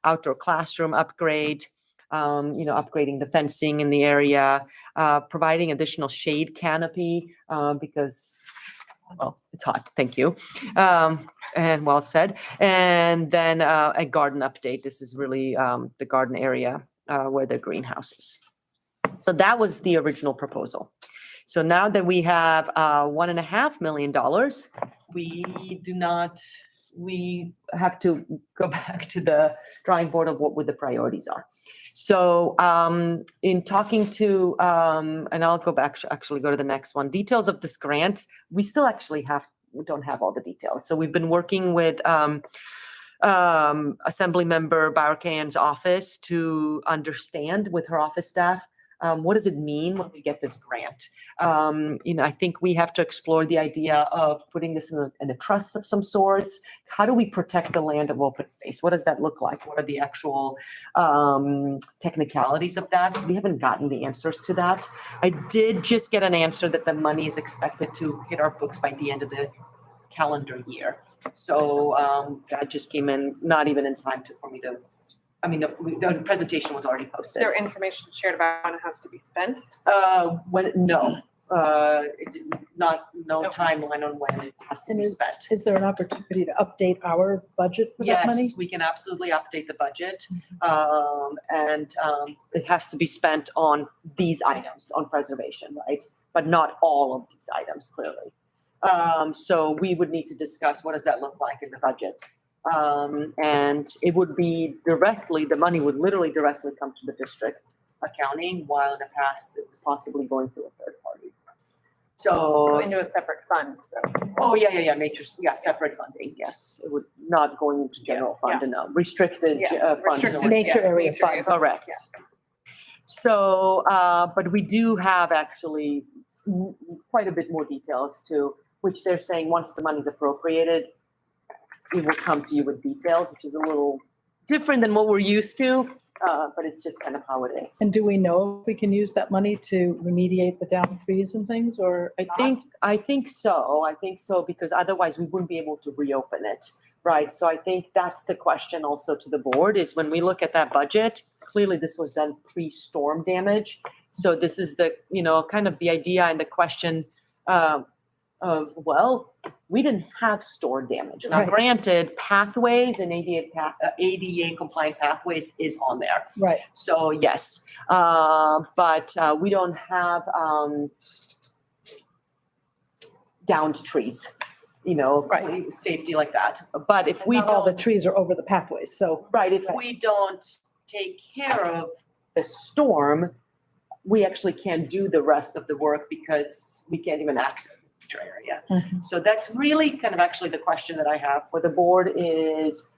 outdoor classroom upgrade, upgrading the fencing in the area, providing additional shade canopy, because, well, it's hot, thank you. And well said. And then a garden update. This is really the garden area where the greenhouse is. So that was the original proposal. So now that we have $1.5 million, we have to go back to the drawing board of what the priorities are. So in talking to, and I'll go back, actually go to the next one, details of this grant, we still actually don't have all the details. So we've been working with Assembly Member Barkayan's office to understand with her office staff, what does it mean when we get this grant? I think we have to explore the idea of putting this in a trust of some sorts. How do we protect the land of open space? What does that look like? What are the actual technicalities of that? So we haven't gotten the answers to that. I did just get an answer that the money is expected to hit our books by the end of the calendar year. So that just came in, not even in time for me to. The presentation was already Is posted. there information shared about when it has to be spent? No, no timeline on when it has to be spent. Is there an opportunity to update our budget for that money? Yes, we can absolutely update the budget. And it has to be spent on these items, on preservation, right? But not all of these items, clearly. So we would need to discuss what does that look like in the budget. And it would be the money would literally directly come to the district accounting, while in the past it was possibly going through a third party. So into a separate fund. Oh, yeah, separate funding, yes. It would not going into general fund, no, restricted fund. Restricted, Nature yes, area nature fund. area Correct. Yes. So, but we do have actually quite a bit more detail as to which they're saying once the money's appropriated, we will come to you with details, which is a little different than what we're used to, but it's just kind of how it is. And do we know if we can use that money to remediate the downed trees and things, or I think so, because otherwise we wouldn't be able to reopen it, right? So I think that's the question also to the board is when we look at that budget, clearly this was done pre-storm damage. So this is the, kind of the idea and the question we didn't have storm damage. Now, Right. granted, pathways and ADA compliant pathways is on there. right? So yes, but we don't have downed trees, safety like that. But if we Not all the don't, trees are over the pathways, so right, if Right. we don't take care of the storm, we actually can't do the rest of the work because we can't even access the future area. So that's really kind of actually the question that I have for the board is,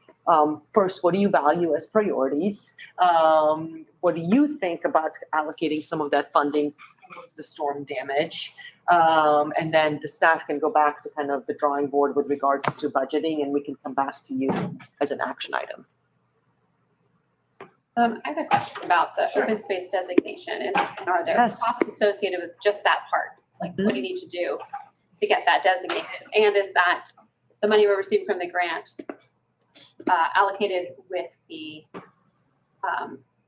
first, what do you value as priorities? What do you think about allocating some of that funding towards the storm damage? And then the staff can go back to kind of the drawing board with regards to budgeting, and we can come back to you as an action item. I have a question about the open space designation and are there Yes. costs associated with just that part? Like what do you need to do to get that designated? And is that the money we're receiving from the grant allocated with the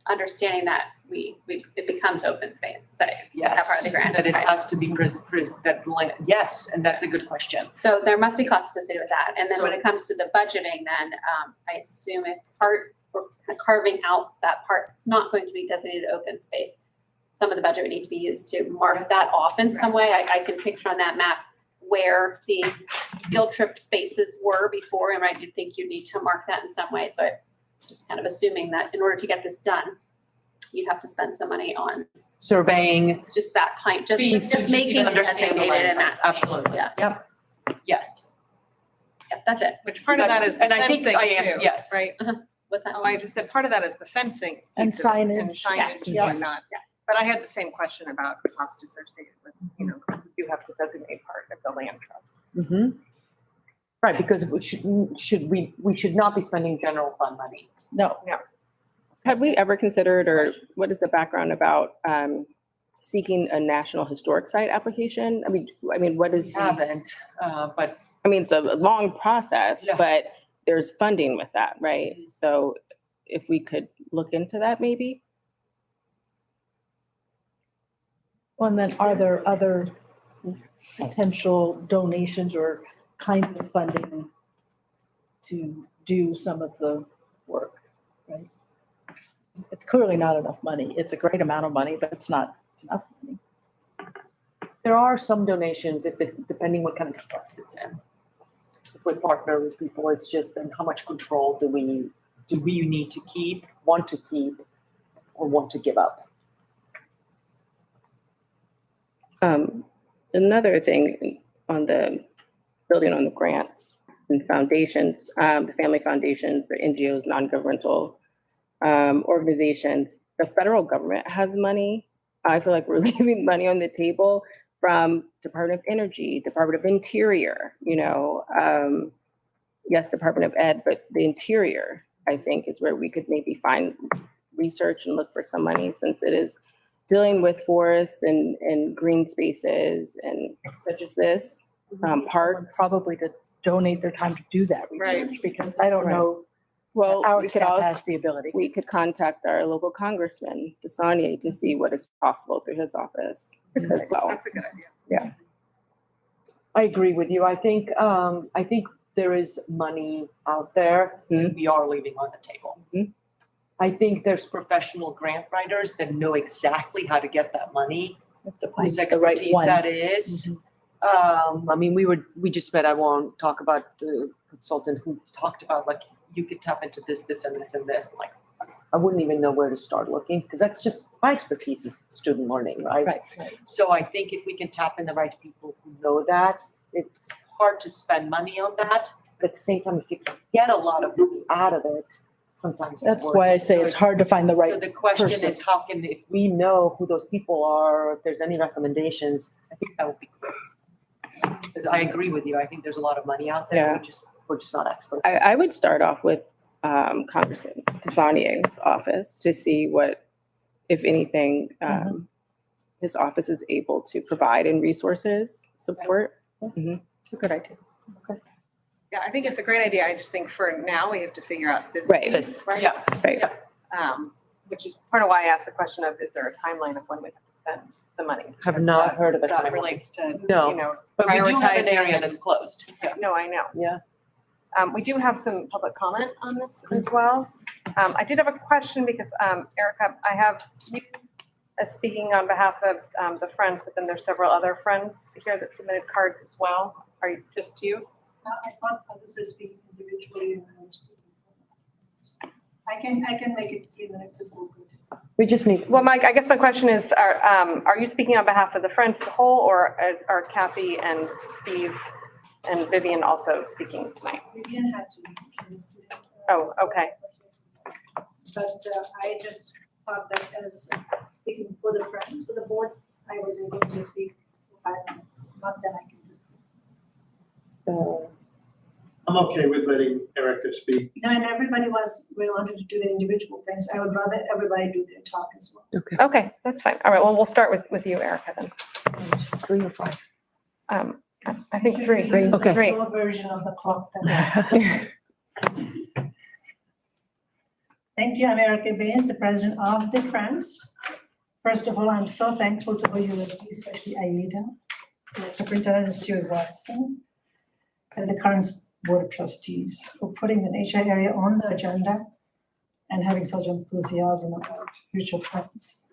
understanding that it becomes open space? So is that part of the grant? That it Okay. has to be, yes, and that's a good question. So there must be costs associated with that. And then when it comes to the budgeting, then I assume if part, or carving out that part, it's not going to be designated open space. Some of the budget would need to be used to mark that off in some way. I can picture on that map where the field trip spaces were before, and you'd think you'd need to mark that in some way. So I'm just kind of assuming that in order to get this done, you'd have to spend some money on Surveying, just that kind, fees to just making even it understand the designated in that land space. trust. Absolutely. Yeah, Yep, yes. yeah, that's it. Which part of that is the And I think fencing I answered too, yes. right? What's that? Oh, I just said part of that is the fencing. And piece of it, signage. And signage and Yes. whatnot. Yeah. But I had the same question about cost associated with, you have to designate part of the land trust. Mhm. Right, because we should not be spending general fund money. No. Have we ever considered, or what is the background about seeking a National Historic Site application? I mean, what is, Haven't, but I mean, it's a long process, Yeah. but there's funding with that, right? So if we could look into that maybe? Well, and then are there other potential donations or kinds of funding to do some of the work, right? It's clearly not enough money. It's a great amount of money, but it's not enough money. there are some donations depending what kind of trust it's in. If we partner with people, it's just then how much control do we need to keep, want to keep, or want to give up? Another thing on the building on the grants and foundations, the family foundations, the NGOs, non-governmental organizations, the federal government has money. I feel like we're leaving money on the table from Department of Energy, Department of Interior, yes, Department of Ed, but the Interior, I think, is where we could maybe find research and look for some money, since it is dealing with forests and green spaces and such as this, parks. Probably to donate their time to do that research, because I don't Right. know Well, our we could staff also, has the ability. we could contact our local congressman, Desania, to see what is possible through his office as well. That's a good idea. I agree with you. I think there is money out there that we are leaving on the table. Mhm. I think there's professional grant writers that know exactly how to get that money, whose The right expertise one. that is. I mean, we just met, I won't talk about the consultant who talked about like, you could tap into this, this, and this, and this. I'm like, I wouldn't even know where to start looking, because that's just, my expertise is student learning, right? Right. So I think if we can tap in the right people who know that, it's hard to spend money on that. But at the same time, if you can get a lot of money out of it, sometimes it's That's worth why I it. say So it's hard to find the So right the question person. is, how can, if we know who those people are, or if there's any recommendations, I think that would be great. Because I agree with you. I think there's a lot of money out there. Yeah. We're just not experts. I would start off with Congressman Desania's office to see what, if anything, his office is able to provide in resources, support. It's a good idea. Yeah, I think it's a great idea. I just think for now, we have to figure out this. Right. piece, right? Yeah. Right. Which is part of why I asked the question of, is there a timeline of when we have to spend the money? Have Because not that- heard of a That timeline. relates to, No. But we do have an prioritizing area and- that's closed. No, I know. Yeah. We do have some public comment on this as well. I did have a question because, Erica, I have you speaking on behalf of the Friends, but then there's several other friends here that submitted cards as well. Are you, just you? I thought this was speaking individually and I was speaking. I can make it 3 minutes, is all good. We just need, Well, Mike, I guess my question is, are you speaking on behalf of the Friends as a whole, or are Kathy and Steve and Vivian also speaking tonight? Vivian had to, she's a student. Oh, okay. But I just thought that as speaking for the Friends, for the board, I was able to speak for 5 minutes, not that I can do. I'm okay with letting Erica speak. No, and everybody wanted to do their individual things. I would rather everybody do their talk as well. okay, Okay, that's fine. All right, well, we'll start with you, Erica, then. 3 or 5. I think three. Should we use the Okay. slow version of the clock then? Thank you, I'm Erica Baines, the president of the Friends. First of all, I'm so thankful to OUSD, especially Aida, the Superintendent Stuart Watson, and the current Board of Trustees for putting the nature area on the agenda and having such enthusiasm about future plans.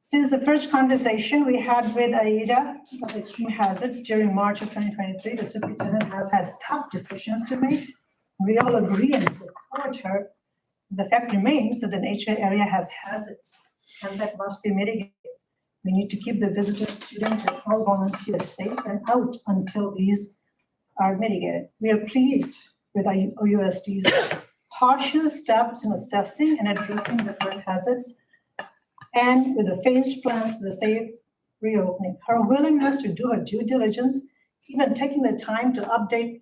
Since the first conversation we had with Aida about extreme hazards during March of 2023, the superintendent has had tough decisions to make. We all agree and support her. The fact remains that the nature area has hazards and that must be mitigated. We need to keep the visitors, students, and all volunteers safe and out until these are mitigated. We are pleased with OUSD's cautious steps in assessing and addressing the current hazards and with the phased plans for the safe reopening. Her willingness to do her due diligence, even taking the time to update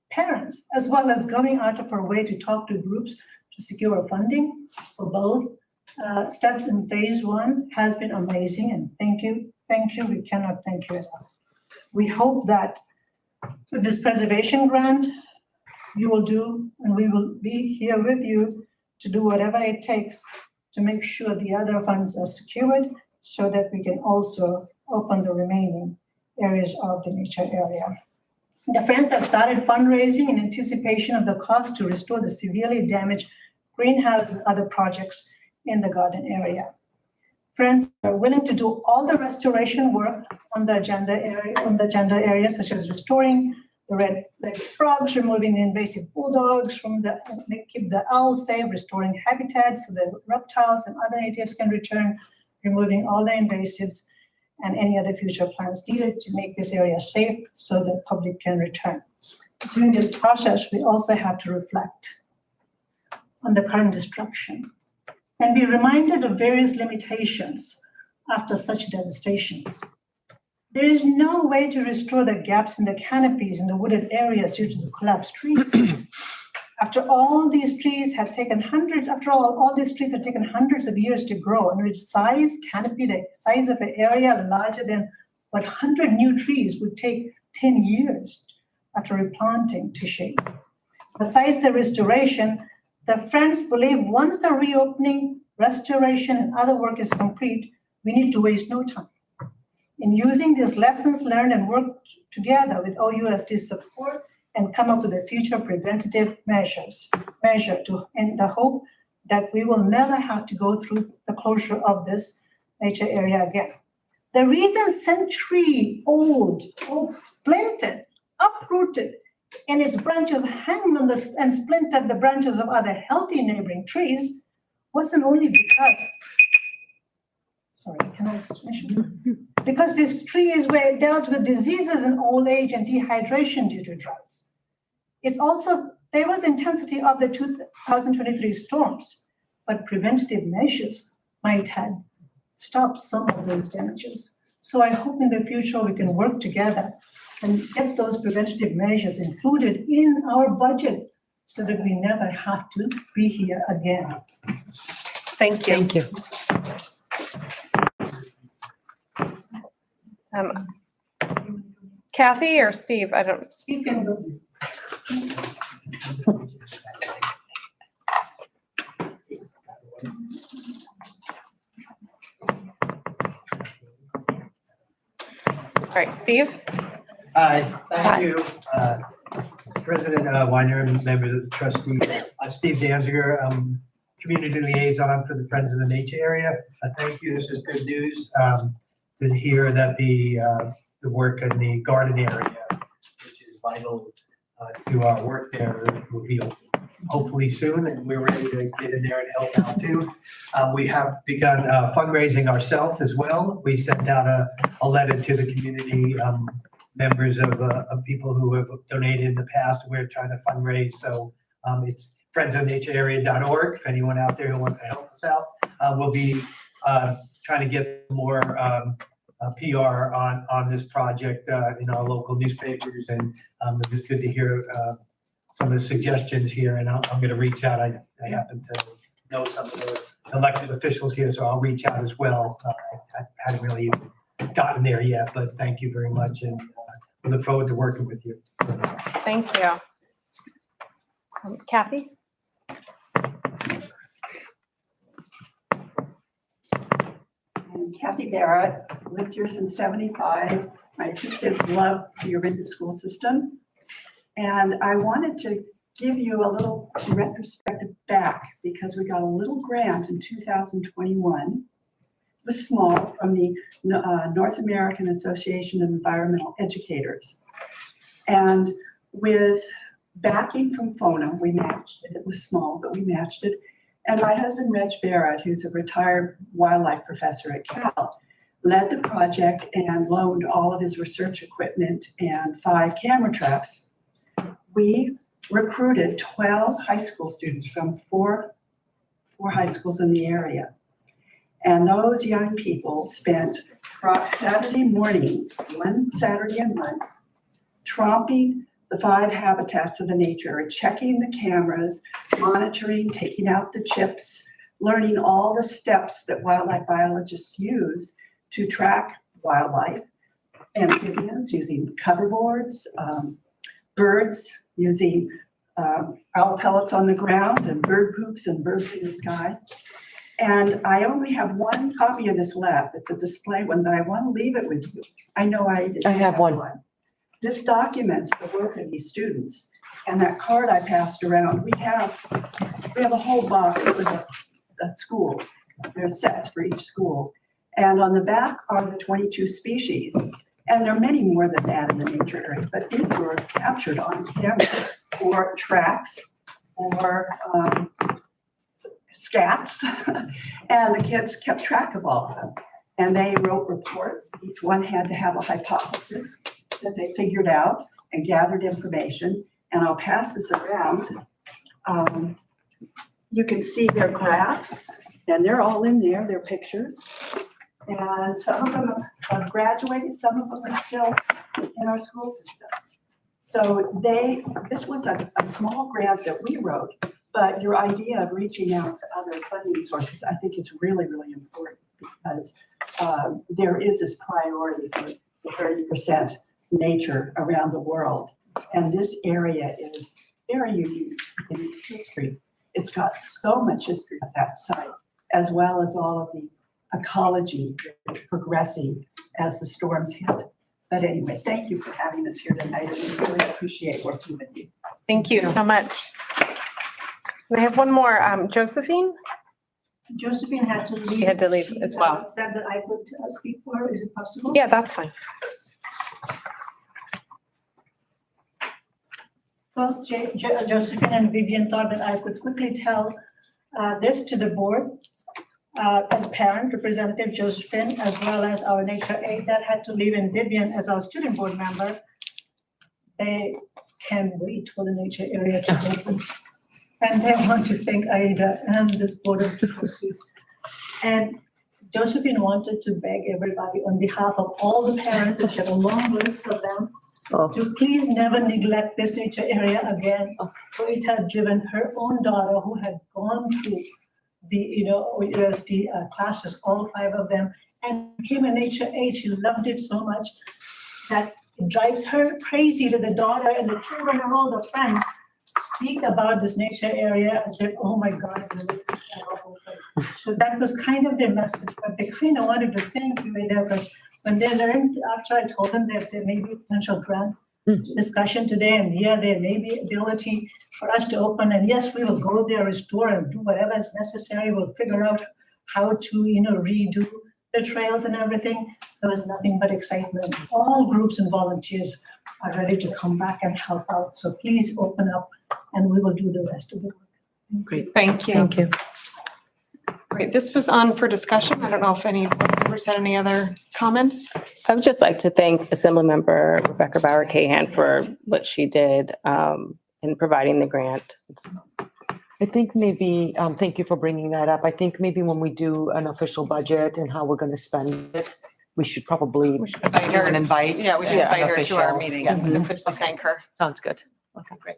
parents, as well as going out of her way to talk to groups to secure funding for both steps in phase 1 has been amazing, and thank you, we cannot thank you enough. We hope that with this preservation grant, you will do, and we will be here with you to do whatever it takes to make sure the other funds are secured so that we can also open the remaining areas of the nature area. The Friends have started fundraising in anticipation of the cost to restore the severely damaged greenhouse and other projects in the garden area. Friends are willing to do all the restoration work on the agenda areas, such as restoring the red-legged frogs, removing the invasive bulldogs keep the owls safe, restoring habitats so that reptiles and other natives can return, removing all the invasives and any other future plans needed to make this area safe so the public can return. During this process, we also have to reflect on the current destruction and be reminded of various limitations after such devastations. There is no way to restore the gaps in the canopies in the wooded areas due to the collapsed trees. After all these trees have taken hundreds of years to grow, and which size canopy, the size of an area larger than what 100 new trees would take 10 years after replanting to shape. Besides the restoration, the Friends believe once the reopening, restoration, and other work is complete, we need to waste no time in using these lessons learned and work together with OUSD's support and come up with a future preventative measure in the hope that we will never have to go through the closure of this nature area again. The reason century-old oak splintered, uprooted, and its branches hanged on and splintered the branches of other healthy neighboring trees wasn't only because, can I just finish? Because these trees were dealt with diseases in old age and dehydration due to droughts. It's also, there was intensity of the 2023 storms, but preventative measures might have stopped some of those damages. So I hope in the future we can work together and get those preventative measures included in our budget so that we never have to be here again. Thank you. Thank you. Kathy or Steve? Steve can go. All right, Steve? Hi, thank you. President Weiner, members of the trustees. Steve Danziger, community liaison for the Friends of the Nature area. Thank you. This is good news to hear that the work in the garden area, which is vital to our work there, will be open. hopefully soon, and we're ready to get in there and help out too. We have begun fundraising ourselves as well. We sent out a letter to the community members of people who have donated in the past. We're trying to fundraise, so it's friendsofnaturearea.org if anyone out there who wants to help us out. We'll be trying to get more PR on this project in our local newspapers, and it was good to hear some of the suggestions here, and I'm going to reach out. I happen to know some of the elected officials here, so I'll reach out as well. I hadn't really gotten there yet, but thank you very much, and we look forward to working with you. Thank you. Kathy? I'm Kathy Barrett, lived here since '75. My two kids love the Orinda school system. And I wanted to give you a little retrospective back because we got a little grant in 2021. It was small, from the North American Association of Environmental Educators. And with backing from FONA, we matched it. It was small, but we matched it. And my husband, Reg Barrett, who's a retired wildlife professor at Cal, led the project and loaned all of his research equipment and 5 camera traps. We recruited 12 high school students from four high schools in the area. And those young people spent Saturday mornings, one Saturday a month, tromping the 5 habitats of the nature, checking the cameras, monitoring, taking out the chips, learning all the steps that wildlife biologists use to track wildlife, amphibians using cover boards, birds using owl pellets on the ground, and bird poops and birds in the sky. And I only have one copy of this left. It's a display one, but I want to leave it with you. I know I didn't have one. This documents the work of these students. And that card I passed around, we have a whole box for the schools. There's sets for each school. And on the back are the 22 species. And there are many more than that in the nature area, but these were captured on camera, or tracks, or scats. And the kids kept track of all of them. And they wrote reports. Each one had to have a hypothesis that they figured out and gathered information. And I'll pass this around. You can see their graphs, and they're all in there, their pictures. And some of them have graduated, some of them are still in our school system. So this was a small grant that we wrote, but your idea of reaching out to other funding sources, I think is really, really important, because there is this priority for the 30% nature around the world. And this area is very unique in its history. It's got so much history at that site, as well as all of the ecology progressing as the storms hit. But anyway, thank you for having us here tonight. We really appreciate working with you. Thank you so much. We have one more, Josephine. Josephine had to leave. She had to leave as well. Said that I could speak for her. Is it possible? Yeah, that's fine. Both Josephine and Vivian thought that I could quickly tell this to the board. As a parent, Representative Josephine, as well as our nature aide that had to leave, and Vivian as our student board member, they can't wait for the nature area to open. And they want to thank Aida and this board of trustees. And Josephine wanted to beg everybody on behalf of all the parents, and she had a long list of them, to please never neglect this nature area again. For it had driven her own daughter, who had gone through the USD classes, all 5 of them, and became a nature aide. She loved it so much that it drives her crazy that the daughter and the children and all the friends speak about this nature area and said, oh my God, so that was kind of their message, but they kind of wanted to thank you, because when they learned, after I told them that there may be a potential grant discussion today, and yeah, there may be ability for us to open, and yes, we will go there, restore, and do whatever is necessary. We'll figure out how to, redo the trails and everything. There was nothing but excitement. All groups and volunteers are ready to come back and help out. So please open up and we will do the rest of the work. Great. Thank you. Thank you. Great. This was on for discussion. I don't know if any board members had any other comments. I would just like to thank Assemblymember Rebecca Bauer-Cahan for what she did in providing the grant. I think maybe, thank you for bringing that up. I think maybe when we do an official budget and how we're going to spend it, we should probably We should invite do her. an invite. Yeah, we should an invite her to our official- meeting Yes. and officially thank her. Sounds good. Okay, great.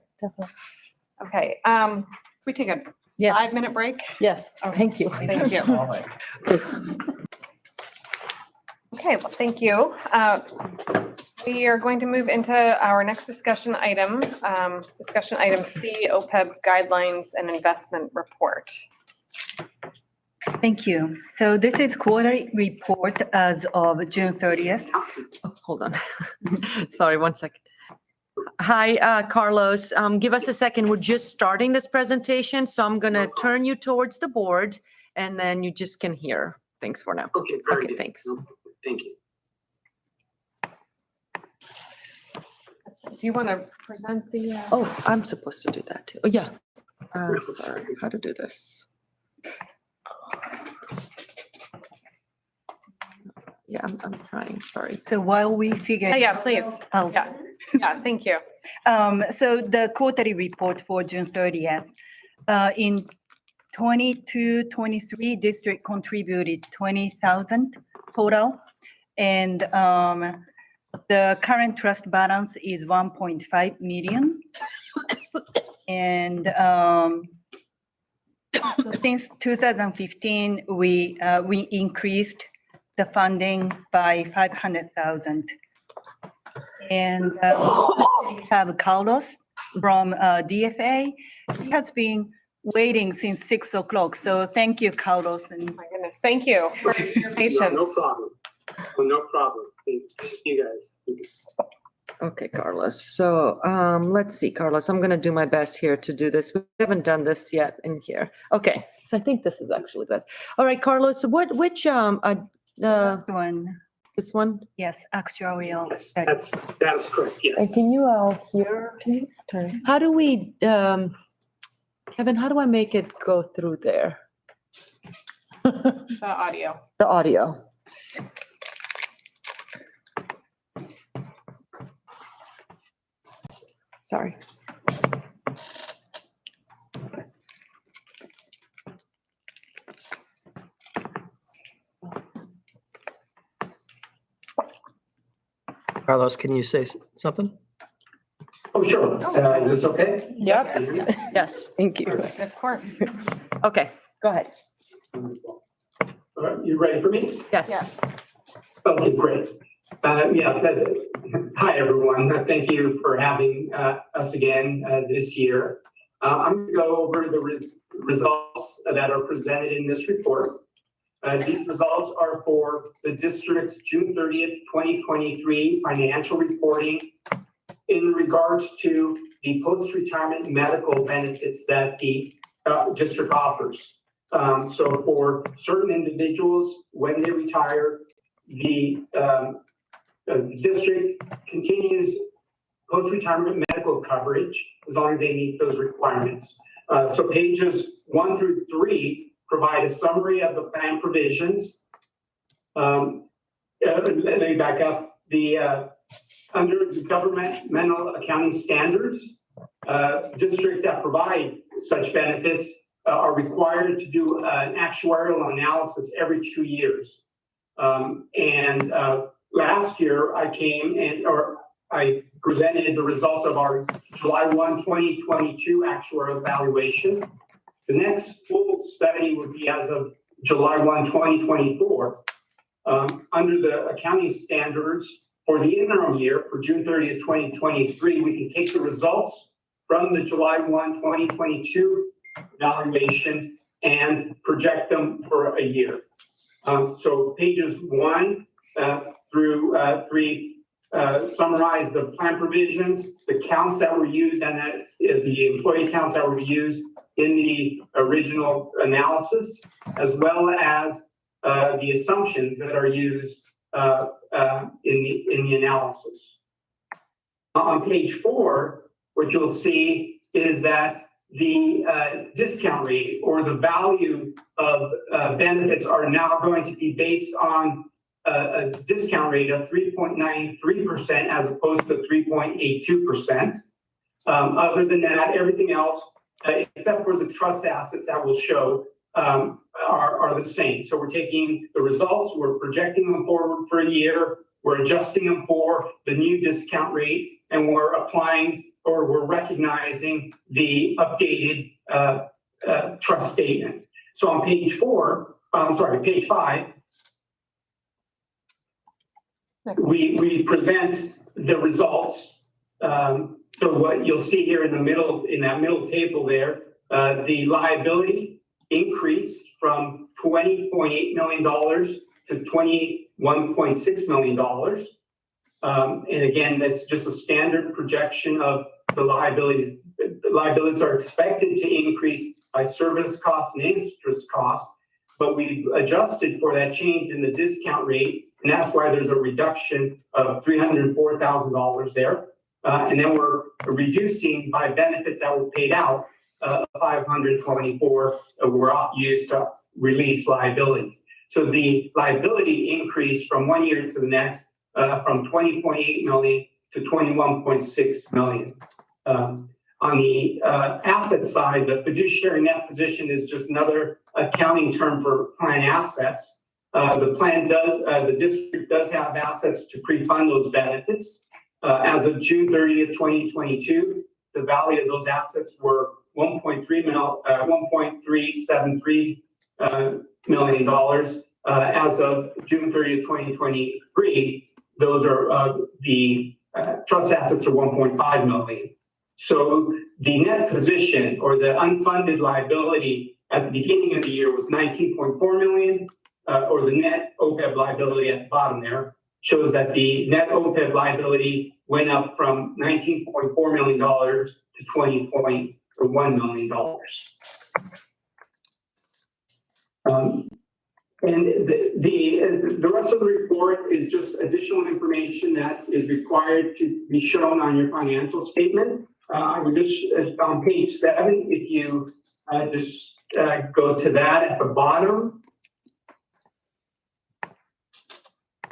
Okay, we take a Yes, 5-minute break? yes, thank you. Thank you. Okay, well, thank you. We are going to move into our next discussion item C, OPEB guidelines and investment report. Thank you. So this is quarterly report as of June 30th. Oh, hold on. Sorry, 1 second. Hi, Carlos. Give us a second. We're just starting this presentation, so I'm going to turn you towards the board and then you just can hear. Thanks for now. Okay, very Okay, good. thanks. Thank you. Do you want to present the? Oh, I'm supposed to do that too. Oh, yeah. Sorry, how to do this? Yeah, I'm trying, sorry. So while we figure. Yeah, please. out. Yeah, thank you. So the quarterly report for June 30th, in 22-23 district contributed 20,000 total. And the current trust balance is 1.5 million. And so since 2015, we increased the funding by 500,000. And we have Carlos from DFA. He has been waiting since 6 o'clock. So thank you, Carlos. And My goodness, thank you for your patience. No problem. No problem. Thank you guys. Okay, Carlos. So let's see, Carlos, I'm going to do my best here to do this. We haven't done this yet in here. Okay, so I think this is actually the best. All right, Carlos, which last one, this one? yes, actuarial. Yes, that is correct, And yes. can you hear? Can you turn? How do we, Kevin, how do I make it go through there? The audio. The audio. Sorry. Carlos, can you say something? Oh, sure. Is this okay? Yep. Yes, thank you. Of course. Okay, go ahead. All right, you ready for me? Yes. Okay, great. Hi, everyone. Thank you for having us again this year. I'm going to go over the results that are presented in this report. These results are for the district's June 30th, 2023 financial reporting in regards to the post-retirement medical benefits that the district offers. So for certain individuals, when they retire, the district continues post-retirement medical coverage as long as they meet those requirements. So pages 1 through 3 provide a summary of the plan provisions. Let me back up. Under the governmental accounting standards, districts that provide such benefits are required to do an actuarial analysis every 2 years. Last year I presented the results of our July 1, 2022 actuarial evaluation. The next full study would be as of July 1, 2024. Under the accounting standards for the interim year for June 30th, 2023, we can take the results from the July 1, 2022 evaluation and project them for a year. So pages 1 through 3 summarize the plan provisions, the counts that were used, and the employee counts that were used in the original analysis, as well as the assumptions that are used in the analysis. On page 4, what you'll see is that the discount rate or the value of benefits are now going to be based on a discount rate of 3.93% as opposed to 3.82%. Other than that, everything else, except for the trust assets that will show, are the same. So we're taking the results, we're projecting them forward for a year, we're adjusting them for the new discount rate, and we're applying or we're recognizing the updated trust statement. So on page 5, we present the results. So what you'll see here in the middle, in that middle table there, the liability increased from $20.8 million to $21.6 million. And again, that's just a standard projection of the liabilities. The liabilities are expected to increase by service costs and interest costs, but we adjusted for that change in the discount rate, and that's why there's a reduction of $304,000 there. And then we're reducing by benefits that were paid out, 524 were used to release liabilities. So the liability increased from one year to the next, from 20.8 million to 21.6 million. On the asset side, the fiduciary net position is just another accounting term for plan assets. The district does have assets to pre-fund those benefits. As of June 30th, 2022, the value of those assets were $1.373 million. As of June 30th, 2023, those are the trust assets are 1.5 million. So the net position or the unfunded liability at the beginning of the year was 19.4 million, or the net OPEB liability at the bottom there shows that the net OPEB liability went up from $19.4 million to $20.1 million. And the rest of the report is just additional information that is required to be shown on your financial statement. I would just, on page 7, if you just go to that at the bottom.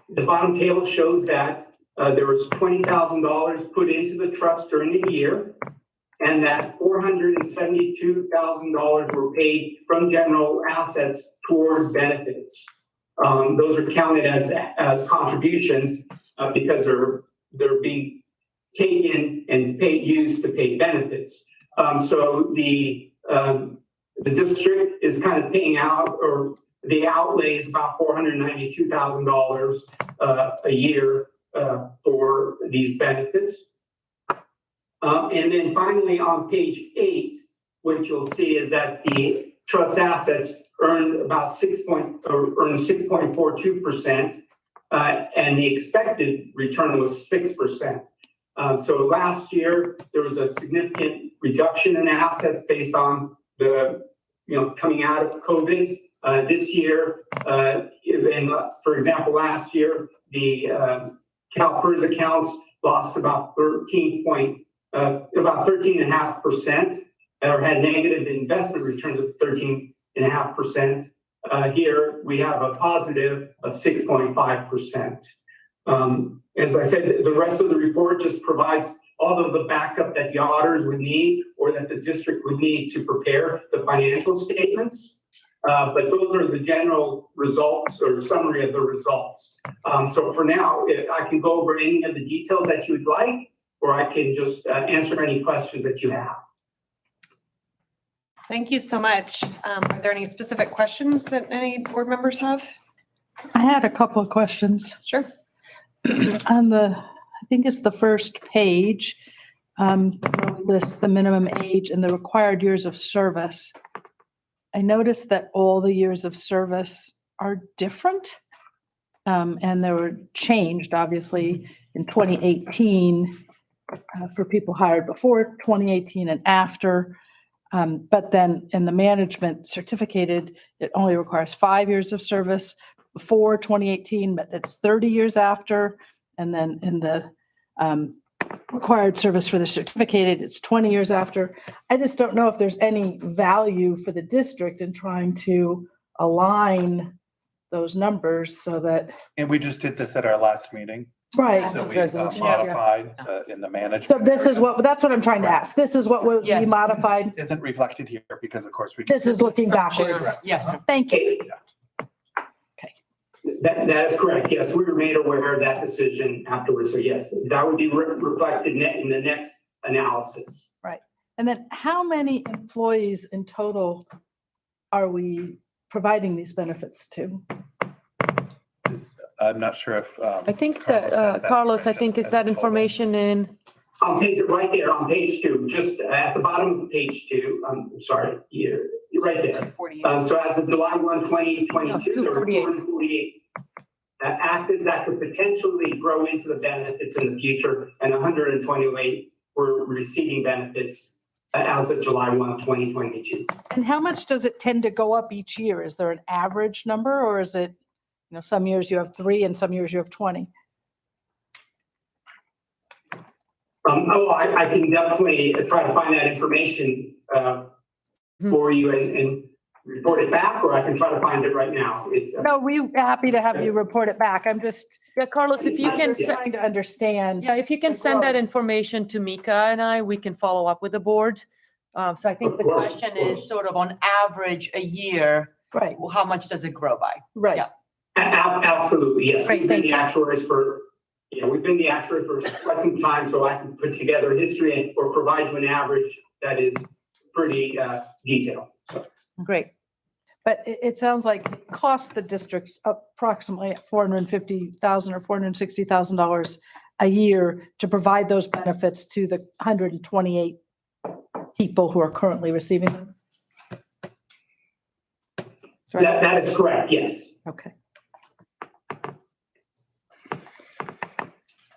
The bottom table shows that there was $20,000 put into the trust during the year, and that $472,000 were paid from general assets toward benefits. Those are counted as contributions because they're being taken and used to pay benefits. So the district is kind of paying out, or the outlay is about $492,000 a year for these benefits. And then finally on page 8, what you'll see is that the trust assets earned about 6.42%, and the expected return was 6%. So last year there was a significant reduction in assets based on the coming out of COVID. This year, and for example, last year the CalPERS accounts lost about 13.5%, or had negative investment returns of 13.5%. Here we have a positive of 6.5%. As I said, the rest of the report just provides all of the backup that the auditors would need or that the district would need to prepare the financial statements. But those are the general results or summary of the results. So for now, I can go over any of the details that you would like, or I can just answer any questions that you have. Thank you so much. Are there any specific questions that any board members have? I had a couple of questions. Sure. On I think it's the first page, lists the minimum age and the required years of service. I noticed that all the years of service are different, and they were changed, obviously, in 2018 for people hired before 2018 and after. But then in the management certificated, it only requires 5 years of service before 2018, but it's 30 years after. And then in the required service for the certificated, it's 20 years after. I just don't know if there's any value for the district in trying to align those numbers so that. And we just did this at our last meeting. Right. So Those we resolutions, modified in the management. So this is area. that's what I'm trying to ask. This is what will be Yes. modified. Isn't reflected here because of course we. This is looking backwards. Yes. Thank you. That is correct. Yes, we were made aware of that decision afterwards. So yes, that would be reflected in the next analysis. Right. And then how many employees in total are we providing these benefits to? I'm not sure if. I think that, Carlos, I think is that information in, On page, right there on page 2, just at the bottom of page 2, I'm sorry, you're right there. 48. So as of July 1, 2022, there were 248. 248 active that could potentially grow into the benefits in the future, and 128 were receiving benefits as of July 1, 2022. And how much does it tend to go up each year? Is there an average number or is it, some years you have 3 and some years you have 20? I can definitely try to find that information for you and report it back, or I can try to find it right now. No, we're happy to have you report it back. I'm just. yeah, Carlos, if you I'm can, just trying to understand. yeah, if you can the send that growth. information to Mika and I, we can follow up with the board. So I think Of the course, question of course. is sort of on average a year, Right, well, how much does it grow by? right. Yeah. Absolutely, yes. Great, We've been thank the you. actuaries for, we've been the actuary for quite some time, so I can put together a history or provide you an average that is pretty detailed. So, Great. But it sounds like it costs the district approximately $450,000 or $460,000 a year to provide those benefits to the 128 people who are currently receiving them. that is correct, yes. Okay.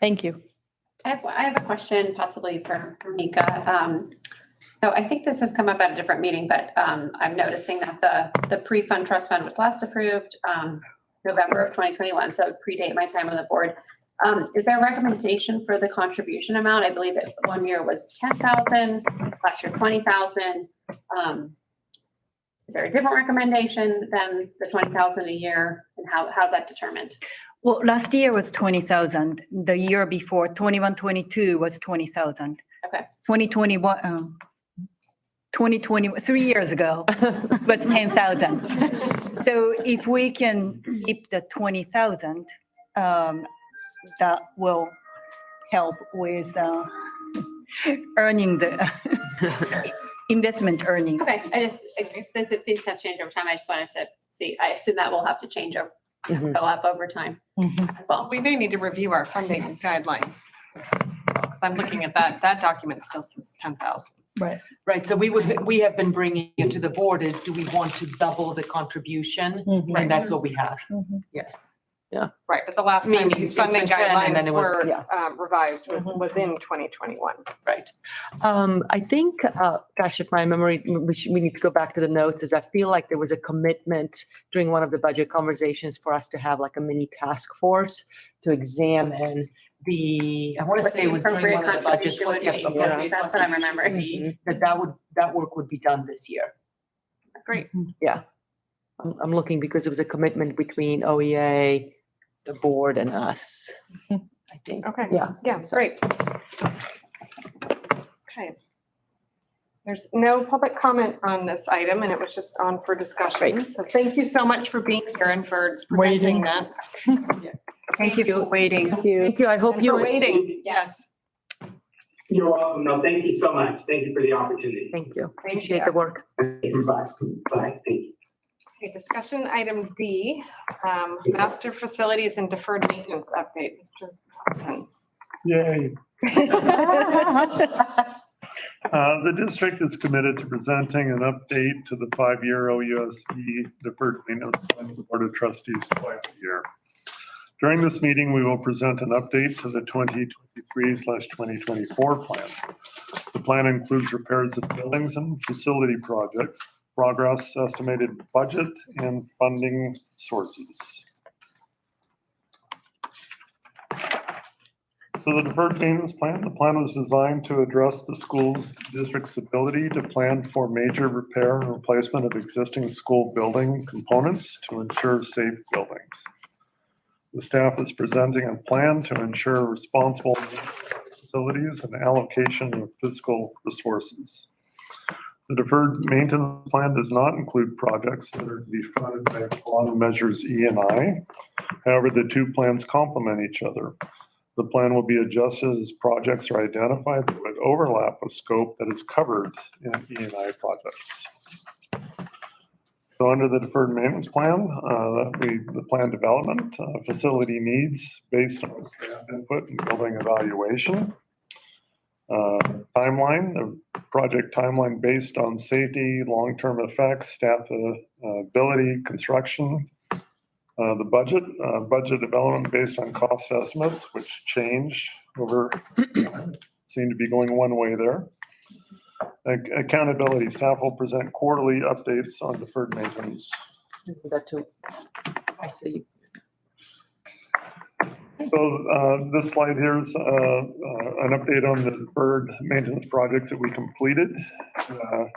Thank you. I have a question possibly for Mika. So I think this has come up at a different meeting, but I'm noticing that the pre-fund trust fund was last approved November of 2021, so predate my time on the board. Is there a recommendation for the contribution amount? I believe it one year was 10,000, last year 20,000. Is there a different recommendation than the 20,000 a year, and how's that determined? Well, last year was 20,000. The year before, 21, 22 was 20,000. Okay. 2021, 3 years ago was 10,000. So if we can keep the 20,000, that will help with earning the investment earning. Okay, since it seems to have changed over time, I just wanted to see, I assume that will have to change over, go up over time as well. We may need to review our funding guidelines. Because I'm looking at that document still says 10,000. Right. Right, so we have been bringing it to the board is, do we want to double the contribution? Mhm. And that's what we have. Mhm. Yes. Right, but the last time Meaning these it's funding 10 and then guidelines it was- were yeah. revised was in 2021. Right. I think, gosh, if my memory, we need to go back to the notes, is I feel like there was a commitment during one of the budget conversations for us to have like a mini task force to examine I want to What say the it was during one of the budgets. appropriate what the contribution would be. appropriate That's what I'm contribution would be, remembering. that work would be done this year. Great. Yeah. I'm looking because it was a commitment between OEA, the board and us, I think. Okay. Yeah. Yeah, great. Okay. There's no public comment on this item and it was just on for discussion. So thank you so much for being here and for presenting that. Thank you for waiting. Thank you. I hope And you. for waiting, yes. You're welcome. No, thank you so much. Thank you for the opportunity. Thank you. Appreciate the work. Bye. Bye. Thank you. Okay, discussion item D, master facilities and deferred maintenance update, Mr. Johnson. Yay. The district is committed to presenting an update to the 5-year OUSD deferred maintenance plan to the Board of Trustees twice a year. During this meeting, we will present an update to the 2023/2024 plan. The plan includes repairs of buildings and facility projects, progress, estimated budget, and funding sources. So the deferred maintenance plan, the plan was designed to address the school's district's ability to plan for major repair and replacement of existing school building components to ensure safe buildings. The staff is presenting a plan to ensure responsible facilities and allocation of fiscal resources. The deferred maintenance plan does not include projects that are to be funded by bond measures E and I. However, the two plans complement each other. The plan will be adjusted as projects are identified that would overlap a scope that is covered in E&I projects. So under the deferred maintenance plan, the plan development, facility needs based on staff input and building evaluation. Timeline, the project timeline based on safety, long-term effects, staff ability, construction. The budget development based on cost estimates, which change over, seem to be going one way there. Accountability, staff will present quarterly updates on deferred maintenance. That too. I see. So this slide here is an update on the deferred maintenance projects that we completed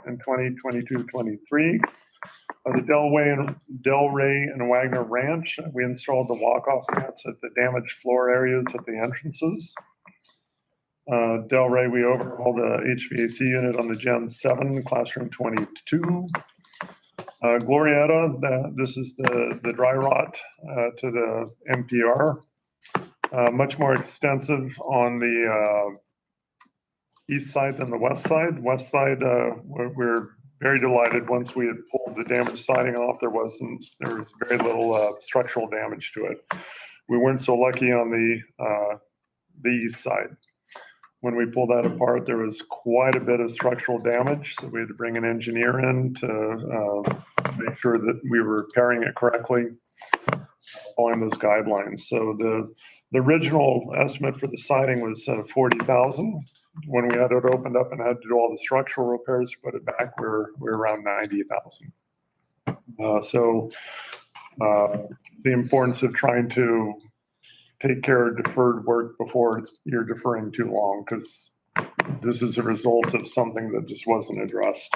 in 2022-23. The Delray and Wagner Ranch, we installed the walk-off mats at the damaged floor areas at the entrances. Delray, we overhauled the HVAC unit on the Gen 7, classroom 22. Glorietta, this is the dry rot to the MPR. Much more extensive on the east side than the west side. West side, we're very delighted once we had pulled the damaged siding off, there was very little structural damage to it. We weren't so lucky on the east side. When we pulled that apart, there was quite a bit of structural damage, so we had to bring an engineer in to make sure that we were repairing it correctly, following those guidelines. So the original estimate for the siding was $40,000. When we had it opened up and had to do all the structural repairs to put it back, we're around $90,000. The importance of trying to take care of deferred work before you're deferring too long, because this is a result of something that just wasn't addressed.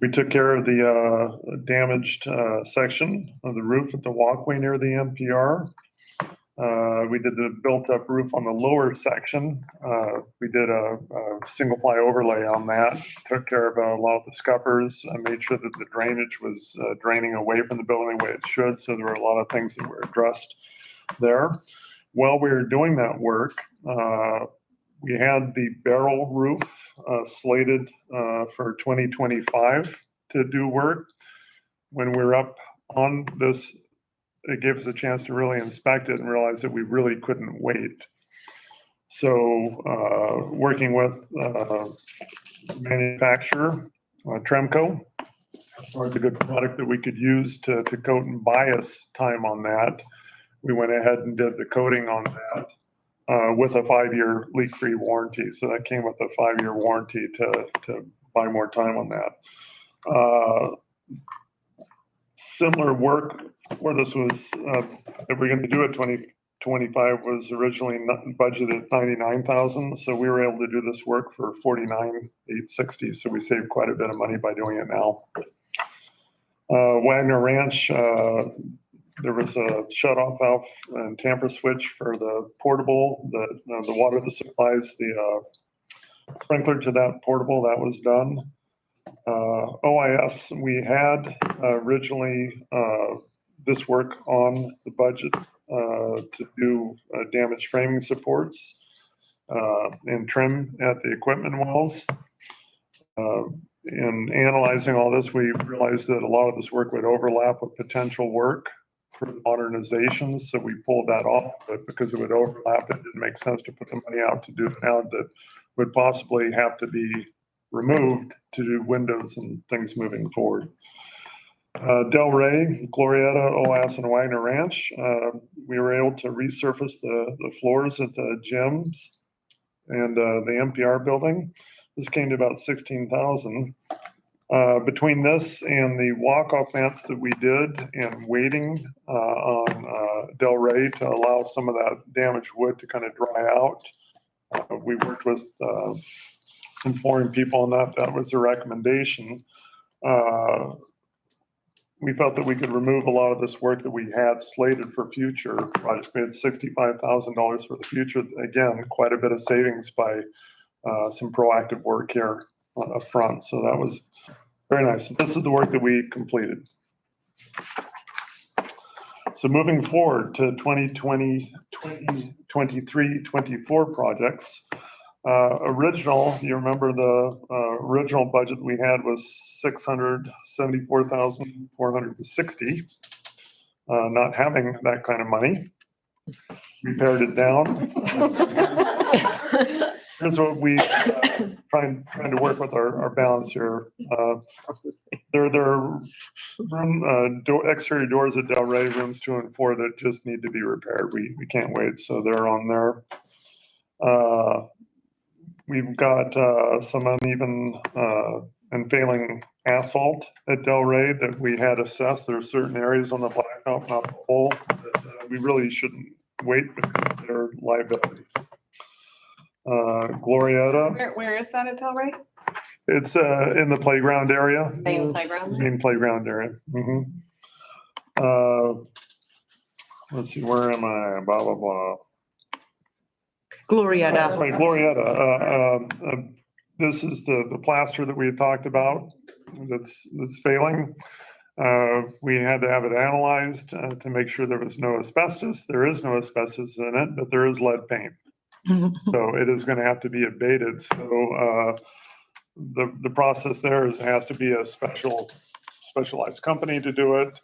We took care of the damaged section of the roof at the walkway near the MPR. We did the built-up roof on the lower section. We did a single-ply overlay on that, took care of a lot of the scuppers, made sure that the drainage was draining away from the building the way it should, so there were a lot of things that were addressed there. While we were doing that work, we had the barrel roof slated for 2025 to do work. When we're up on this, it gives us a chance to really inspect it and realize that we really couldn't wait. So working with manufacturer, Tremco, was a good product that we could use to coat and bias time on that. We went ahead and did the coating on that. With a 5-year leak-free warranty. So that came with a 5-year warranty to buy more time on that. Similar work for this was, if we're going to do it 2025 was originally budgeted $99,000. So we were able to do this work for $49,860. So we saved quite a bit of money by doing it now. Wagner Ranch, there was a shut-off valve and tamper switch for the portable, the water that supplies the sprinkler to that portable. That was done. OIS, we had originally this work on the budget to do damaged framing supports and trim at the equipment walls. In analyzing all this, we realized that a lot of this work would overlap with potential work for modernizations, so we pulled that off, but because it would overlap, it didn't make sense to put the money out to do it now that would possibly have to be removed to do windows and things moving forward. Delray, Glorietta, OAS, and Wagner Ranch, we were able to resurface the floors at the gyms and the MPR building. This came to about $16,000. Between this and the walk-off plants that we did and waiting on Del Rey to allow some of that damaged wood to kind of dry out, we worked with some foreign people on that. That was the recommendation. We felt that we could remove a lot of this work that we had slated for future projects. We had $65,000 for the future. Again, quite a bit of savings by some proactive work here up front. So that was very nice. This is the work that we completed. So moving forward to 2020, 2023, 24 projects. You remember the original budget we had was $674,460. Not having that kind of money, we pared it down. Here's what we trying to work with our balance here. There are exterior doors at Del Rey, rooms 2 and 4 that just need to be repaired. We can't wait, so they're on there. We've got some uneven and failing asphalt at Del Rey that we had assessed. There are certain areas on the blacktop, not the whole, that we really shouldn't wait because they're liability. Glorietta. Where is that at Del Rey? It's in the playground area. Main playground? Main playground area. Let's see, where am I? Blah, blah, blah. Glorietta. That's right, Glorietta. This is the plaster that we had talked about that's failing. We had to have it analyzed to make sure there was no asbestos. There is no asbestos in it, but there is lead paint. So it is going to have to be abated. So the process there is it has to be a specialized company to do it.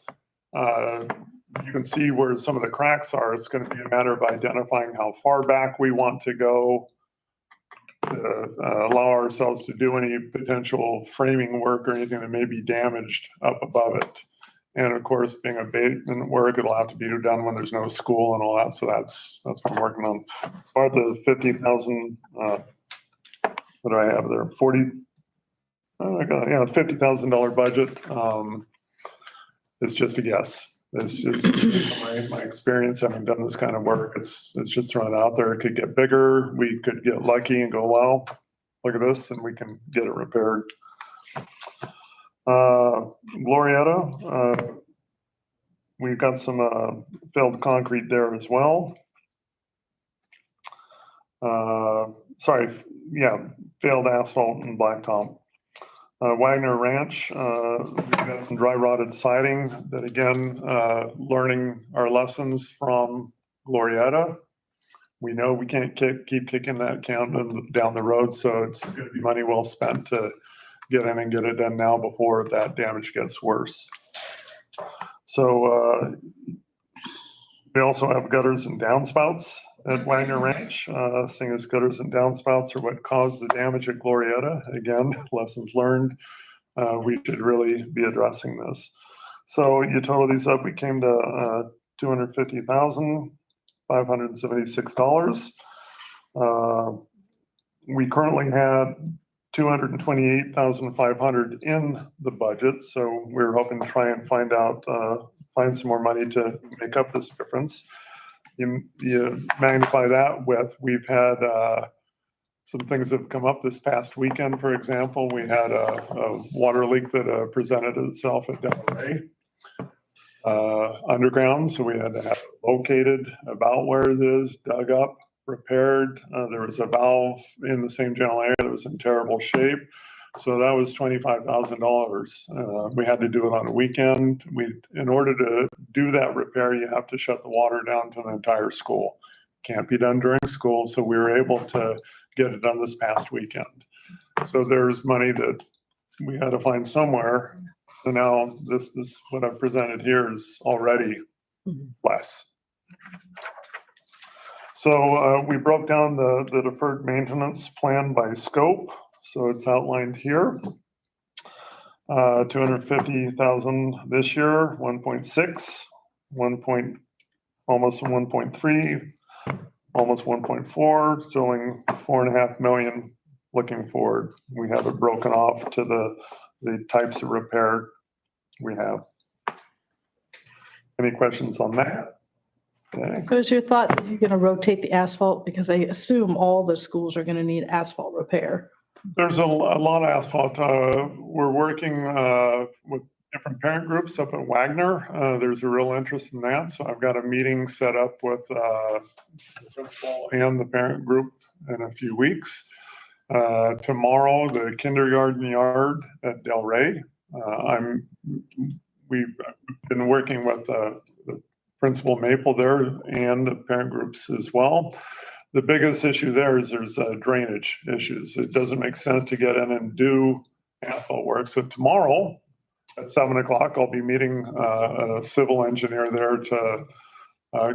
You can see where some of the cracks are. It's going to be a matter of identifying how far back we want to go to allow ourselves to do any potential framing work or anything that may be damaged up above it. And of course, being abatement work, it'll have to be done when there's no school and all that. So that's what I'm working on. As far as the 50,000, what do I have there? $50,000 budget. It's just a guess. It's just my experience having done this kind of work. It's just thrown out there. It could get bigger. We could get lucky and go, wow, look at this, and we can get it repaired. Glorietta, we've got some failed concrete there as well. Failed asphalt and blacktop. Wagner Ranch, we've got some dry rotted siding that again, learning our lessons from Glorietta. We know we can't keep kicking that can down the road, so it's going to be money well spent to get in and get it done now before that damage gets worse. So we also have gutters and downspouts at Wagner Ranch, seeing as gutters and downspouts are what caused the damage at Glorietta. Again, lessons learned. We should really be addressing this. So you total these up, we came to $250,576. We currently had $228,500 in the budget, so we're hoping to try and find some more money to make up this difference. You magnify that with, we've had some things that have come up this past weekend. For example, we had a water leak that presented itself at Del Rey underground, so we had to have it located about where it is, dug up, repaired. There was a valve in the same general area that was in terrible shape. So that was $25,000. We had to do it on a weekend. In order to do that repair, you have to shut the water down to the entire school. Can't be done during school, so we were able to get it done this past weekend. So there's money that we had to find somewhere. So now this what I've presented here is already less. So we broke down the deferred maintenance plan by scope. So it's outlined here. 250,000 this year, 1.6, almost 1.3, almost 1.4, totaling 4.5 million looking forward. We have it broken off to the the types of repair we have. Any questions on that? Okay. So is your thought that you're gonna rotate the asphalt? Because I assume all the schools are gonna need asphalt repair. There's a lot of asphalt. We're working with different parent groups up at Wagner. There's a real interest in that. So I've got a meeting set up with the principal and the parent group in a few weeks. Tomorrow, the kindergarten yard at Del Rey. We've been working with the principal Maple there and the parent groups as well. The biggest issue there is there's drainage issues. It doesn't make sense to get in and do asphalt work. So tomorrow at 7:00, I'll be meeting a civil engineer there to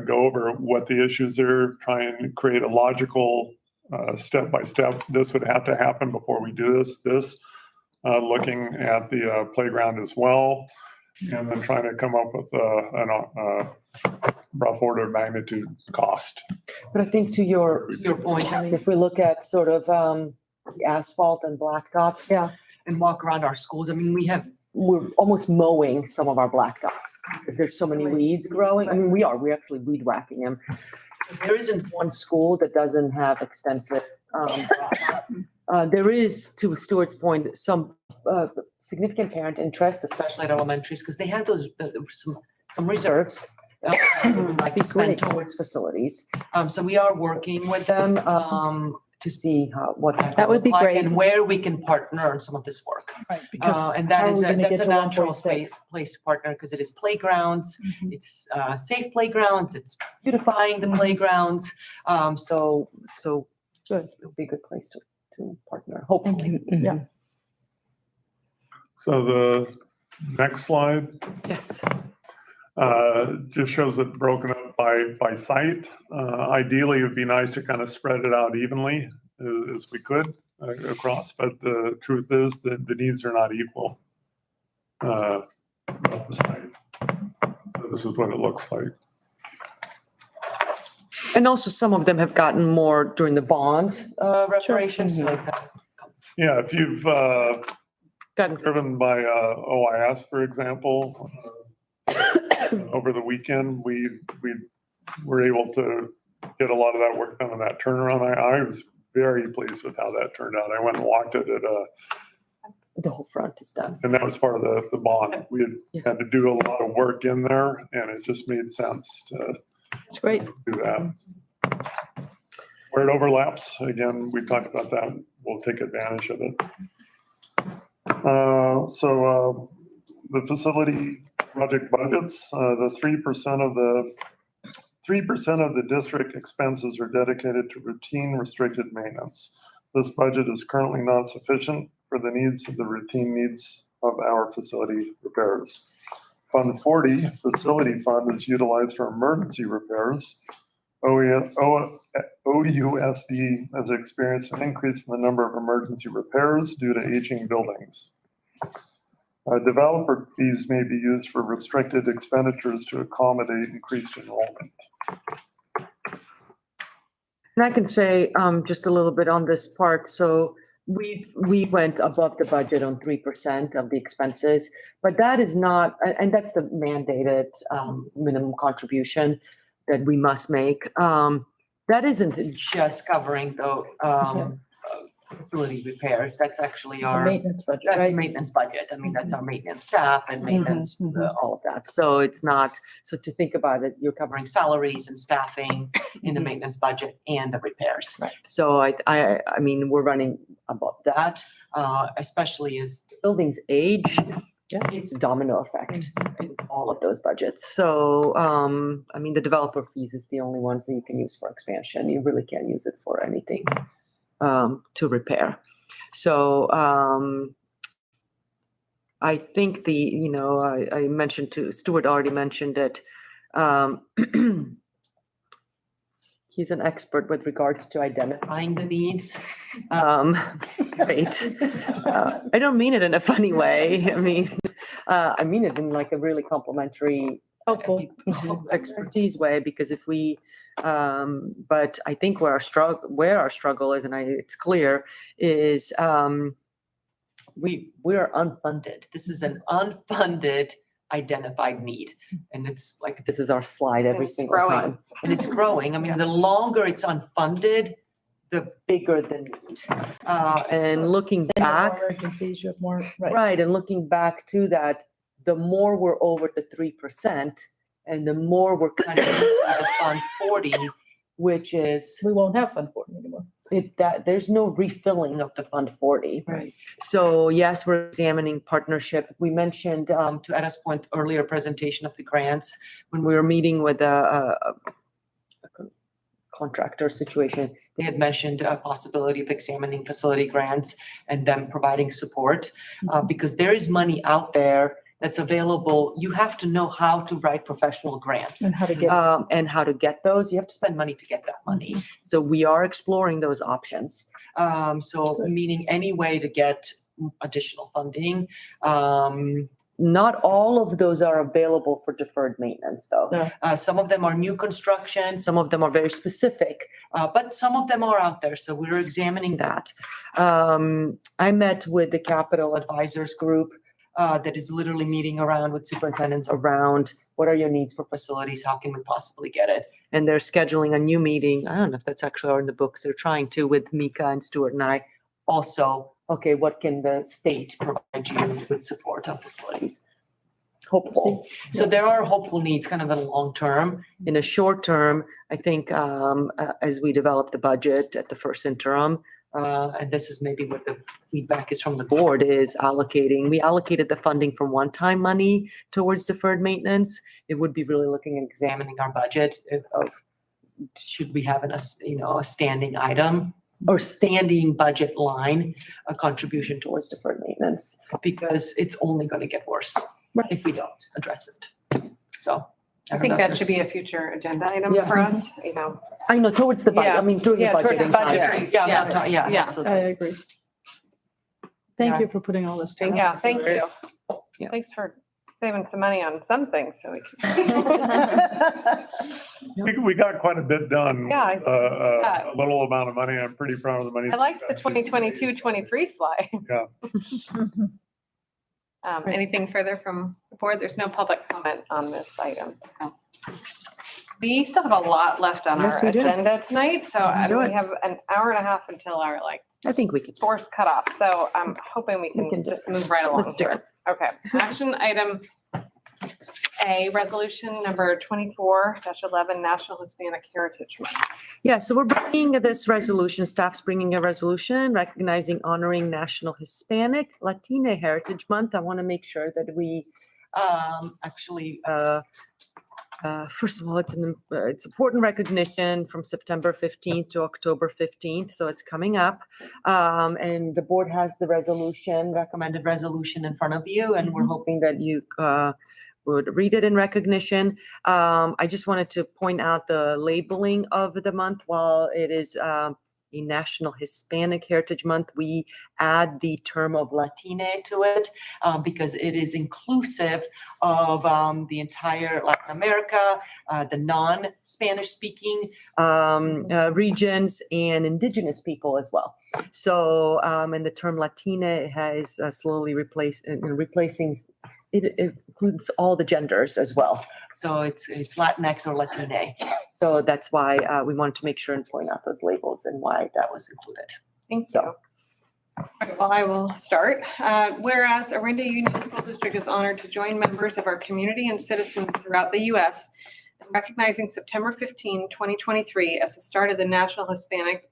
go over what the issues are, try and create a logical step-by-step. This would have to happen before we do this. Looking at the playground as well, and then trying to come up with a rough order of magnitude cost. But I think to your point, I mean, if we look at sort of the asphalt and blacktops. Yeah. And walk around our schools, I mean, we're almost mowing some of our blacktops because there's so many weeds growing. I mean, we're actually weed whacking them. There isn't one school that doesn't have extensive, there is, to Stuart's point, some significant parent interest, especially at elementaries, because they have those, some reserves. Like to spend towards facilities. So we are working with them to see what That would be look like great. and where we can partner on some of this work. Right, because And how that are is we gonna that's get a to natural 1.6? place to partner because it is playgrounds, Mhm. it's safe playgrounds, it's beautifying the playgrounds. So Good. it'll be a good place to partner, hopefully. Yeah. So the next slide Yes. just shows it broken up by site. Ideally, it would be nice to kind of spread it out evenly as we could across, but the truth is that the needs are not equal. Throughout the site. So this is what it looks like. And also some of them have gotten more during the bond reparations. So that Yeah, if you've driven by OIS, for example, over the weekend, we were able to get a lot of that work done on that turnaround. I was very pleased with how that turned out. I went and walked it at the whole front is done. and that was part of the bond. We had to do a lot of work in there, and it just made sense to It's great. do that. Where it overlaps, again, we talked about that, we'll take advantage of it. The facility project budgets, the 3% of the district expenses are dedicated to routine restricted maintenance. This budget is currently not sufficient for the needs of the routine needs of our facility repairs. Fund 40, facility fund, is utilized for emergency repairs. OUSD has experienced an increase in the number of emergency repairs due to aging buildings. Developer fees may be used for restricted expenditures to accommodate increased enrollment. And I can say just a little bit on this part. So we went above the budget on 3% of the expenses, but that is not, and that's the mandated minimum contribution that we must make. That isn't just covering the facility repairs. That's actually our Maintenance budget, that's right? maintenance budget. I mean, that's our maintenance staff and maintenance, all of that. So it's not, so to think about it, you're covering salaries and staffing in the maintenance budget and the repairs. Right. So I mean, we're running above that, especially as the buildings age. Yeah. It's a domino effect in all of those budgets. So, I mean, the developer fees is the only ones that you can use for expansion. You really can't use it for anything to repair. So I think I mentioned to Stuart already mentioned it. He's an expert with regards to identifying the needs. Great. I don't mean it in a funny way. I mean it in like a really complimentary, Helpful. expertise way, because if we, but I think where our struggle is, and it's clear, is we're unfunded. This is an unfunded identified need. And it's like, this is our slide every it's single growing. time. And it's growing. I mean, the Yes. longer it's unfunded, the bigger the need. And looking back, Emergencies, you have more, right. right, and looking back to that, the more we're over the 3% and the more we're cutting into the Fund 40, which is We won't have Fund 40 anymore. there's no refilling of the Fund 40. Right. So yes, we're examining partnership. We mentioned, to Edna's point, earlier presentation of the grants, when we were meeting with a contractor situation, they had mentioned a possibility of examining facility grants and them providing support, because there is money out there that's available. You have to know how to write professional grants. And how to get. And how to get those. You have to spend money to get that money. So we are exploring those options. So meaning any way to get additional funding. Not all of those are available for deferred maintenance, though. No. Some of them are new construction, some of them are very specific, but some of them are out there. So we're examining that. I met with the Capital Advisors Group that is literally meeting around with superintendents around what are your needs for facilities? How can we possibly get it? And they're scheduling a new meeting. I don't know if that's actually in the books. They're trying to with Mika and Stuart and I also. Okay, what can the state provide you with support on facilities? Hopeful. So there are hopeful needs kind of in the long term. In the short term, I think as we develop the budget at the first interim, and this is maybe what the feedback is from the board, is we allocated the funding from one-time money towards deferred maintenance. It would be really looking and examining our budget of should we have a standing item or standing budget line, a contribution towards deferred maintenance, because it's only going to get worse if we don't address it. So I think that should be a future agenda item Yeah. for us, I know, towards the budget, I mean, during the Yeah, towards the budgeting budget time. piece, Yeah, yes. that's, yeah, Yeah. absolutely. I agree. Thank you for putting all this together. Yeah, thank you. Yeah. Thanks for saving some money on some things so we can. We got quite a bit done. Yeah, I see that. A little amount of money. I'm pretty proud of the money. I liked the 2022-23 slide. Yeah. Anything further from the board? There's no public comment on this item, so. We still have a lot left on our Yes, we do. agenda tonight, so do we it. have an hour and a half until our I think we can. forced cutoff, so I'm hoping we can just move right along Let's do here. Okay, action item A, resolution number 24-11, National Hispanic Heritage Month. Yeah, so we're bringing this resolution, staff's bringing a resolution recognizing, honoring National Hispanic Latina Heritage Month. I want to make sure that we actually, first of all, it's important recognition from September 15th to October 15th, so it's coming up. And the board has the recommended resolution in front of you, and we're hoping that you would read it in recognition. I just wanted to point out the labeling of the month. While it is a National Hispanic Heritage Month, we add the term of Latina to it because it is inclusive of the entire Latin America, the non-Spanish speaking regions, and indigenous people as well. So, and the term Latina has slowly replacing. It includes all the genders as well. So it's Latinx or Latina. So that's why we wanted to make sure and point out those labels and why that was included. Thank you. Well, I will start. Whereas Orinda Union School District is honored to join members of our community and citizens throughout the U.S. in recognizing September 15, 2023 as the start of the National Hispanic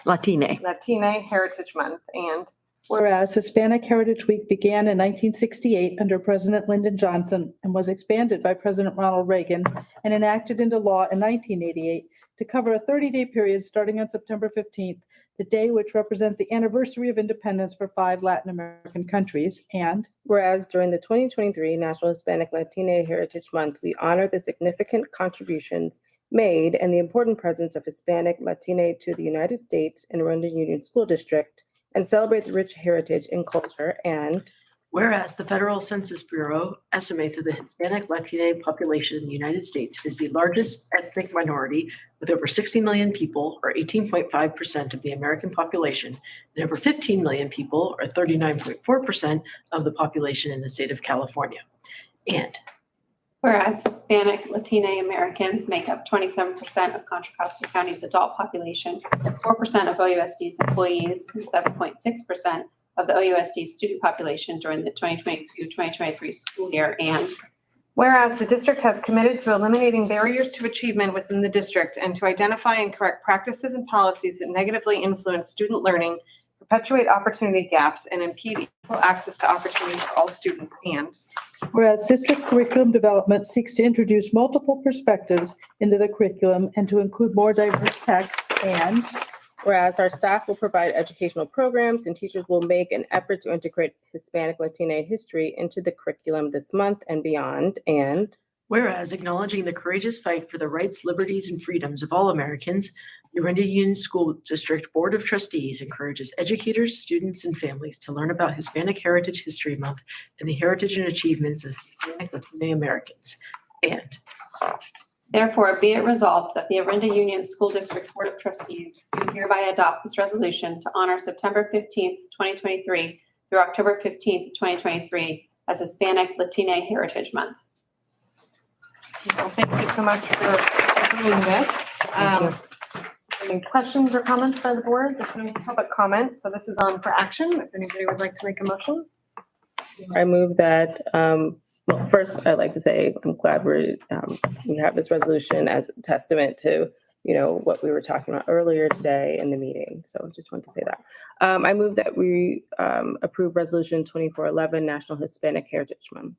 Latina Heritage Month. And Whereas Hispanic Heritage Week began in 1968 under President Lyndon Johnson and was expanded by President Ronald Reagan and enacted into law in 1988 to cover a 30-day period starting on September 15th, the day which represents the anniversary of independence for 5 Latin American countries. And whereas during the 2023 National Hispanic Latina Heritage Month, we honor the significant contributions made and the important presence of Hispanic Latina to the United States and Orinda Union School District, and celebrate the rich heritage and culture. And Whereas the Federal Census Bureau estimates that the Hispanic Latino population in the United States is the largest ethnic minority with over 60 million people, or 18.5% of the American population, and over 15 million people, or 39.4% of the population in the state of California. And whereas Hispanic Latino Americans make up 27% of Contra Costa County's adult population, 4% of OUSD's employees, and 7.6% of the OUSD student population during the 2022-2023 school year. And whereas the district has committed to eliminating barriers to achievement within the district and to identify and correct practices and policies that negatively influence student learning, perpetuate opportunity gaps, and impede equal access to opportunities for all students. And whereas district curriculum development seeks to introduce multiple perspectives into the curriculum and to include more diverse texts. And whereas our staff will provide educational programs and teachers will make an effort to integrate Hispanic Latina history into the curriculum this month and beyond. And whereas acknowledging the courageous fight for the rights, liberties, and freedoms of all Americans, the Orinda Union School District Board of Trustees encourages educators, students, and families to learn about Hispanic Heritage History Month and the heritage and achievements of Hispanic Latino Americans. And therefore, be it resolved that the Orinda Union School District Board of Trustees do hereby adopt this resolution to honor September 15th, 2023 through October 15th, 2023 as Hispanic Latina Heritage Month. well, thank you so much for doing this. Any questions or comments by the board? There's no public comment, so this is on for action. If anybody would like to make a motion. I move that, well, first, I'd like to say I'm glad we have this resolution as a testament to, what we were talking about earlier today in the meeting. So just wanted to say that. I move that we approve Resolution 2411, National Hispanic Heritage Month.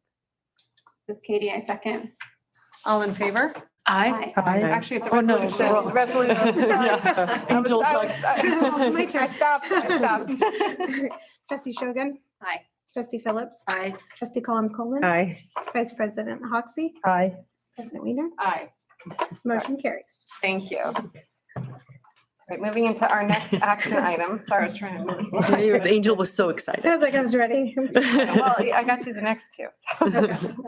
This is Katie, I second. All in favor? Aye. Actually, it's a Oh, no, resolution. wrong. Resolution. Yeah. Angel's My turn. I stopped. Trustee Shogun, Aye. Trustee Phillips, Aye. Trustee Collins-Coleman, Aye. Vice President Hoxie, aye. President Weiner, Aye. motion carries. Thank you. Right, moving into our next action item. Sorry, I was trying to move. Angel was so excited. I was like, I was ready. Well, I got you the next two. So,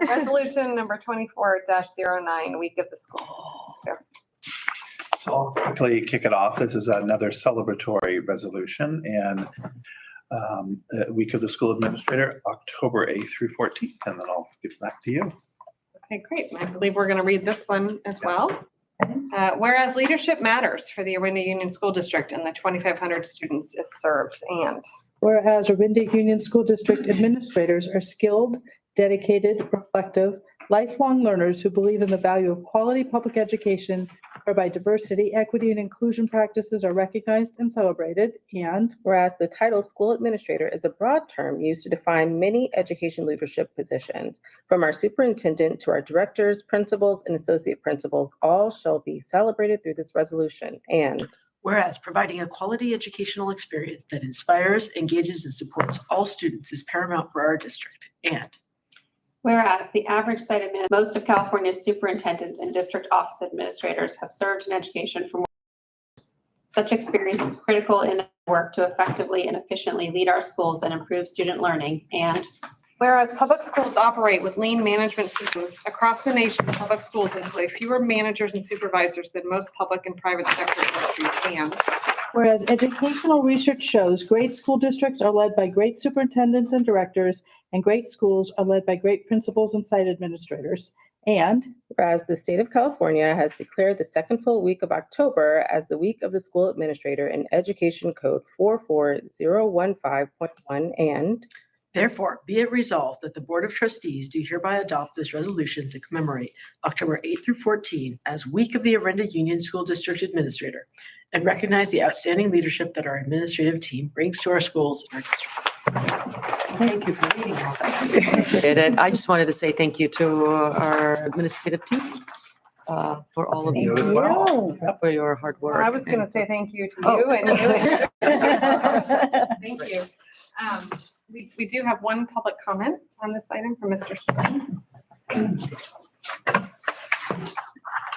resolution number 24-09, week of the school. So I'll quickly kick it off. This is another celebratory resolution and the week of the school administrator, October 8th through 14th, and then I'll give it back to you. Okay, great. I believe we're going to read this one as well. Whereas leadership matters for the Orinda Union School District and the 2,500 students it serves. And Whereas Orinda Union School District administrators are skilled, dedicated, reflective, lifelong learners who believe in the value of quality public education, whereby diversity, equity, and inclusion practices are recognized and celebrated. And whereas the title school administrator is a broad term used to define many education leadership positions, from our superintendent to our directors, principals, and associate principals, all shall be celebrated through this resolution. And whereas providing a quality educational experience that inspires, engages, and supports all students is paramount for our district. And whereas the average site admin, most of California's superintendents and district office administrators have served in education for more. Such experience is critical in their work to effectively and efficiently lead our schools and improve student learning. And whereas public schools operate with lean management systems across the nation, public schools employ fewer managers and supervisors than most public and private sector industries. And whereas educational research shows great school districts are led by great superintendents and directors, and great schools are led by great principals and site administrators. And whereas the state of California has declared the second full week of October as the week of the school administrator in Education Code 44015.1. And therefore, be it resolved that the Board of Trustees do hereby adopt this resolution to commemorate October 8th through 14th as Week of the Orinda Union School District Administrator and recognize the outstanding leadership that our administrative team brings to our schools and our district. Thank you for reading all that. Appreciate it. I just wanted to say thank you to our administrative team for all of you, for your hard work. I was going to say thank you to you and you. Thank you. We do have one public comment on this item from Mr. Stern.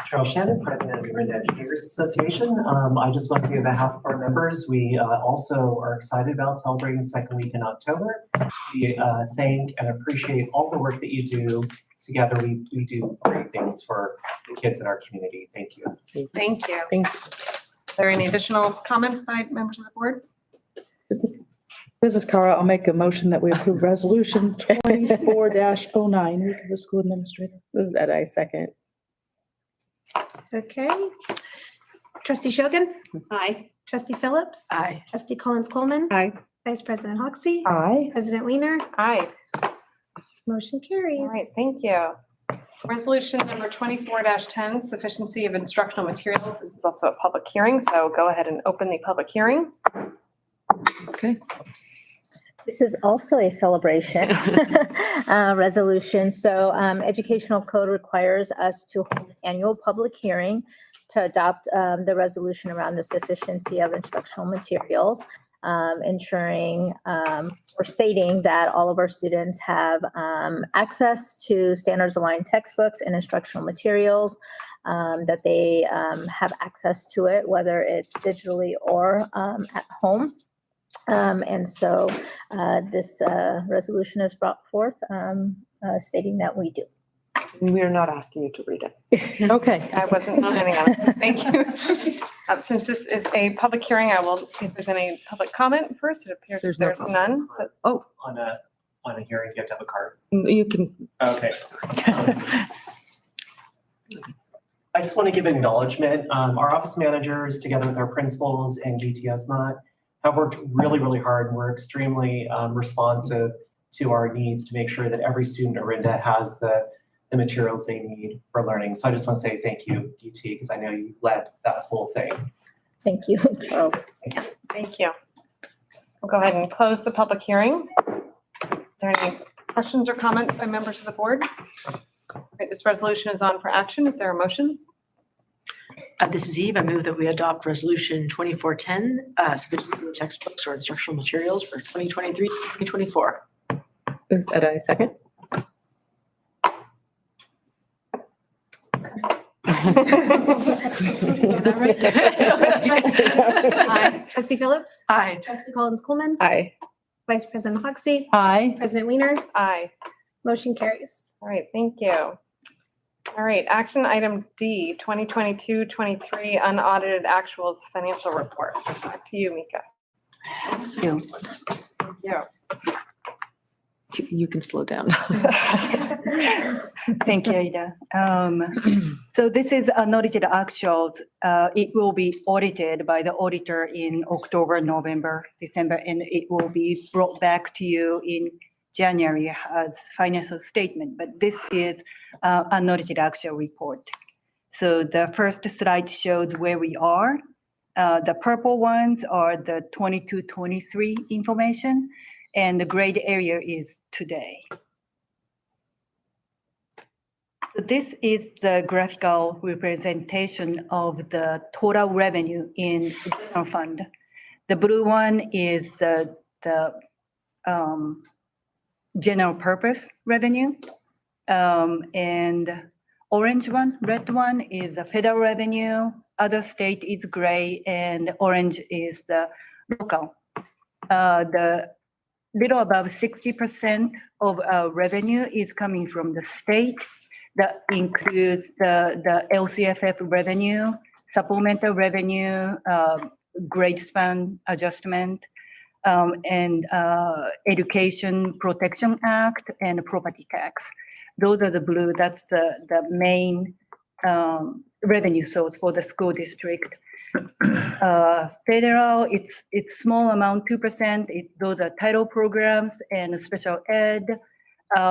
Charles Shannon, President of the Orinda Educators Association. I just want to say on behalf of our members, we also are excited about celebrating the second week in October. We thank and appreciate all the work that you do. Together, we do great things for the kids in our community. Thank you. Thank you. Thank you. Are there any additional comments by members of the board? This is Cara. I'll make a motion that we approve resolution 24-09, week of the school administrator. This is Ed, I second. Okay. Trustee Shogan, Aye. trustee Phillips, Aye. trustee Collins Coleman, Aye. vice president Hoxie, Aye. president Weiner, Aye. motion carries. All right, thank you. Resolution number 24-10, sufficiency of instructional materials. This is also a public hearing, so go ahead and open the public hearing. Okay. This is also a celebration resolution. So educational code requires us to hold an annual public hearing to adopt the resolution around the sufficiency of instructional materials, ensuring or stating that all of our students have access to standards aligned textbooks and instructional materials, that they have access to it, whether it's digitally or at home. And so this resolution is brought forth stating that we do. We're not asking you to read it. Okay. I wasn't planning on it. Thank you. Since this is a public hearing, I will see if there's any public comment first. It appears There's there's no none. So Oh, On a hearing, you have to have a card. you can. Okay. I just want to give acknowledgement. Our office managers, together with our principals and GTS Not, have worked really, really hard. And we're extremely responsive to our needs to make sure that every student at Orinda has the materials they need for learning. So I just want to say thank you, DT, because I know you led that whole thing. Thank you, Charles. thank you. We'll go ahead and close the public hearing. Are there any questions or comments by members of the board? All right, this resolution is on for action. Is there a motion? This is Eve. I move that we adopt resolution 2410, sufficiency of textbooks or instructional materials for 2023-2024. This is Ed, I second. Aye. Trustee Phillips, Aye. trustee Collins Coleman, Aye. vice president Hoxie, Aye. president Weiner, Aye. motion carries. All right, thank you. All right, action item D, 2022-23 unaudited actuals financial report. Back to you, Mika. You. Yeah. You can slow down. Thank you, Ada. So this is unaudited actuals. It will be audited by the auditor in October, November, December, and it will be brought back to you in January as financial statement. But this is unaudited actual report. So the first slide shows where we are. The purple ones are the 22-23 information, and the gray area is today. So this is the graphical representation of the total revenue in general fund. The blue one is the general purpose revenue. And orange one, red one is the federal revenue, other state is gray, and orange is the local. The little above 60% of our revenue is coming from the state. That includes the LCFF revenue, supplemental revenue, grade span adjustment, and Education Protection Act and property tax. Those are the blue, that's the main revenue source for the school district. Federal, it's small amount, 2%. Those are title programs and special ed.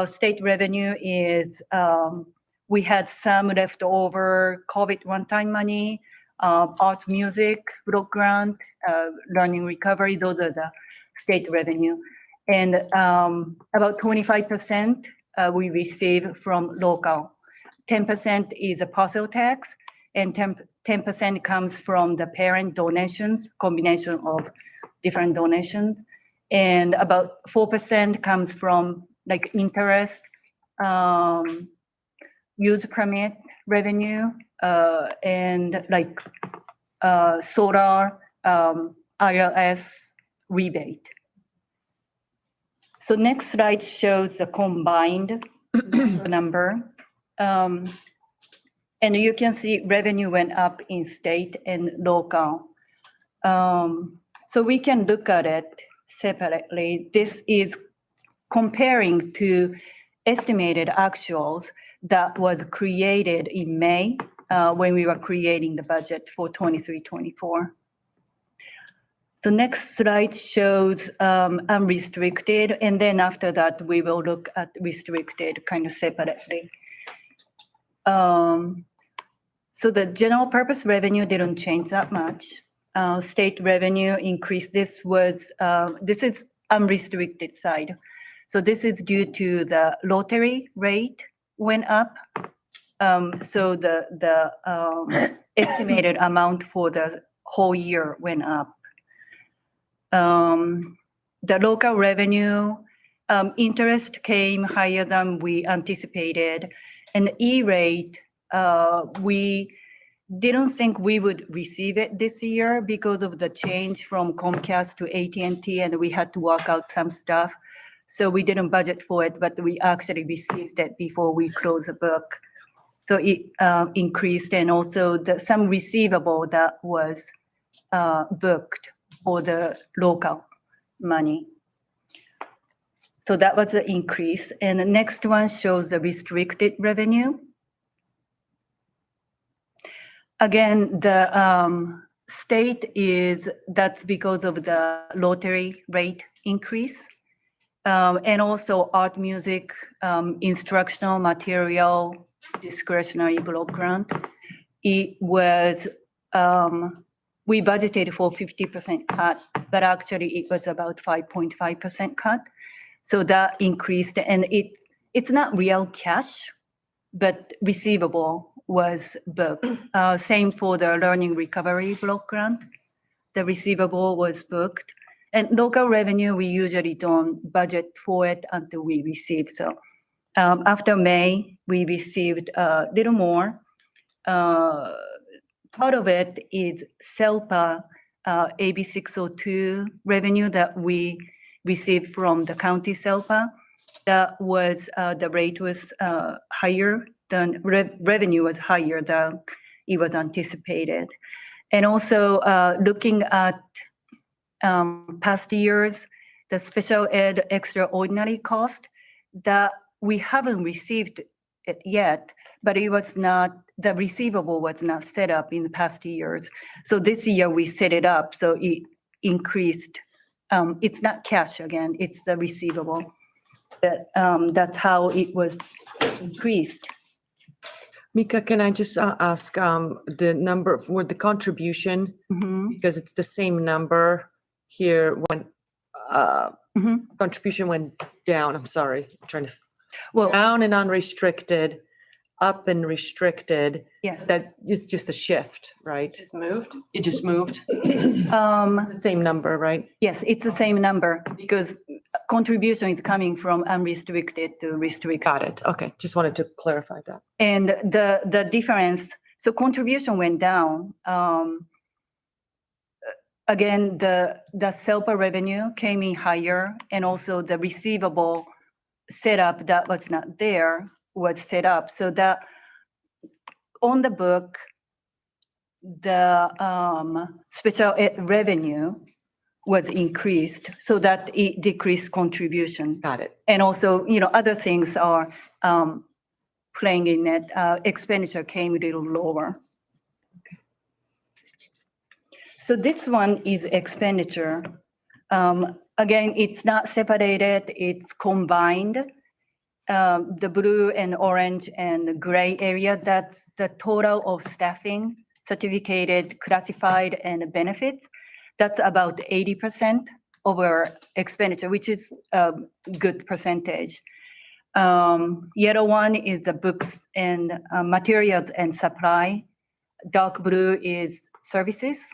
State revenue is, we had some leftover COVID one-time money, arts, music, block grant, learning recovery. Those are the state revenue. And about 25% we receive from local. 10% is a parcel tax, and 10% comes from the parent donations, combination of different donations. And about 4% comes from like interest, use permit revenue, and like solar, IRS rebate. So next slide shows the combined number. And you can see revenue went up in state and local. So we can look at it separately. This is comparing to estimated actuals that was created in May when we were creating the budget for 23-24. So next slide shows unrestricted, and then after that, we will look at restricted kind of separately. So the general purpose revenue didn't change that much. State revenue increased. This is unrestricted side. So this is due to the lottery rate went up. So the estimated amount for the whole year went up. The local revenue, interest came higher than we anticipated. And E-rate, we didn't think we would receive it this year because of the change from Comcast to AT&T, and we had to work out some stuff. So we didn't budget for it, but we actually received it before we closed the book. So it increased, and also some receivable that was booked for the local money. So that was the increase. And the next one shows the restricted revenue. Again, the state that's because of the lottery rate increase. And also art, music, instructional material, discretionary block grant. It was, we budgeted for 50% cut, but actually it was about 5.5% cut. So that increased, and it's not real cash, but receivable was booked. Same for the learning recovery block grant. The receivable was booked. And local revenue, we usually don't budget for it until we receive. So after May, we received a little more. Part of it is SELPA AB 602 revenue that we received from the county SELPA. That was, the rate was higher than, revenue was higher than it was anticipated. And also looking at past years, the special ed extraordinary cost that we haven't received it yet, but it was not, the receivable was not set up in the past years. So this year we set it up, so it increased. It's not cash again, it's the receivable. But that's how it was increased. Mika, can I just ask the number for the contribution? Because it's the same number here when contribution went down. I'm sorry, I'm trying to. Well, down and unrestricted, up and restricted. Yes. That is just a shift, right? Just moved. It just moved. It's the same number, right? Yes, it's the same number because contribution is coming from unrestricted to restricted. Got it. Okay, just wanted to clarify that. And the difference, so contribution went down. Again, the SELPA revenue came in higher, and also the receivable setup that was not there was set up. So that on the book, the special ed revenue was increased so that it decreased contribution. Got it. And also, other things are playing in it. Expenditure came a little lower. So this one is expenditure. Again, it's not separated, it's combined. The blue and orange and gray area, that's the total of staffing, certificated, classified, and benefits. That's about 80% of our expenditure, which is a good percentage. Yellow one is the books and materials and supply. Dark blue is services,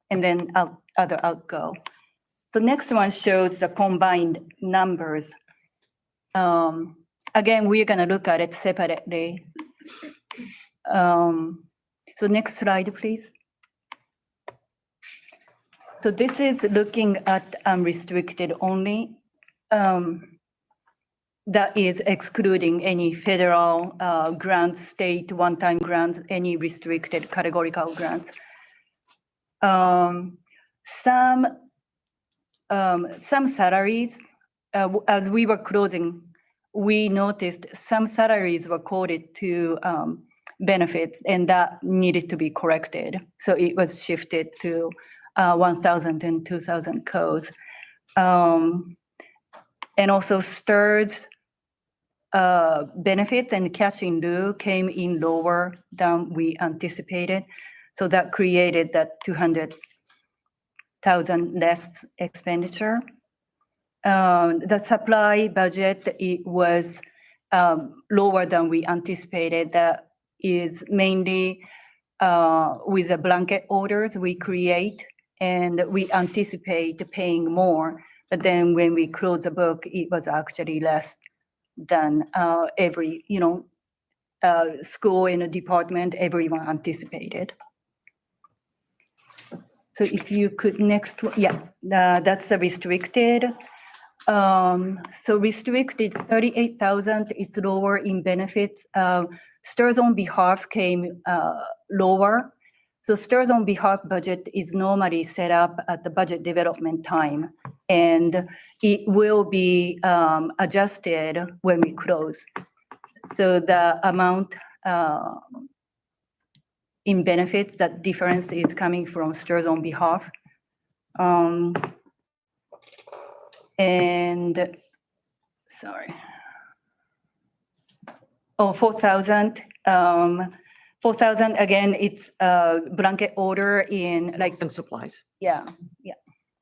and then other outgo. The next one shows the combined numbers. Again, we're gonna look at it separately. So next slide, please. So this is looking at unrestricted only. That is excluding any federal grants, state one-time grants, any restricted categorical grants. Some salaries, as we were closing, we noticed some salaries were coded to benefits, and that needed to be corrected. So it was shifted to 1,000 and 2,000 codes. And also STIR's benefits and cash in lieu came in lower than we anticipated. So that created that 200,000 less expenditure. The supply budget, it was lower than we anticipated. That is mainly with the blanket orders we create, and we anticipate paying more. But then when we close the book, it was actually less than every, school in a department, everyone anticipated. So if you could next, that's the restricted. So restricted 38,000, it's lower in benefits. STIR's on behalf came lower. So STIR's on behalf budget is normally set up at the budget development time, and it will be adjusted when we close. So the amount in benefits, that difference is coming from STIR's on behalf. And sorry. Oh, 4,000. 4,000, again, it's a blanket order in like. And supplies. Yeah.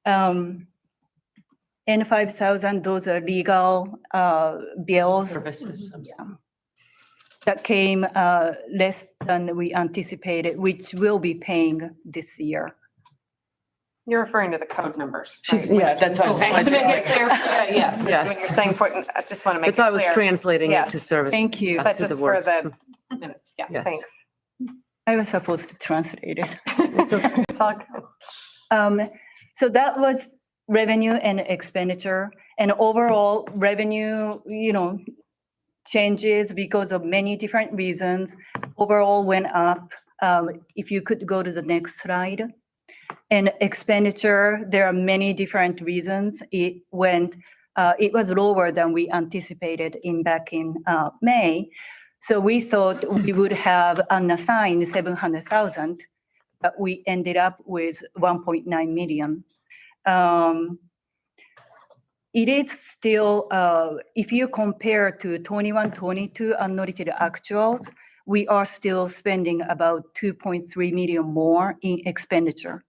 And 5,000, those are legal bills. Services. That came less than we anticipated, which we'll be paying this year. You're referring to the code numbers. She's, right? yeah, that's what I was. Okay, to make it clear, yes. When Yes. you're saying important, I just want to make it That's why I was clear. translating Yeah. it to service. Thank you. But to the just for words. the minutes, yeah, Yes. thanks. I was supposed to translate it. It's okay. It's all good. So that was revenue and expenditure, and overall revenue, changes because of many different reasons. Overall went up. If you could go to the next slide. And expenditure, there are many different reasons. It was lower than we anticipated back in May. So we thought we would have unassigned 700,000, but we ended up with 1.9 million. It is still, if you compare to 21-22 unaudited actuals, we are still spending about 2.3 million more in expenditure.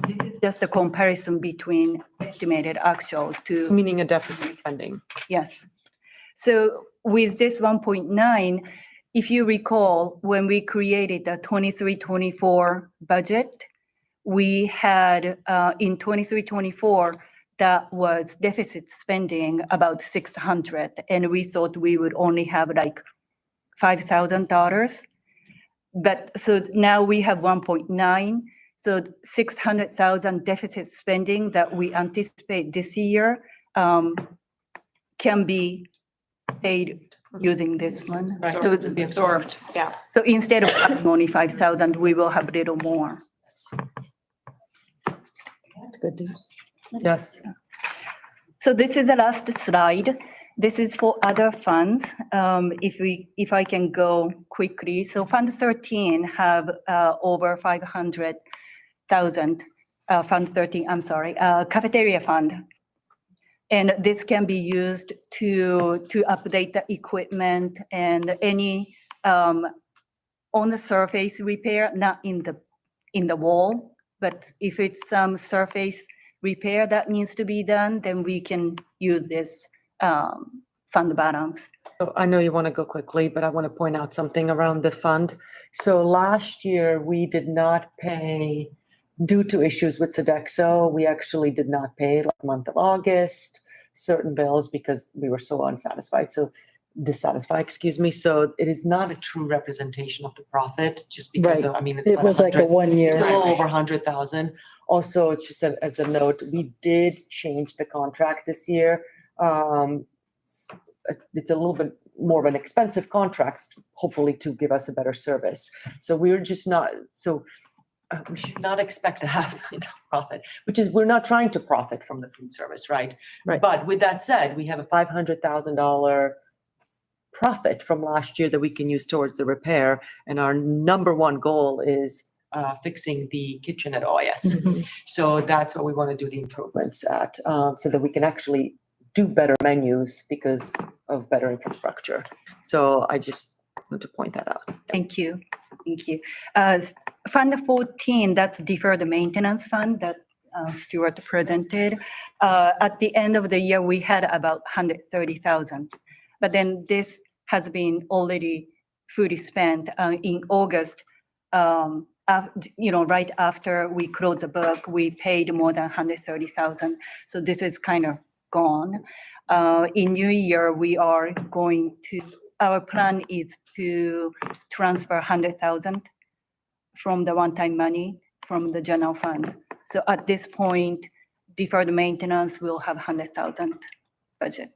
This is just a comparison between estimated actual to. Meaning a deficit spending. Yes. So with this 1.9, if you recall, when we created the 23-24 budget, we had in 23-24, that was deficit spending about 600, and we thought we would only have like $5,000. But so now we have 1.9, so 600,000 deficit spending that we anticipate this year can be paid using this one. Right. So To be absorbed, yeah. So instead of having only 5,000, we will have a little more. That's good news. Yes. So this is the last slide. This is for other funds. If I can go quickly. So Fund 13 have over 500,000. Fund 13, I'm sorry, cafeteria fund. And this can be used to update the equipment and any on the surface repair, not in the wall, but if it's some surface repair that needs to be done, then we can use this fund balance. So I know you want to go quickly, but I want to point out something around the fund. So last year, we did not pay, due to issues with Sodexo, we actually did not pay like month of August, certain bills because we were so unsatisfied. So dissatisfied, excuse me. So it is not a true representation of the profit, just because Right. of, I mean, it's It about was like a 100. 1 year. It's a little over 100,000. Also, it's just as a note, we did change the contract this year. It's a little bit more of an expensive contract, hopefully to give us a better service. So we're just not, we should not expect a $500,000 profit, which is, we're not trying to profit from the food service, right? Right. But with that said, we have a $500,000 profit from last year that we can use towards the repair. And our number one goal is fixing the kitchen at OIS. So that's what we want to do the improvements at, so that we can actually do better menus because of better infrastructure. So I just want to point that out. Thank you. Thank you. Fund 14, that's deferred maintenance fund that Stuart presented. At the end of the year, we had about 130,000. But then this has been already fully spent in August. Right after we closed the book, we paid more than 130,000. So this is kind of gone. In New Year, our plan is to transfer 100,000 from the one-time money from the general fund. So at this point, deferred maintenance will have 100,000 budget.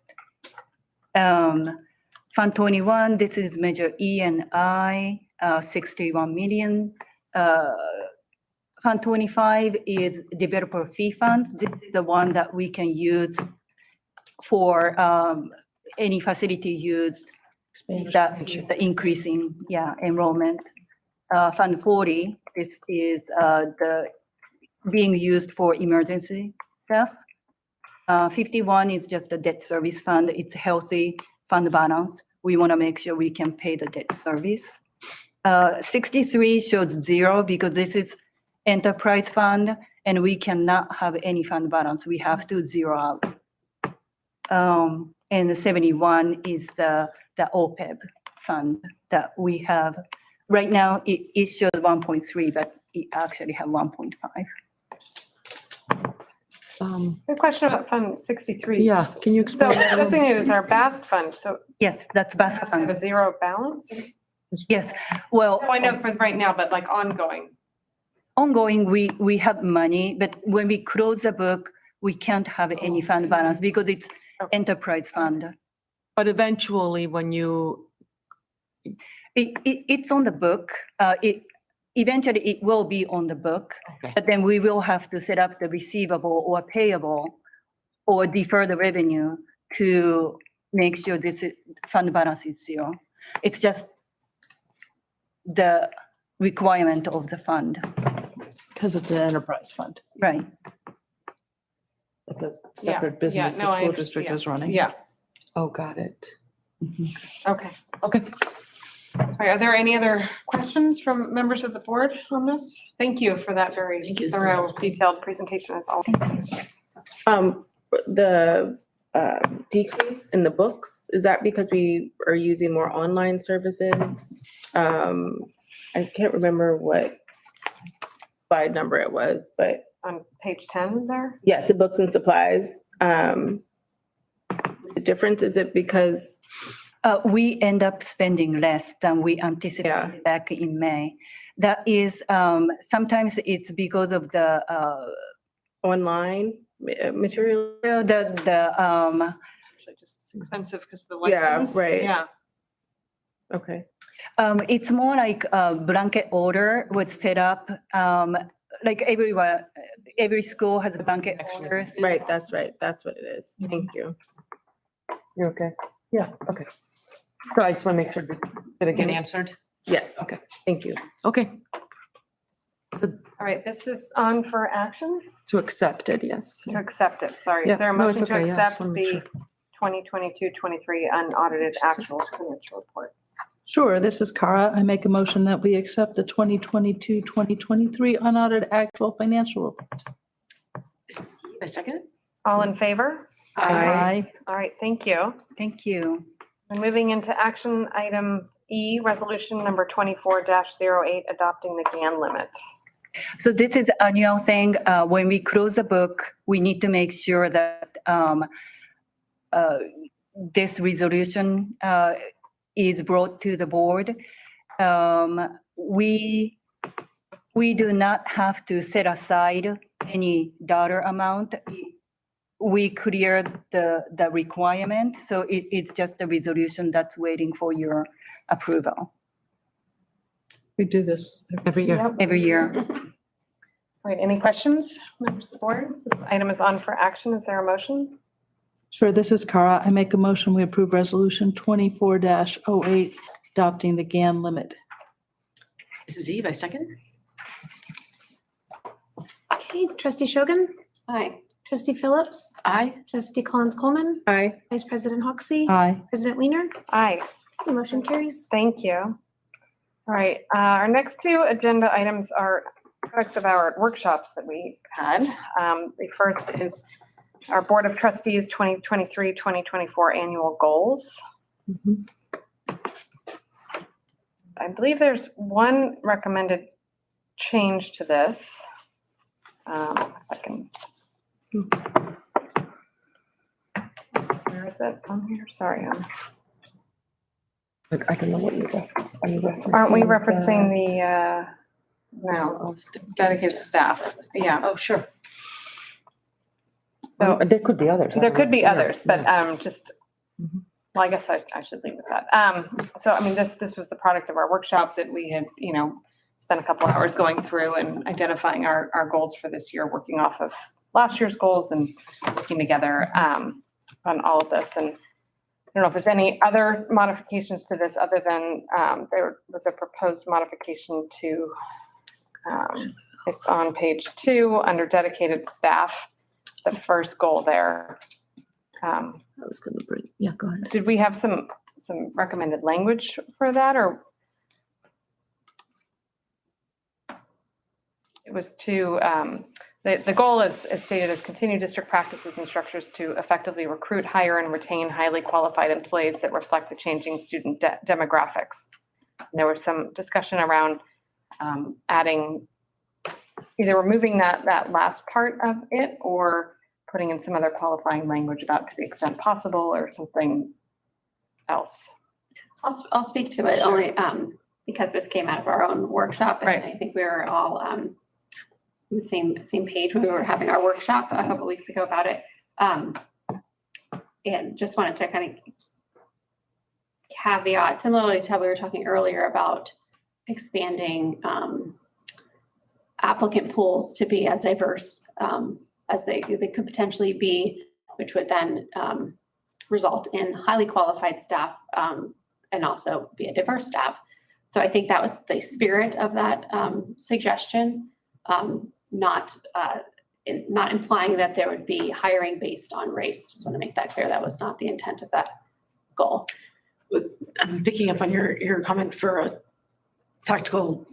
Fund 21, this is Measure E and I, 61 million. Fund 25 is developer fee fund. This is the one that we can use for any facility use that is the increase in enrollment. Fund 40, this is being used for emergency stuff. 51 is just a debt service fund. It's healthy fund balance. We want to make sure we can pay the debt service. 63 shows 0 because this is enterprise fund and we cannot have any fund balance. We have to zero out. And 71 is the OPEB fund that we have. Right now, it shows 1.3, but it actually have 1.5. A question about Fund 63. Yeah, can you So explain that a little? designated as our BAST fund, so Yes, that's BAST does it have fund. a zero balance? Yes, well. Oh, I know for right now, but like ongoing. Ongoing, we have money, but when we close the book, we can't have any fund balance because it's enterprise fund. But eventually, when you, It's on the book. Eventually, it will be on the book, okay, but then we will have to set up the receivable or payable or defer the revenue to make sure this fund balance is zero. It's just the requirement of the fund. Because it's an enterprise fund, Right. like a separate business the school district is running. Yeah, oh, got it. okay. Okay. All right, are there any other questions from members of the board on this? Thank you for that very thorough, detailed presentation as always. The decrease in the books, is that because we are using more online services? I can't remember what slide number it was, but On page 10 there? yes, the books and supplies. The difference, is it because We end up spending less than we anticipated back in May. That is, sometimes it's because of the online material? Actually, just expensive because the Yeah, license. right. Yeah. Okay. It's more like a blanket order was set up, like everywhere, every school has a blanket orders. Right, that's right. That's what it is. Thank you. You're okay? Yeah. Okay. So I just want to make sure that it get answered. Yes. Okay. Thank you. Okay. So All right, this is on for action to accept it, yes. to accept it. Sorry, Yeah, is there a no, it's motion to okay, yeah, I just accept wanna make the sure. 2022-23 unaudited actual financial report? Sure, this is Kara. I make a motion that we accept the 2022-2023 unaudited actual financial report. A second? All in favor? Aye. All right, thank you. Thank you. And moving into action item E, resolution number 24-08, adopting the GAN limit. So this is annual thing. When we close a book, we need to make sure that this resolution is brought to the board, we do not have to set aside any dollar amount. We clear the requirement, so it's just a resolution that's waiting for your approval We do this. Every year. Yep. every year. All right, any questions, members of the board? This item is on for action. Is there a motion? Sure, this is Cara. I make a motion, we approve resolution 24-08, adopting the GAN limit. This is Eve, I second. Okay, trustee Shogun, Aye. trustee Phillips, Aye. trustee Collins Coleman, Aye. vice president Hoxie, Aye. president Weiner, Aye. the motion carries. Thank you. All right, our next two agenda items are products of our workshops that we had. The first is our Board of Trustees 2023, 2024 annual goals. I believe there's one recommended change to this. If I can. Where is it on here? Sorry. I don't know what you're referencing. Aren't we referencing the, no, dedicated staff? Yeah. Oh, sure. So There could be others. there could be Yeah, others, but just, well, I guess I should leave with that. So I mean, this was the product of our workshop that we had, spent a couple hours going through and identifying our goals for this year, working off of last year's goals and working together on all of this. And I don't know if there's any other modifications to this other than there was a proposed modification to, it's on page 2 under dedicated staff, the first goal there. I was gonna bring, yeah, go ahead. Did we have some recommended language for that, or? It was to, the goal is stated as continue district practices and structures to effectively recruit, hire, and retain highly qualified employees that reflect the changing student demographics. And there was some discussion around adding, either removing that last part of it or putting in some other qualifying language about to the extent possible or something else. I'll speak to it only because this came out of our own workshop. Right. And I think we were all on the same page when we were having our workshop a couple weeks ago about it. And just wanted to kind of caveat, similarly to how we were talking earlier about expanding applicant pools to be as diverse as they could potentially be, which would then result in highly qualified staff and also be a diverse staff. So I think that was the spirit of that suggestion, not implying that there would be hiring based on race. Just want to make that clear. That was not the intent of that goal. I'm picking up on your comment for a tactical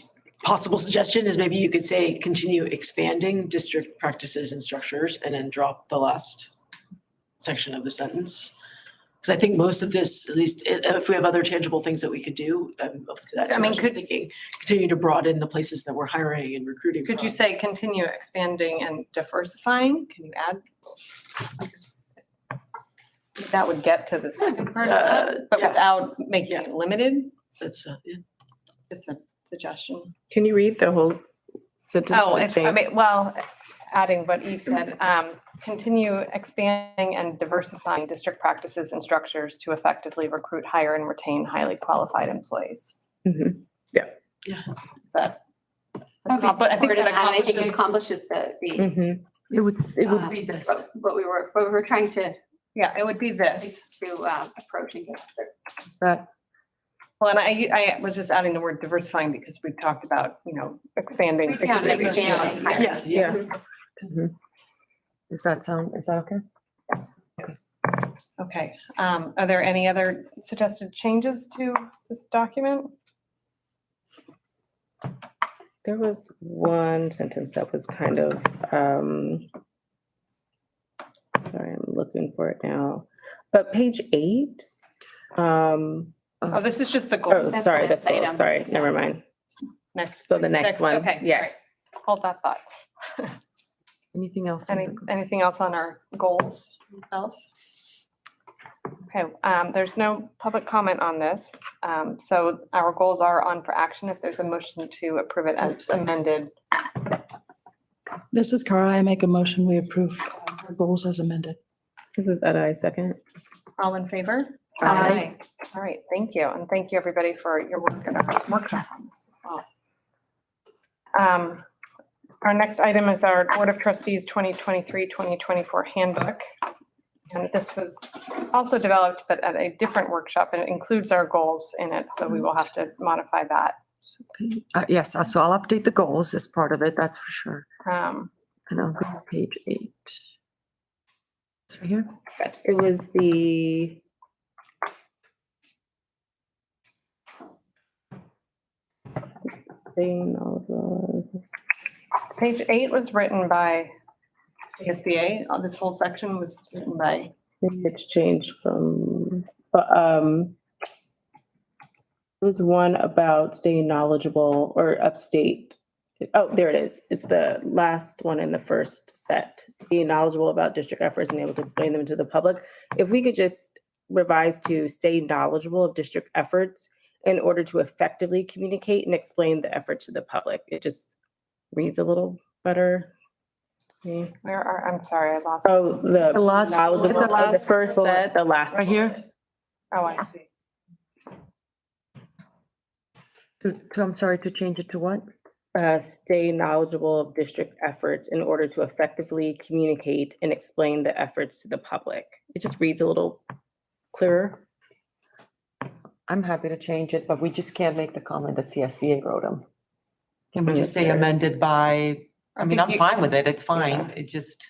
possible suggestion is maybe you could say continue expanding district practices and structures and then drop the last section of the sentence. Because I think most of this, at least if we have other tangible things that we could do, I'm open to that. I mean, I'm just thinking, continue to broaden the places that we're hiring and recruiting Could you from. say continue expanding and diversifying? Can you add? That would get to the second part of that, but yeah. without making it limited, That's, yeah. just a suggestion. Can you read the whole sentence? Oh, adding what Eve said, continue expanding and diversifying district practices and structures to effectively recruit, hire, and retain highly qualified employees. Mhm. Yeah. Is that? I think it accomplishes accomplishes the It would be this. what we were trying to it would be this. approach and get there. that. Well, and I was just adding the word diversifying because we talked about, expanding. Yeah, expanding. Yeah. Mhm. Is that okay? Okay, are there any other suggested changes to this document? There was one sentence that was kind of, sorry, I'm looking for it now. But page 8, Oh, this is just the goal. oh, sorry, that's, sorry, never mind. Next. So the next one, Okay, yes. right. Hold that thought. Anything else? Anything else on our goals themselves? Okay, there's no public comment on this. So our goals are on for action if there's a motion to approve it as amended. This is Cara. I make a motion, we approve our goals as amended. This is Etta, I second. All in favor? Aye. All right, thank you. And thank you, everybody, for your work at our workshop on this as well. Our next item is our Board of Trustees 2023-2024 handbook. And this was also developed, but at a different workshop, and it includes our goals in it, so we will have to modify that. Yes, so I'll update the goals as part of it, that's for sure. And I'll go to page 8. It's right here. Yes, it was the. Page 8 was written by CSBA. This whole section was written by. Maybe it's changed from, it was one about staying knowledgeable or upstate. Oh, there it is. It's the last one in the first set. Being knowledgeable about district efforts and able to explain them to the public. If we could just revise to stay knowledgeable of district efforts in order to effectively communicate and explain the effort to the public. It just reads a little better. Where are, I'm sorry, I lost. Oh, the last- knowledgeable, the last the first set, the last. Right here? Oh, I see. I'm sorry, to change it to what? Stay knowledgeable of district efforts in order to effectively communicate and explain the efforts to the public. It just reads a little clearer. I'm happy to change it, but we just can't make the comment that CSBA wrote them. Can we just say Yes. amended by, I mean, I'm think fine with it, it's fine, it just,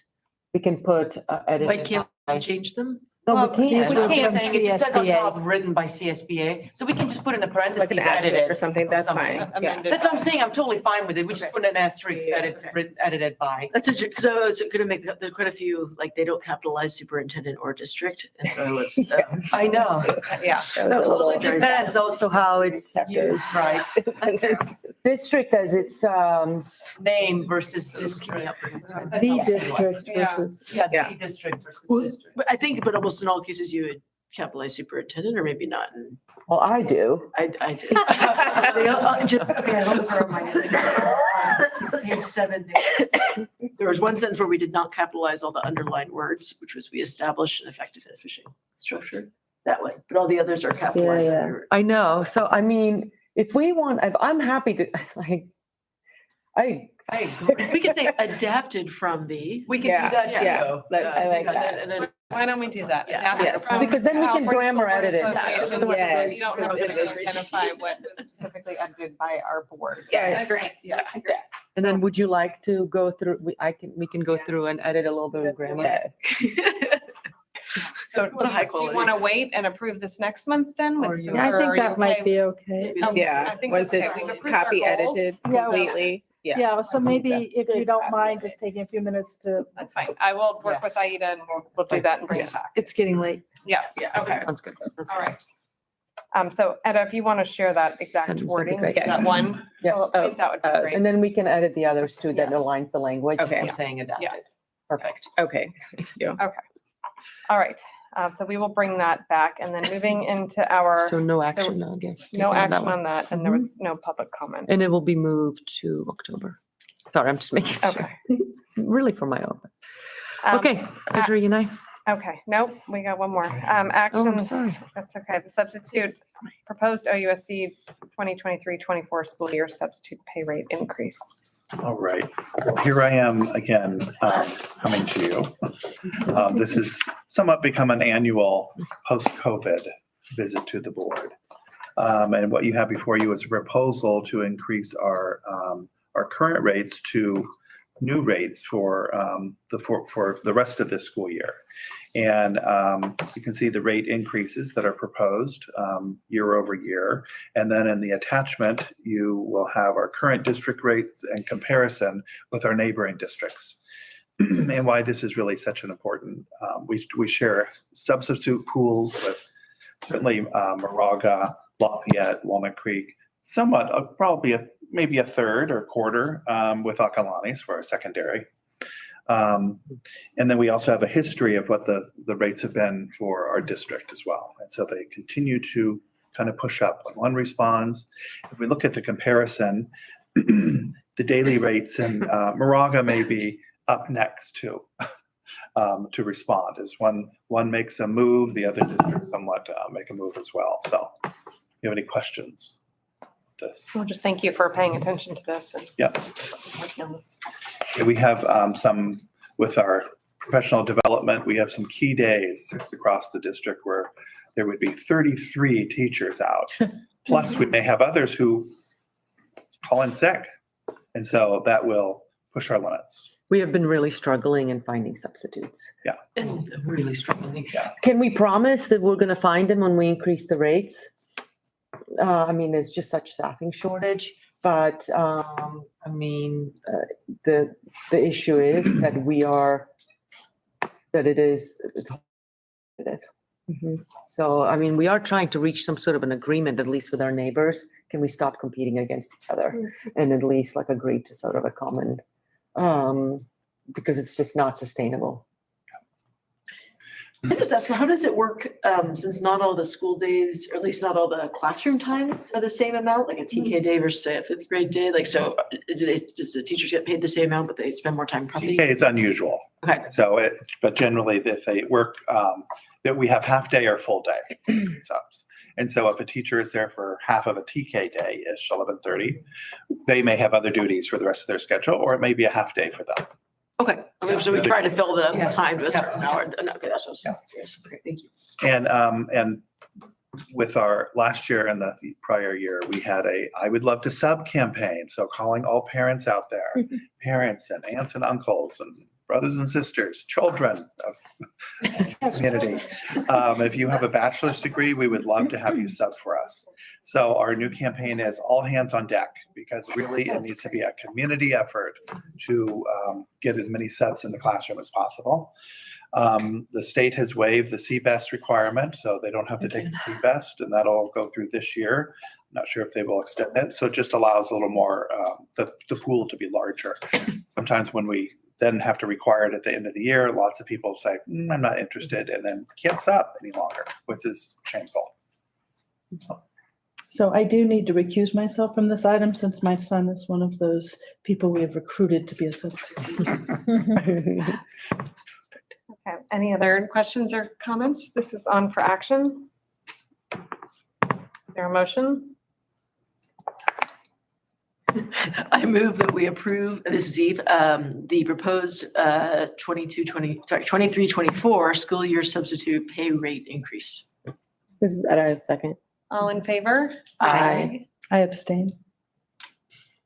we can put edit. Why can't we change them? No, Well, we can't, these I'm were just from saying, it just says on CSBA. top, written by CSBA, so we can just put in the parentheses, Like an edited. asterisk or something, that's fine. Yeah. Amended. That's what I'm saying, I'm totally fine with it, we just put an asterisk that it's edited by. That's because I was gonna make, there's quite a few, like, they don't capitalize superintendent or district, and so let's. I know. Yeah. That was a little- It depends also how it's used, right? District as its name versus district. The district Yeah. versus. Yeah, Yeah. the district versus Well, district. but I think, but almost in all cases, you would capitalize superintendent, or maybe not, and Well, I do. I do. Just. Page 7. There was one sentence where we did not capitalize all the underlined words, which was we established an effective and efficient structure that way, but all the others are capitalized. Yeah, yeah. under- I know, so I mean, if we want, if I'm happy to, like, I agree. We could say adapted from the. We can do Yeah, that too. yeah, I like that. And then Why don't we do that? Yeah. Adapt it Yes. from Because then we can California grammar School Board edit it. Association. Yes. You don't have to really identify what was specifically edited by our board. Yes. Yeah. Yes. And then would you like to go through, we can go through and edit a little bit of grammar? Yes. So What a high do you quality. want to wait and approve this next month then? with Or some- you- I or are think you that might okay? be okay. I Yeah, think once that's okay. We've it's approved our copy goals. edited Yeah. completely, yeah. Yeah, so maybe if you don't mind, just taking a few minutes to, That's fine. I will work with Aida and we'll do that and bring it back. it's getting late. Yes, okay, Sounds good. all right. So Etta, if you want to share that exact Send wording, great. that one, Yeah. bullet point, that would be great. And then we can edit the others too, that Yes. aligns the language. Okay. We're saying adapted. Yes. Perfect. Okay, thank you. All right, so we will bring that back and then moving into our, So no action, I guess. no taken on that action one. on that and there was no public comment. And it will be moved to October. Sorry, I'm just making sure. Okay. Really for my office. Um, Okay, Treasurer Unai. Okay, nope, we got one more. Oh, I'm Action, sorry. that's okay. The substitute proposed OUSD 2023-24 school year substitute pay rate increase. All right, well, here I am again, coming to you. This has somewhat become an annual post-COVID visit to the board. And what you have before you is a proposal to increase our current rates to new rates for the rest of this school year. And you can see the rate increases that are proposed year over year. And then in the attachment, you will have our current district rates in comparison with our neighboring districts. And why this is really such an important, we share substitute pools with certainly Moraga, Lafayette, Walnut Creek, somewhat, probably maybe a third or quarter with Acalanes for our secondary. And then we also have a history of what the rates have been for our district as well. And so they continue to kind of push up when one responds. If we look at the comparison, the daily rates in Moraga may be up next to respond. As one makes a move, the other districts somewhat make a move as well. So if you have any questions? This. Well, just thank you for paying attention to this. And Yeah. working on this. We have some, with our professional development, we have some key days across the district where there would be 33 teachers out. Plus, we may have others who call in sick. And so that will push our limits. We have been really struggling in finding substitutes. Yeah. And really struggling. Yeah. Can we promise that we're going to find them when we increase the rates? I mean, there's just such staffing shortage, but I mean, the issue is that it's competitive. So, I mean, we are trying to reach some sort of an agreement, at least with our neighbors. Can we stop competing against each other and at least like agree to sort of a common, because it's just not sustainable. I just ask, how does it work, since not all the school days, or at least not all the classroom times are the same amount, like a TK day versus say a fifth grade day? Like, so does the teachers get paid the same amount, but they spend more time probably? TK is unusual. Okay. So but generally if they work, that we have half day or full day subs. And so if a teacher is there for half of a TK day-ish, 11:30, they may have other duties for the rest of their schedule, or it may be a half day for them. Okay, so we try to fill the Yes. time to a certain hour. Okay, that's what I was curious. Okay, thank you. And with our last year and the prior year, we had I would love to sub campaign. So calling all parents out there, parents and aunts and uncles and brothers and sisters, children of the community. If you have a bachelor's degree, we would love to have you sub for us. So our new campaign is all hands on deck, because really it needs to be a community effort to get as many subs in the classroom as possible. The state has waived the CBEST requirement, so they don't have to take the CBEST, and that'll go through this year. Not sure if they will extend it. So it just allows a little more, the pool to be larger. Sometimes when we then have to require it at the end of the year, lots of people say, I'm not interested, and then can't sub any longer, which is shameful. So I do need to recuse myself from this item since my son is one of those people we have recruited to be a substitute. Okay, any other questions or comments? This is on for action. Is there a motion? I move that we approve, this is Eve, the proposed 23-24 school year substitute pay rate increase. This is Etta, second. All in favor? Aye. I abstain.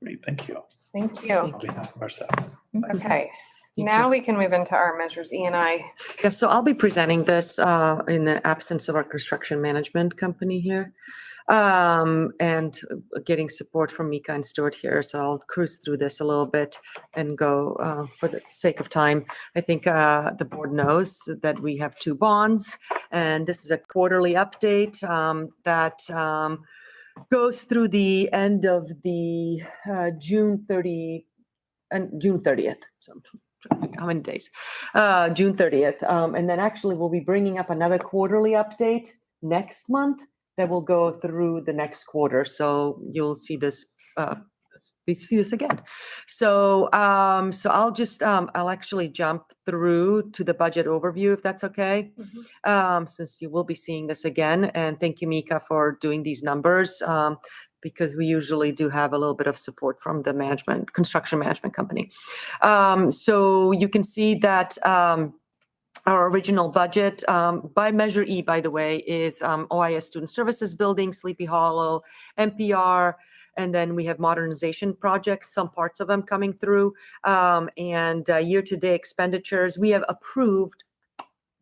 Great, thank you. Thank you. On behalf of ourselves. Okay, now we can move into our measures E and I. Yeah, so I'll be presenting this in the absence of our construction management company here. And getting support from Mika and Stuart here. So I'll cruise through this a little bit and go for the sake of time. I think the board knows that we have two bonds, and this is a quarterly update that goes through the end of the June 30th. So I'm trying to think how many days? June 30th. And then actually we'll be bringing up another quarterly update next month that will go through the next quarter. So you'll see this, again. So, I'll just, I'll actually jump through to the budget overview, if that's okay. Since you will be seeing this again. And thank you, Mika, for doing these numbers. Because we usually do have a little bit of support from the construction management company. So you can see that, our original budget, by Measure E, by the way, is OIS Student Services Building, Sleepy Hollow, NPR, and then we have modernization projects, some parts of them coming through. And year-to-date expenditures, we have approved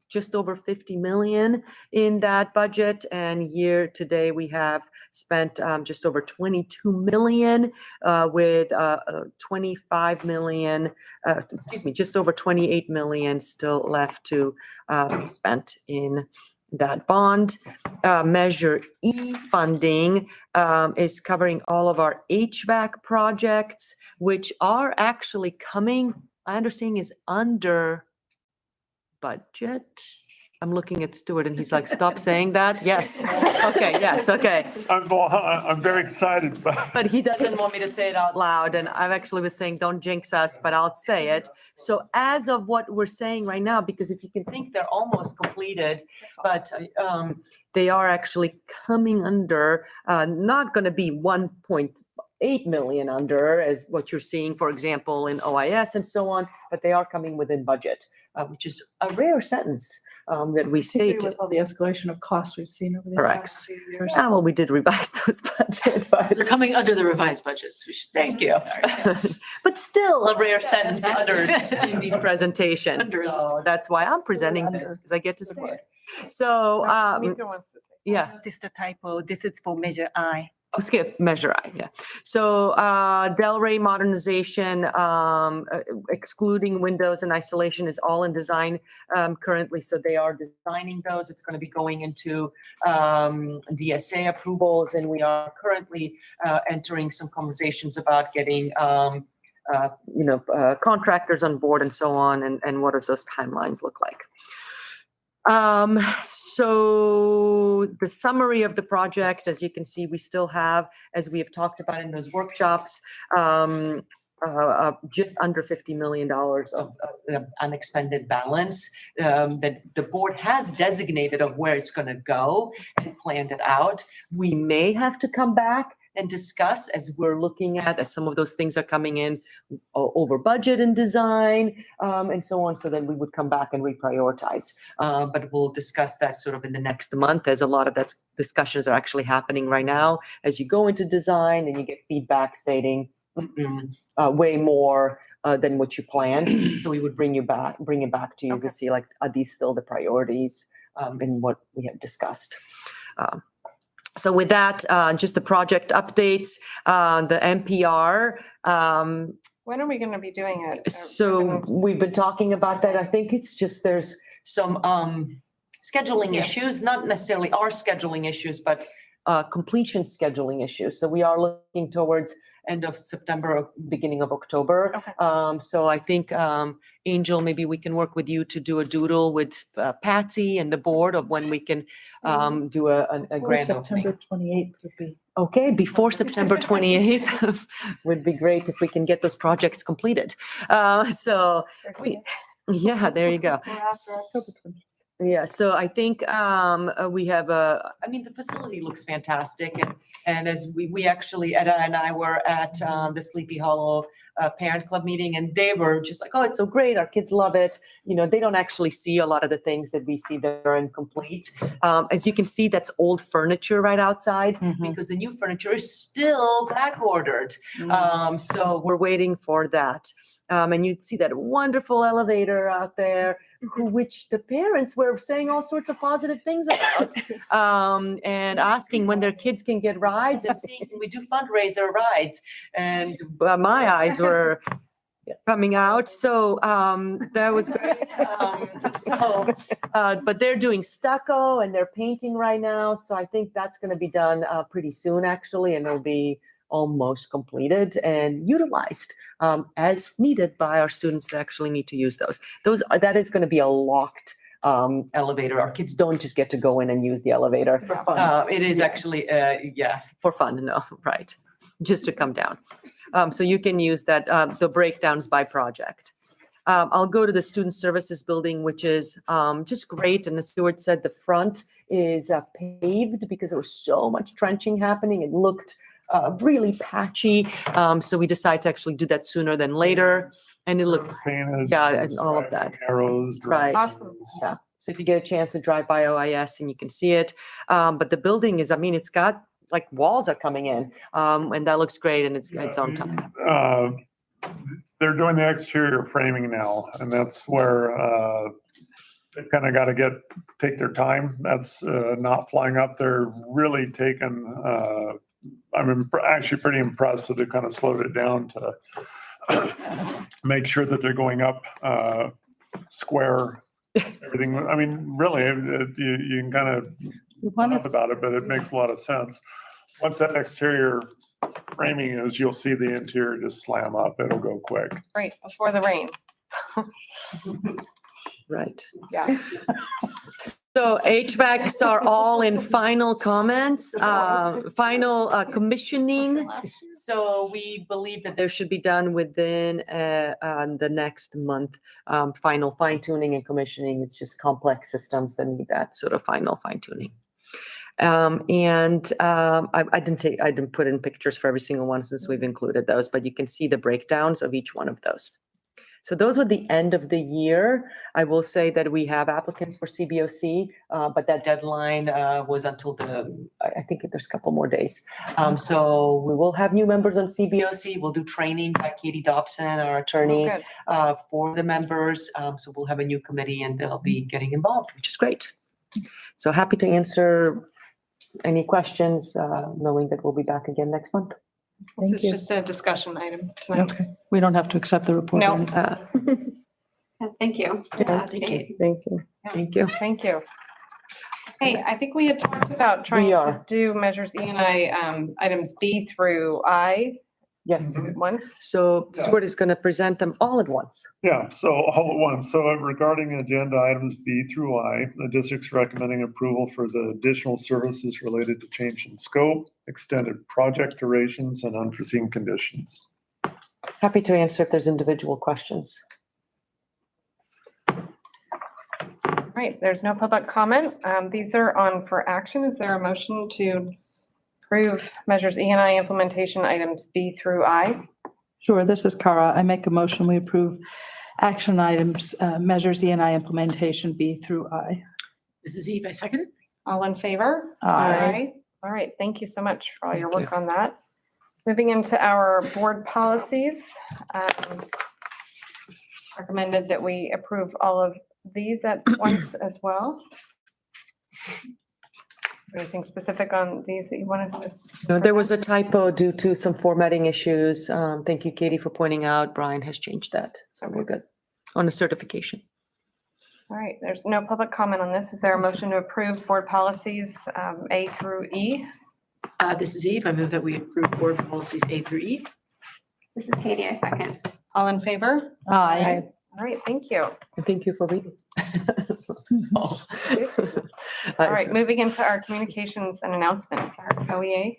just over 50 million in that budget, and year-to-date we have spent just over 22 million with 25 million, just over 28 million still left to be spent in that bond. Measure E funding is covering all of our HVAC projects, which are actually coming my understanding is under budget. I'm looking at Stuart and he's like, stop saying that. Yes. Okay, yes, okay. I'm very excited, But he doesn't want me to say it out loud. And I actually was saying, don't jinx us, but I'll say it. So as of what we're saying right now, because if you can think they're almost completed, but they are actually coming under, not going to be 1.8 million under as what you're seeing, for example, in OIS and so on, but they are coming within budget, which is a rare sentence that we say. With all the escalation of costs we've seen over the Correct. past few years. Yeah, well, we did revise those budget, but They're coming under the revised budgets. We should. thank you. But still a rare sentence That's- under in these presentations. Under is So that's why I'm presenting this, because I get to say it. So, Tamika wants to say. yeah. This is the typo. This is for measure I. Oh, skip measure I, yeah. So Delray modernization, excluding windows and isolation is all in design currently. So they are designing those. It's going to be going into DSA approvals, and we are currently entering some conversations about getting contractors on board and so on, and what does those timelines look like. So the summary of the project, as you can see, we still have, as we have talked about in those workshops, just under $50 million of unexpended balance that the board has designated of where it's going to go and planned it out. We may have to come back and discuss as we're looking at, as some of those things are coming in over budget and design and so on. So then we would come back and reprioritize. But we'll discuss that sort of in the next month, as a lot of that discussions are actually happening right now as you go into design and you get feedback stating way more than what you planned. So we would bring it back to you to see, like, are these still the priorities in what we have discussed? So with that, just the project updates, the NPR. When are we going to be doing it? So we've been talking about that. I think it's just there's some scheduling issues, not necessarily our scheduling issues, but completion scheduling issues. So we are looking towards end of September, or beginning of October. Okay. So I think, Angel, maybe we can work with you to do a doodle with Patsy and the board of when we can do a grand opening. September 28th would be. Okay, before September 28th would be great if we can get those projects completed. Yeah, there you go. Yeah, so I think we have the facility looks fantastic, and as we actually, Etta and I were at the Sleepy Hollow Parent Club meeting, and they were just like, oh, it's so great, our kids love it. They don't actually see a lot of the things that we see that are incomplete. As you can see, that's old furniture right outside, because the new furniture is still back ordered. So we're waiting for that. And you'd see that wonderful elevator out there, which the parents were saying all sorts of positive things about, and asking when their kids can get rides and seeing, can we do fundraiser rides? And my eyes were coming out. So that was great. But they're doing stucco and they're painting right now. So I think that's going to be done pretty soon, actually, and it'll be almost completed and utilized as needed by our students that actually need to use those. That is going to be a locked elevator. Our kids don't just get to go in and use the elevator. For fun. It is actually, for fun. No, right. Just to come down. So you can use that, the breakdowns by project. I'll go to the Student Services Building, which is just great. And as Stuart said, the front is paved because there was so much trenching happening. It looked really patchy. So we decided to actually do that sooner than later. And it looked, painted. yeah, and all of that. Arrows. Right. Awesome. Yeah. So if you get a chance to drive by OIS and you can see it. But the building is, it's got like walls are coming in, and that looks great, and it's on time. They're doing the exterior framing now, and that's where they've kind of got to take their time. That's not flying up. They're really taking, I'm actually pretty impressed that they kind of slowed it down to make sure that they're going up square, everything. Really, you can kind of laugh about it, but it makes a lot of sense. Once that exterior framing is, you'll see the interior just slam up. It'll go quick. Right, before the rain. Right. Yeah. So HVACs are all in final comments, final commissioning. So we believe that they should be done within the next month. Final fine tuning and commissioning. It's just complex systems that need that sort of final fine tuning. I didn't put in pictures for every single one since we've included those, but you can see the breakdowns of each one of those. So those were the end of the year. I will say that we have applicants for CBOC, but that deadline was until I think there's a couple more days. So we will have new members on CBOC. We'll do training by Katie Dobson, our attorney, for the members. So we'll have a new committee and they'll be getting involved, which is great. So happy to answer any questions, knowing that we'll be back again next month. This Thank is you. just a discussion item tonight. Okay, we don't have to accept the report. or No. anything. Thank you. Thank you. Thank you. Thank you. Thank you. Hey, I think we had talked about trying We to are. do measures E&I, items B through I Yes. at once. So Stuart is going to present them all at once. Yeah, so all at once. So regarding agenda items B through I, the district's recommending approval for the additional services related to change in scope, extended project durations, and unforeseen conditions. Happy to answer if there's individual questions. Right, there's no public comment. These are on for action. Is there a motion to approve measures E&I implementation items B through I? Sure, this is Cara. I make a motion, we approve action items, measures E&I implementation B through I. This is Eve, I second. All in favor? Aye. All right, thank you so much for all your Thank work on that. Moving into our board policies. Recommended that we approve all of these at once as well. Anything specific on these that you wanted to? No, there was a typo due to some formatting issues. Thank you, Katie, for pointing out. Brian has changed that, so we're good on the certification. All right, there's no public comment on this. Is there a motion to approve board policies A through E? This is Eve. I move that we approve board policies A through E. This is Katie, I second. All in favor? Aye. All right, thank you. And thank you for reading. All right, moving into our communications and announcements, our OEA.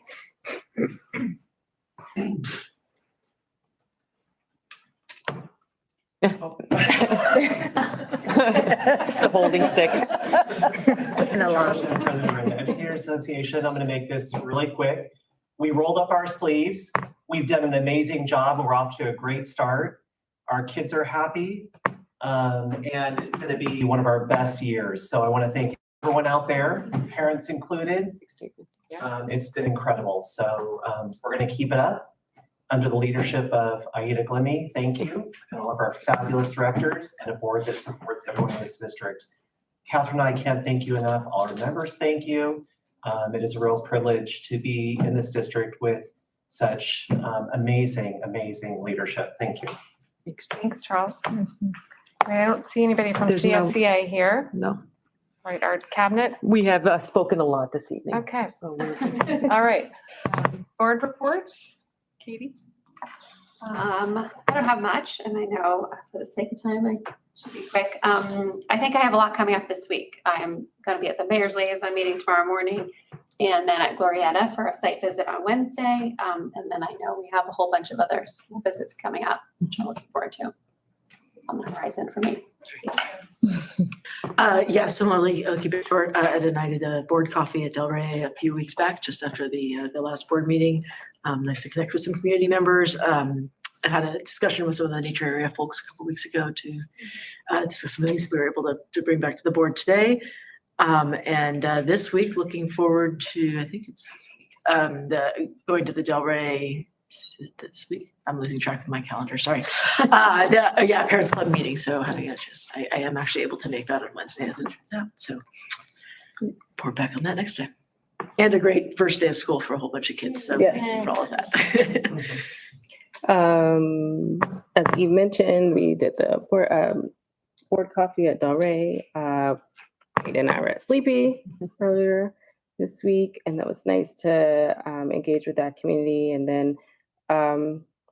It's the holding stick. President of the Educators Association. I'm going to make this really quick. We rolled up our sleeves. We've done an amazing job. We're off to a great start. Our kids are happy, and it's going to be one of our best years. So I want to thank everyone out there, parents included. It's been incredible. So we're going to keep it up under the leadership of Aida Glimmy. Thank you. And all of our fabulous directors and a board that supports everyone in this district. Catherine and I can't thank you enough. All our members, thank you. It is a real privilege to be in this district with such amazing, amazing leadership. Thank you. Thanks, Charles. I don't see anybody from There's no- CSCA here. No, All right, our cabinet. we have spoken a lot this evening. Okay, So we're all right. Board reports, Katie? I don't have much, and I know for the sake of time, I should be quick. I think I have a lot coming up this week. I'm going to be at the Mayor's Liaison meeting tomorrow morning, and then at Glorietta for a site visit on Wednesday. And then I know we have a whole bunch of other school visits coming up, which I'm looking forward to. It's on the horizon for me. Yeah, similarly, I'll keep it short. I had a night at a board coffee at Delray a few weeks back, just after the last board meeting. Nice to connect with some community members. I had a discussion with some of the nature area folks a couple weeks ago to discuss some things we were able to bring back to the board today. And this week, looking forward to, I think it's this week, going to the Delray this week. I'm losing track of my calendar, sorry. Yeah, Parents Club meeting, so having a just, I am actually able to make that on Wednesday as it turns out, so report back on that next time. And a great first day of school for a whole bunch of kids, so thank you for all of that. As you mentioned, we did the board coffee at Delray. Kate and I were at Sleepy earlier this week, and that was nice to engage with that community. And then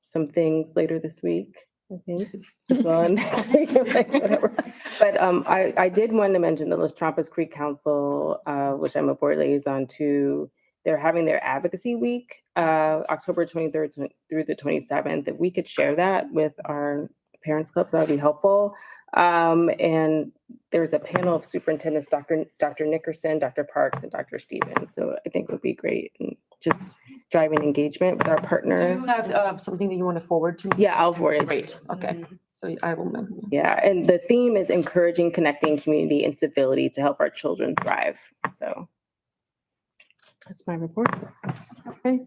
some things later this week I think, as well next week, like, whatever. But I did want to mention the Los Trampas Creek Council, which I'm a board liaison to. They're having their advocacy week, October 23rd through the 27th. If we could share that with our parents clubs, that would be helpful. And there's a panel of superintendents, Dr. Nickerson, Dr. Parks, and Dr. Stevens. So I think it would be great, and just driving engagement with our Do partners. you have something that you want to forward to me? Yeah, I'll forward it. Great, okay. So I will. Yeah, and the theme is encouraging, connecting community and civility to help our children thrive. So that's my report. Okay.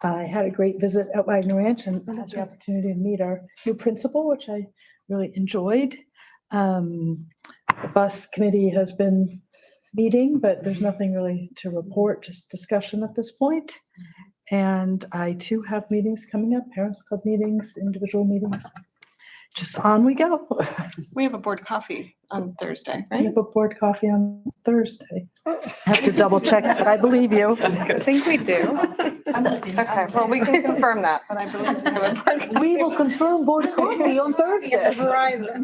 I had a great visit at Wagner Ranch and had the opportunity to meet our new principal, which I really enjoyed. The bus committee has been meeting, but there's nothing really to report, just discussion at this point. And I too have meetings coming up, parents club meetings, individual meetings. Just on we go. We have a board coffee on Thursday, We right? have a board coffee on Thursday. I have to double check, but I believe you. I think we do. Okay, well, we can confirm that, but I believe we have a board coffee. We will confirm board coffee on Thursday. Verizon.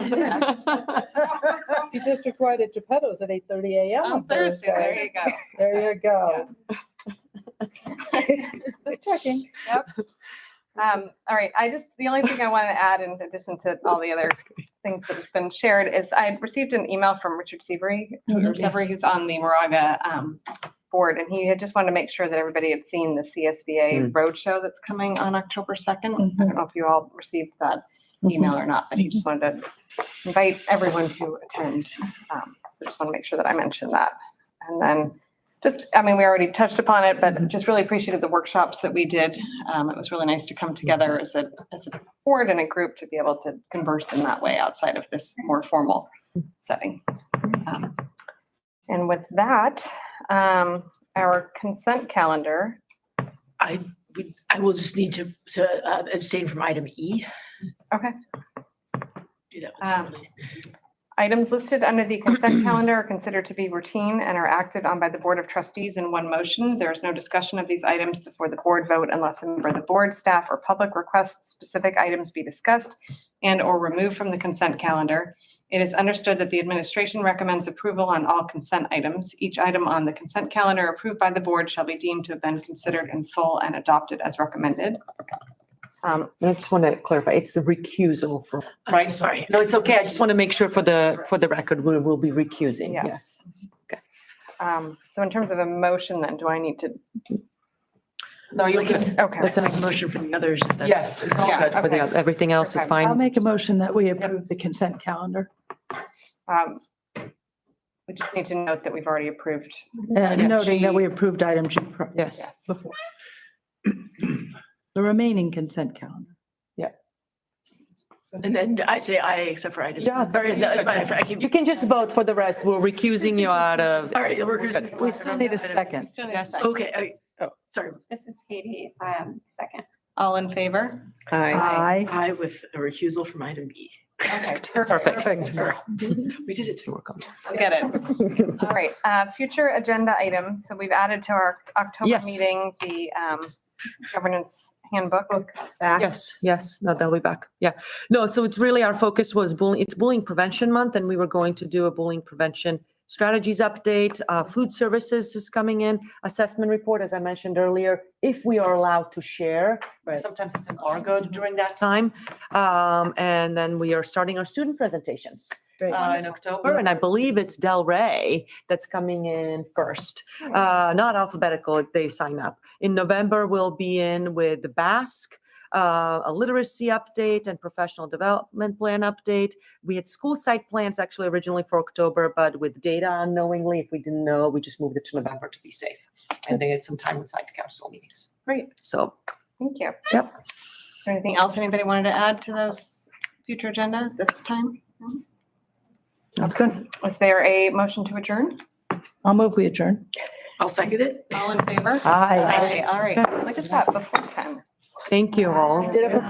The district wide at Geppetto's at 8:30 a.m. On Thursday, there you go. There you go. Just checking. Yep. All right, the only thing I want to add in addition to all the other things that have been shared is I received an email from Richard Severy, who's on the Moraga board, and he had just wanted to make sure that everybody had seen the CSBA roadshow that's coming on October 2nd. I don't know if you all received that email or not, but he just wanted to invite everyone to attend. So just want to make sure that I mentioned that. And then we already touched upon it, but just really appreciated the workshops that we did. It was really nice to come together as a board and a group to be able to converse in that way outside of this more formal setting. And with that, our consent calendar. I will just need to abstain from item E. Okay. Do that one separately. Items listed under the consent calendar are considered to be routine and are acted on by the Board of Trustees in one motion. There is no discussion of these items before the board vote unless a member of the board, staff, or public requests specific items be discussed and/or removed from the consent calendar. It is understood that the administration recommends approval on all consent items. Each item on the consent calendar approved by the board shall be deemed to have been considered in full and adopted as recommended. I just want to clarify, it's the recusal for, I'm right? so sorry. No, it's okay. I just want to make sure for the record, we will be recusing, yes. Okay. So in terms of a motion then, do I need to? No, you can, Okay. Let's make a motion for the others. If that's- yes, it's all good for the, everything else is Okay. fine. I'll make a motion that we approve the consent calendar. We just need to note that we've already approved. Noting that we approved item G Yes. before. The remaining consent calendar. And then I say aye except for item. Yeah, Sorry, I keep. You can just vote for the rest. We're recusing you out of. All right, workers. We still need a second. Yes. Okay, sorry. This is Katie, second. All in favor? Aye. Aye with a recusal from item B. Okay, Perfect. We did it too. Work on that. I'll get it. All right, future agenda items. So we've added to our October Yes. meeting, the governance handbook. Yes, no, they'll be back. Yeah. No, so it's really our focus was it's bullying prevention month, and we were going to do a bullying prevention strategies update. Food services is coming in, assessment report, as I mentioned earlier, if we are allowed to share. Right. Sometimes it's embargoed during that time. And then we are starting our student presentations Great. in October, and I believe it's Del Rey that's coming in first. Not alphabetical, they sign up. In November, we'll be in with the Basque, a literacy update and professional development plan update. We had school site plans actually originally for October, but with data unknowingly, if we didn't know, we just moved it to November to be safe. And they had some time with site council meetings. Great, So, thank you. yep. Is there anything else anybody wanted to add to those future agenda this time? No? That's good. Is there a motion to adjourn? I'll move we adjourn. I'll second it. All in favor? Aye. All right, look at that, before 10. Thank you all. Did it before